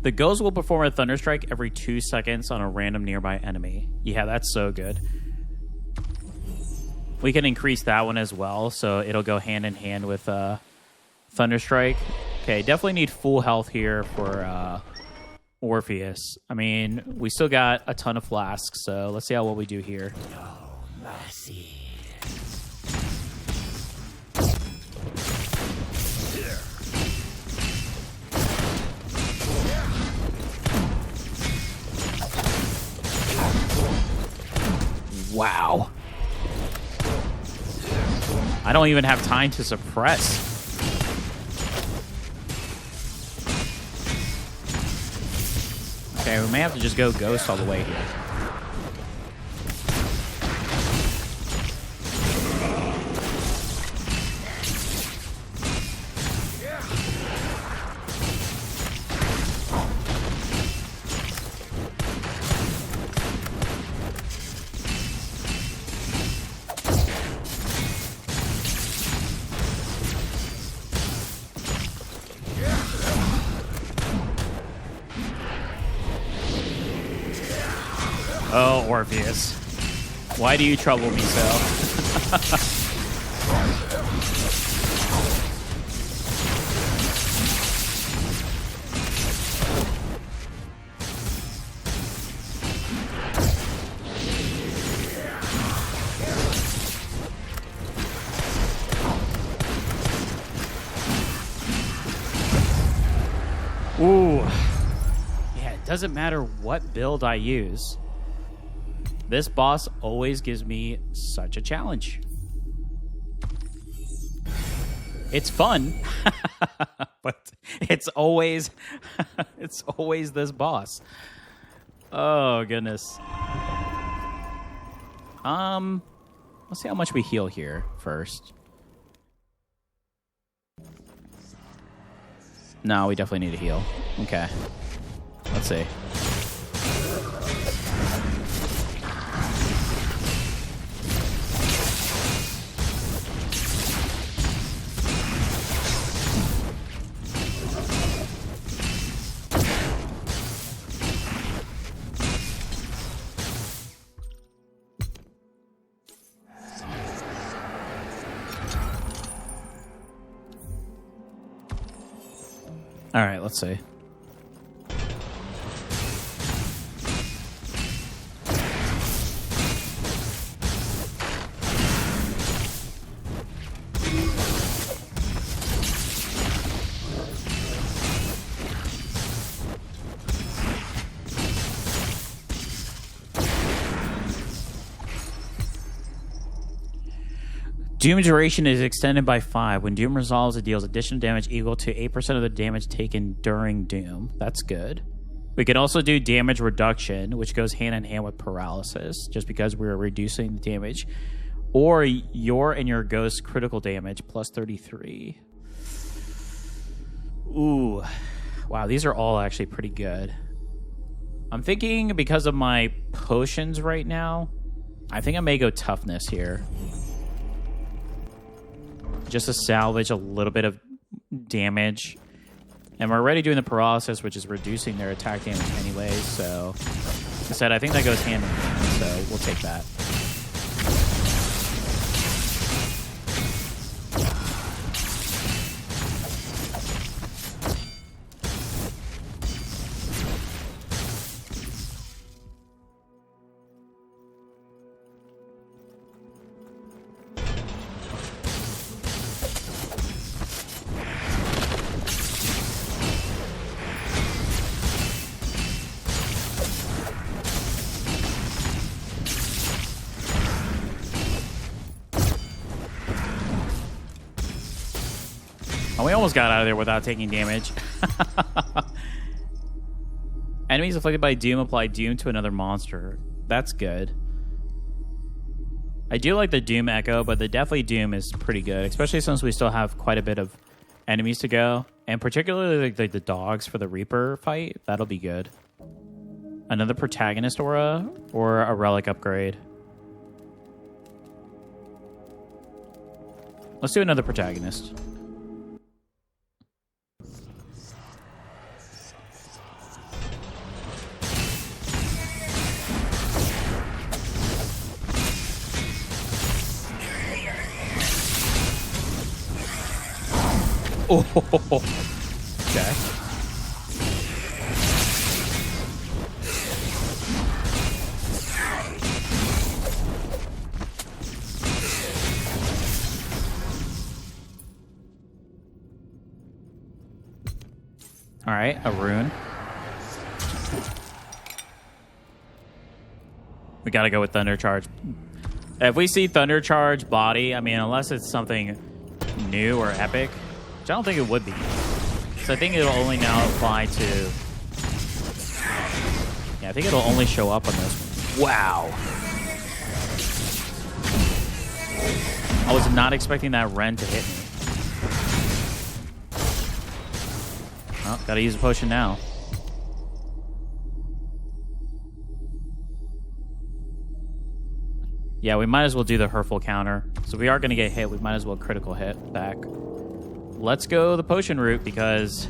The ghost will perform a thunder strike every 2 seconds on a random nearby enemy. Yeah, that's so good. We can increase that one as well, so it'll go hand in hand with thunder strike. Okay, definitely need full health here for Orpheus. I mean, we still got a ton of flasks, so let's see how well we do here. No mercy. Wow. I don't even have time to suppress. Okay, we may have to just go ghost all the way here. Oh, Orpheus. Why do you trouble me so? Ooh. Yeah, it doesn't matter what build I use. This boss always gives me such a challenge. It's fun, but it's always this boss. Oh goodness. Let's see how much we heal here first. No, we definitely need to heal. Okay. Let's see. All right, let's see. Doom duration is extended by 5. When Doom resolves, it deals additional damage equal to 8% of the damage taken during Doom. That's good. We can also do damage reduction, which goes hand in hand with paralysis, just because we're reducing the damage. Or your and your ghost's critical damage, plus 33. Ooh. Wow, these are all actually pretty good. I'm thinking because of my potions right now, I think I may go toughness here. Just to salvage a little bit of damage. And we're already doing the paralysis, which is reducing their attack damage anyways. So, like I said, I think that goes hand in hand. So, we'll take that. Oh, we almost got out of there without taking damage. Enemies afflicted by Doom apply Doom to another monster. That's good. I do like the Doom Echo, but the Deathly Doom is pretty good, especially since we still have quite a bit of enemies to go. And particularly like the dogs for the Reaper fight. That'll be good. Another protagonist aura or a relic upgrade. Let's do another protagonist. Oh, okay. All right, a rune. We got to go with Thunder Charge. If we see Thunder Charge body, I mean, unless it's something new or epic, which I don't think it would be. So I think it'll only now apply to... Yeah, I think it'll only show up on this one. Wow. I was not expecting that Ren to hit me. Oh, gotta use a potion now. Yeah, we might as well do the Hurtful counter. So if we are gonna get hit, we might as well critical hit back. Let's go the potion route because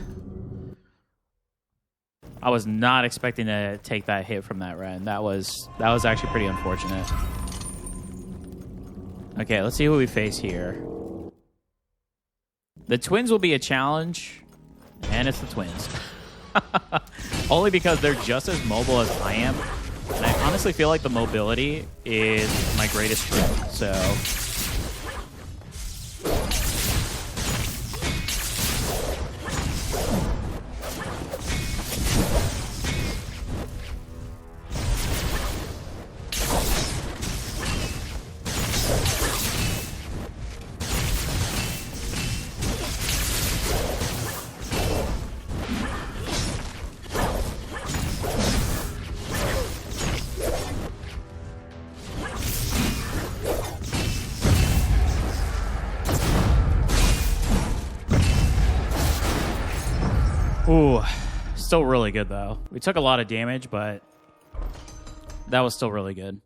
I was not expecting to take that hit from that Ren. That was actually pretty unfortunate. Okay, let's see who we face here. The twins will be a challenge, and it's the twins. Only because they're just as mobile as I am. And I honestly feel like the mobility is my greatest strength, so... Ooh, still really good, though. We took a lot of damage, but that was still really good.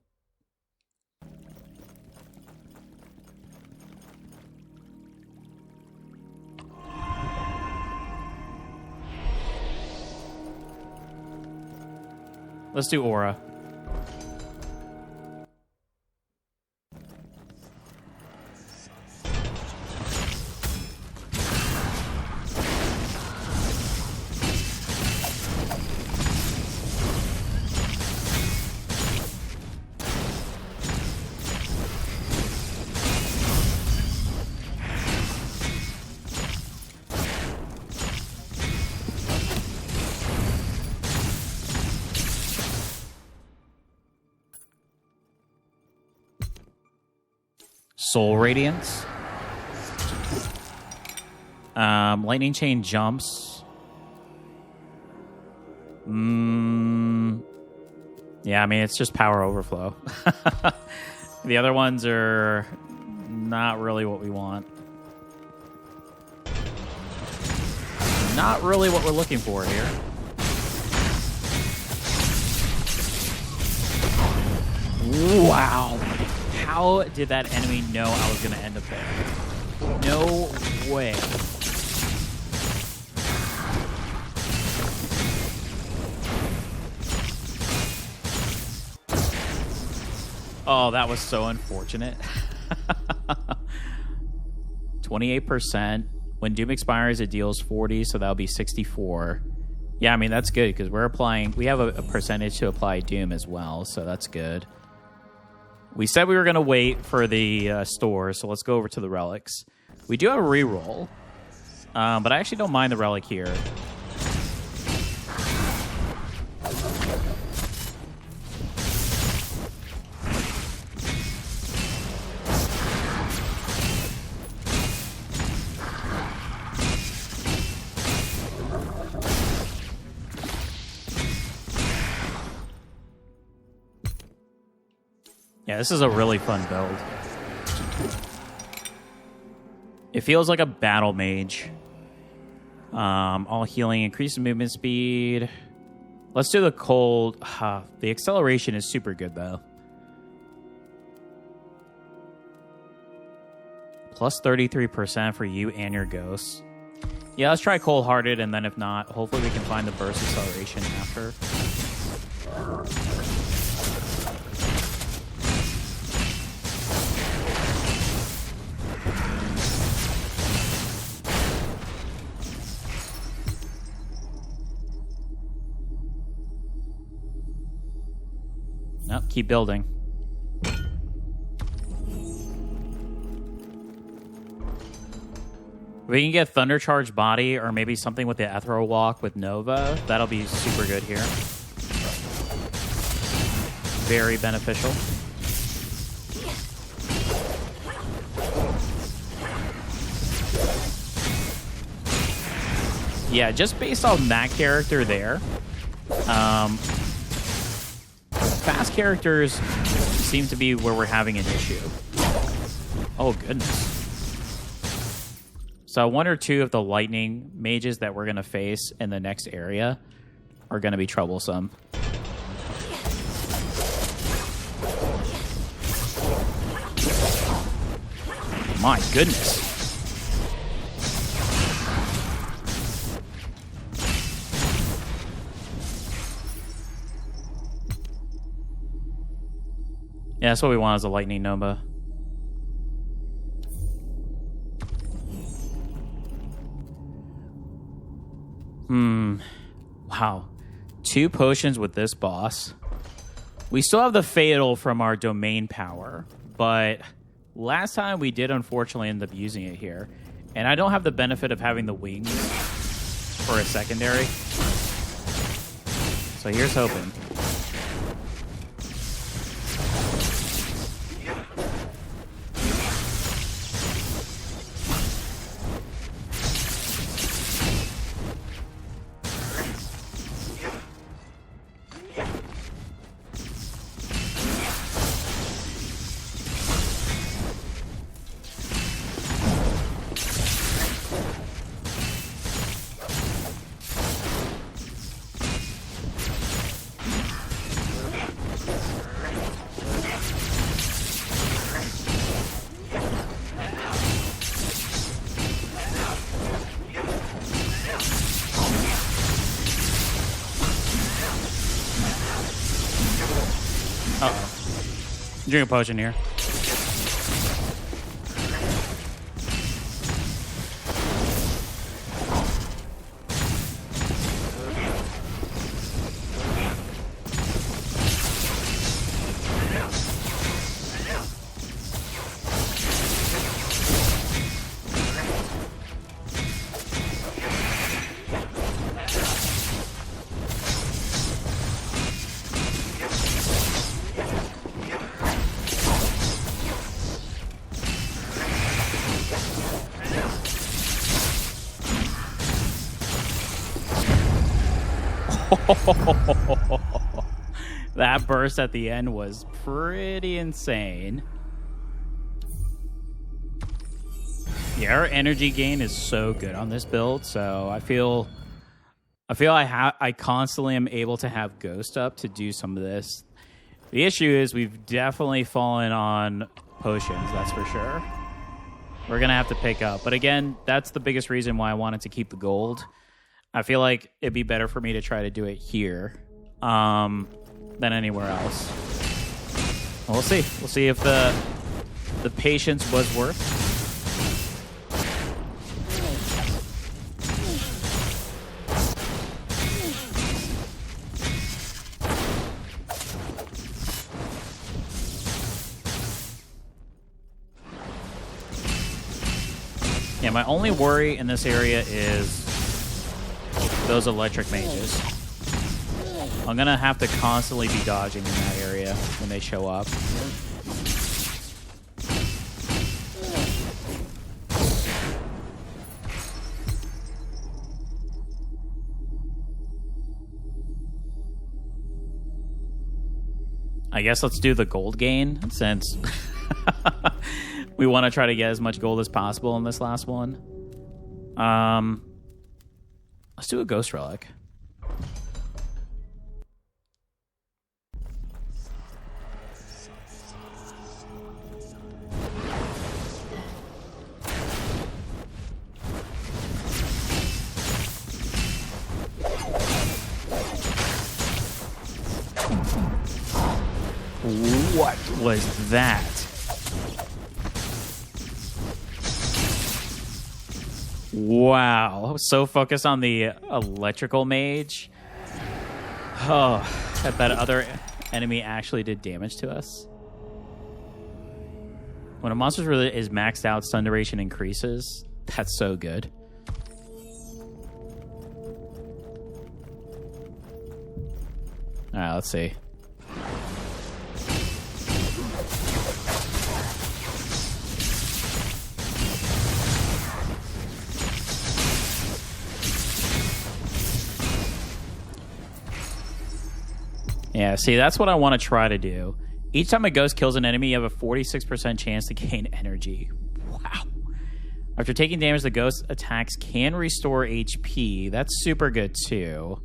Let's do Aura. Soul Radiance. Lightning Chain jumps. Yeah, I mean, it's just power overflow. The other ones are not really what we want. Not really what we're looking for here. Wow. How did that enemy know I was going to end up there? No way. Oh, that was so unfortunate. 28%. When Doom expires, it deals 40, so that'll be 64. Yeah, I mean, that's good, because we have a percentage to apply Doom as well, so that's good. We said we were going to wait for the store, so let's go over to the relics. We do have a reroll, but I actually don't mind the relic here. Yeah, this is a really fun build. It feels like a battle mage. All healing, increased movement speed. Let's do the cold. The acceleration is super good, though. Plus 33% for you and your ghosts. Yeah, let's try cold-hearted, and then if not, hopefully we can find the burst acceleration after. Nope, keep building. We can get Thunder Charge Body or maybe something with the Ethereal Walk with Nova. That'll be super good here. Very beneficial. Yeah, just based on that character there, fast characters seem to be where we're having an issue. Oh, goodness. So one or two of the lightning mages that we're going to face in the next area are going to be troublesome. My goodness. Yeah, that's what we want, is a lightning Nova. Wow. 2 potions with this boss. We still have the fatal from our domain power, but last time we did unfortunately end up using it here. And I don't have the benefit of having the wings for a secondary. So here's hoping. Drink a potion here. That burst at the end was pretty insane. Yeah, our energy gain is so good on this build, so I feel I constantly am able to have Ghost up to do some of this. The issue is we've definitely fallen on potions, that's for sure. We're going to have to pick up. But again, that's the biggest reason why I wanted to keep the gold. I feel like it'd be better for me to try to do it here than anywhere else. Well, we'll see. We'll see if the patience was worth. Yeah, my only worry in this area is those electric mages. I'm going to have to constantly be dodging in that area when they show up. I guess let's do the gold gain since we want to try to get as much gold as possible in this last one. Let's do a ghost relic. What was that? Wow, I was so focused on the electrical mage. Oh, that other enemy actually did damage to us. When a monster really is maxed out, stun duration increases. That's so good. All right, let's see. Yeah, see, that's what I want to try to do. Each time a ghost kills an enemy, you have a 46% chance to gain energy. Wow. After taking damage, the ghost attacks can restore HP. That's super good, too.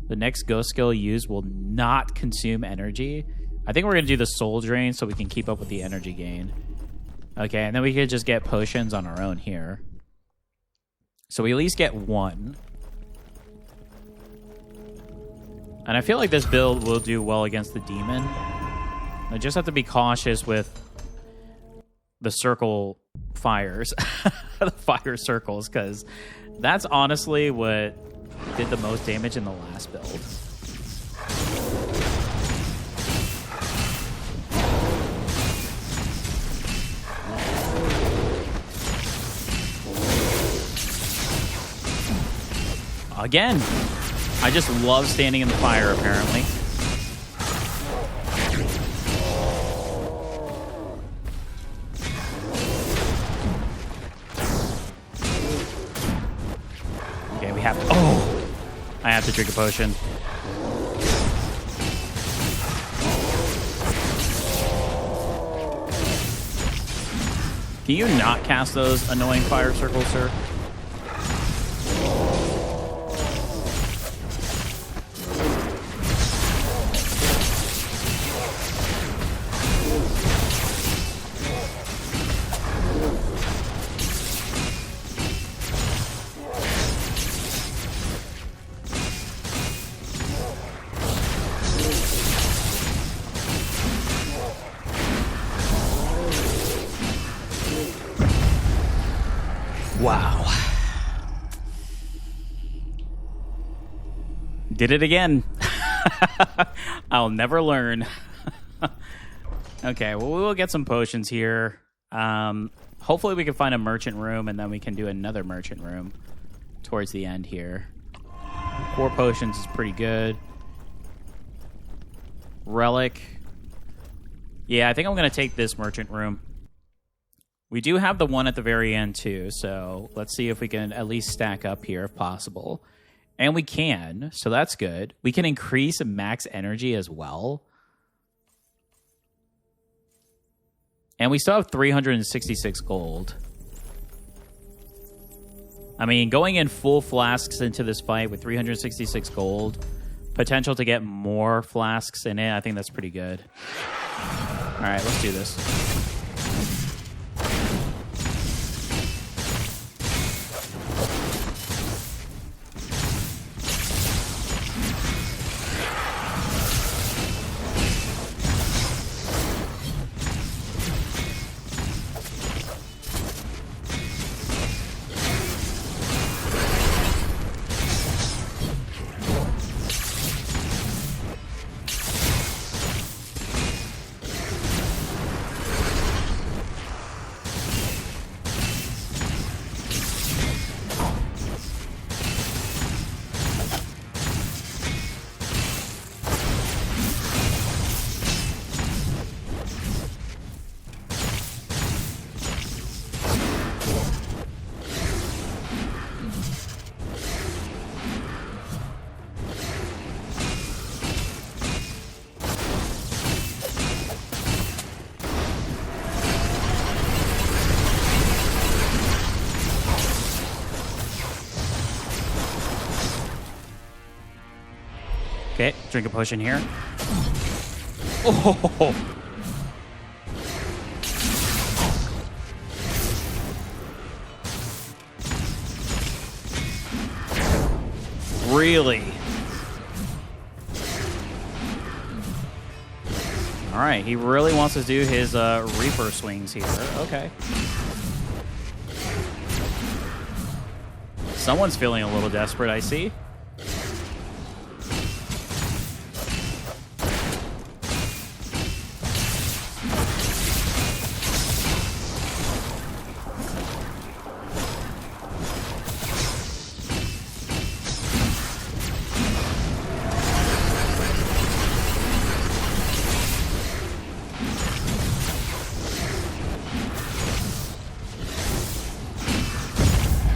The next ghost skill used will not consume energy. I think we're going to do the soul drain so we can keep up with the energy gain. Okay, and then we could just get potions on our own here. So we at least get one. And I feel like this build will do well against the demon. I just have to be cautious with the circle fires. The fire circles, because that's honestly what did the most damage in the last build. Again. I just love standing in the fire, apparently. Okay, we have to... Oh! I have to drink a potion. Can you not cast those annoying fire circles, sir? Wow. Did it again. I'll never learn. Okay, well, we will get some potions here. Hopefully we can find a merchant room, and then we can do another merchant room towards the end here. 4 potions is pretty good. Relic. Yeah, I think I'm going to take this merchant room. We do have the one at the very end, too, so let's see if we can at least stack up here if possible. And we can, so that's good. We can increase max energy as well. And we still have 366 gold. I mean, going in full flasks into this fight with 366 gold, potential to get more flasks in it, I think that's pretty good. All right, let's do this. Okay, drink a potion here. Oh! Really? All right, he really wants to do his Reaper swings here. Okay. Someone's feeling a little desperate, I see.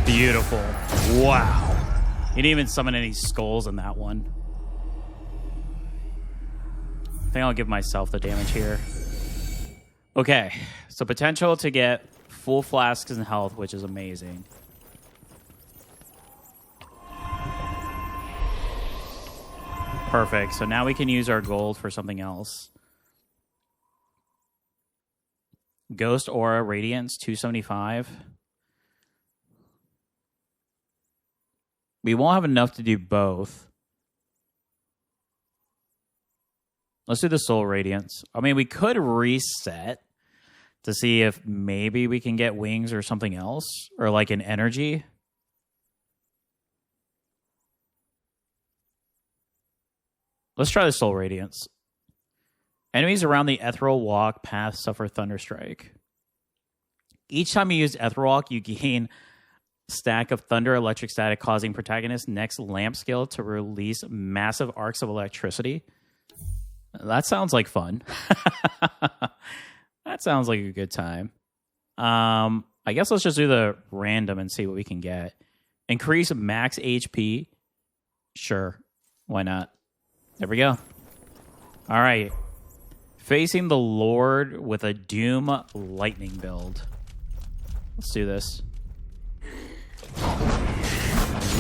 Beautiful. Wow. He didn't even summon any skulls in that one. I think I'll give myself the damage here. Okay. So potential to get full flasks in health, which is amazing. Perfect. So now we can use our gold for something else. Ghost Aura Radiance, 275. We won't have enough to do both. Let's do the Soul Radiance. I mean, we could reset to see if maybe we can get wings or something else, or like an energy. Let's try the Soul Radiance. Enemies around the Ethereal Walk path suffer Thunderstrike. Each time you use Ethereal Walk, you gain stack of thunder electric static, causing protagonist's next lamp skill to release massive arcs of electricity. That sounds like fun. That sounds like a good time. I guess let's just do the random and see what we can get. Increase max HP. Sure. Why not? There we go. All right. Facing the Lord with a Doom Lightning build. Let's do this.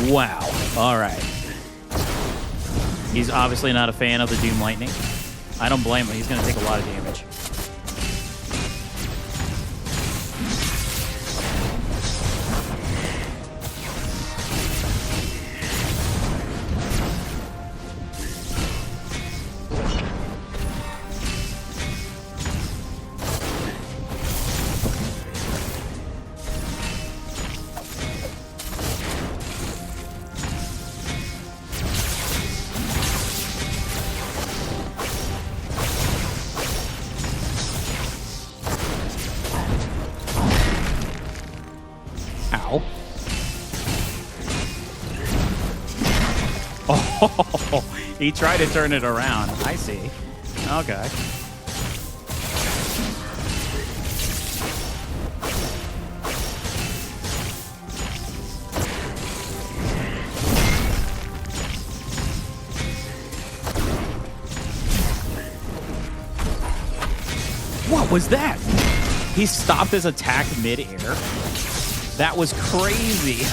Wow. All right. He's obviously not a fan of the Doom Lightning. I don't blame him. He's going to take a lot of damage. Oh, he tried to turn it around. I see. Okay. What was that? He stopped his attack mid-air. That was crazy.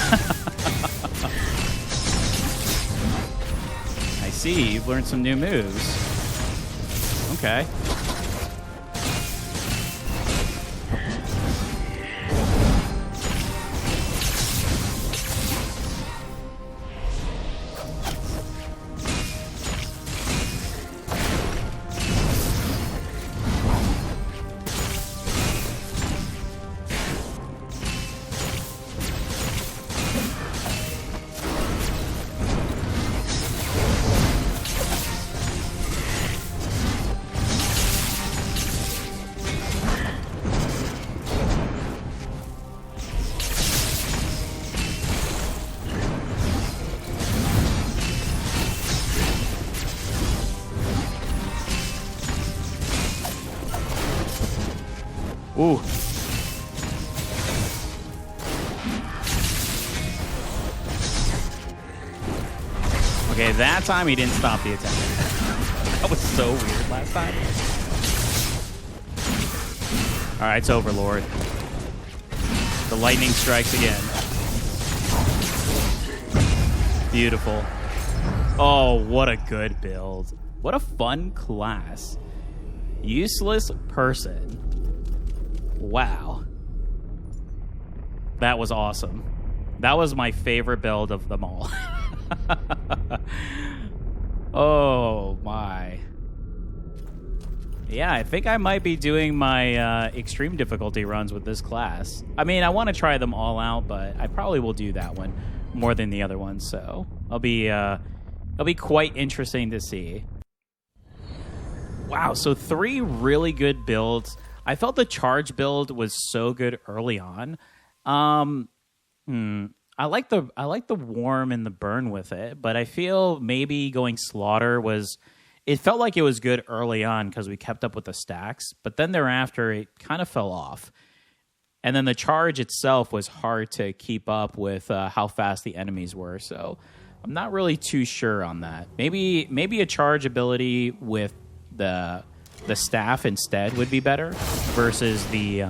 I see, you've learned some new moves. Okay. Ooh. Okay, that time he didn't stop the attack. That was so weird last time. Alright, it's Overlord. The lightning strikes again. Beautiful. Oh, what a good build. What a fun class. Useless person. Wow. That was awesome. That was my favorite build of them all. Oh, my. Yeah, I think I might be doing my extreme difficulty runs with this class. I mean, I want to try them all out, but I probably will do that one more than the other one, so it'll be quite interesting to see. Wow, so 3 really good builds. I felt the charge build was so good early on. I like the warm and the burn with it, but I feel maybe going slaughter was. It felt like it was good early on because we kept up with the stacks, but then thereafter it kind of fell off. And then the charge itself was hard to keep up with how fast the enemies were. So I'm not really too sure on that. Maybe a charge ability with the staff instead would be better versus the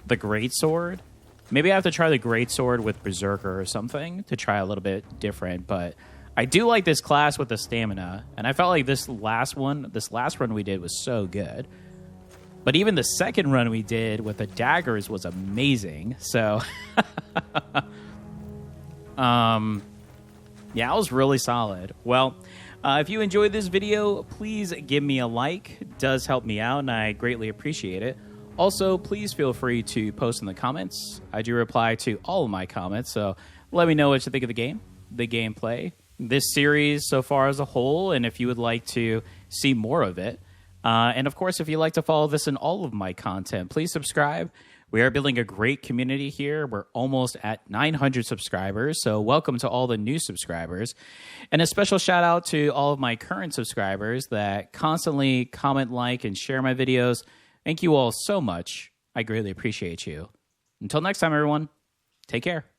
greatsword. Maybe I have to try the greatsword with Berserker or something to try a little bit different. But I do like this class with the stamina, and I felt like this last run we did was so good. But even the second run we did with the daggers was amazing. So, yeah, it was really solid. Well. If you enjoyed this video, please give me a like. It does help me out, and I greatly appreciate it. Also, please feel free to post in the comments. I do reply to all of my comments, so let me know what you think of the game, the gameplay, this series so far as a whole, and if you would like to see more of it. And, of course, if you'd like to follow this in all of my content, please subscribe. We are building a great community here. We're almost at 900 subscribers, so welcome to all the new subscribers. And a special shout out to all of my current subscribers that constantly comment, like, and share my videos. Thank you all so much. I greatly appreciate you. Until next time, everyone, take care.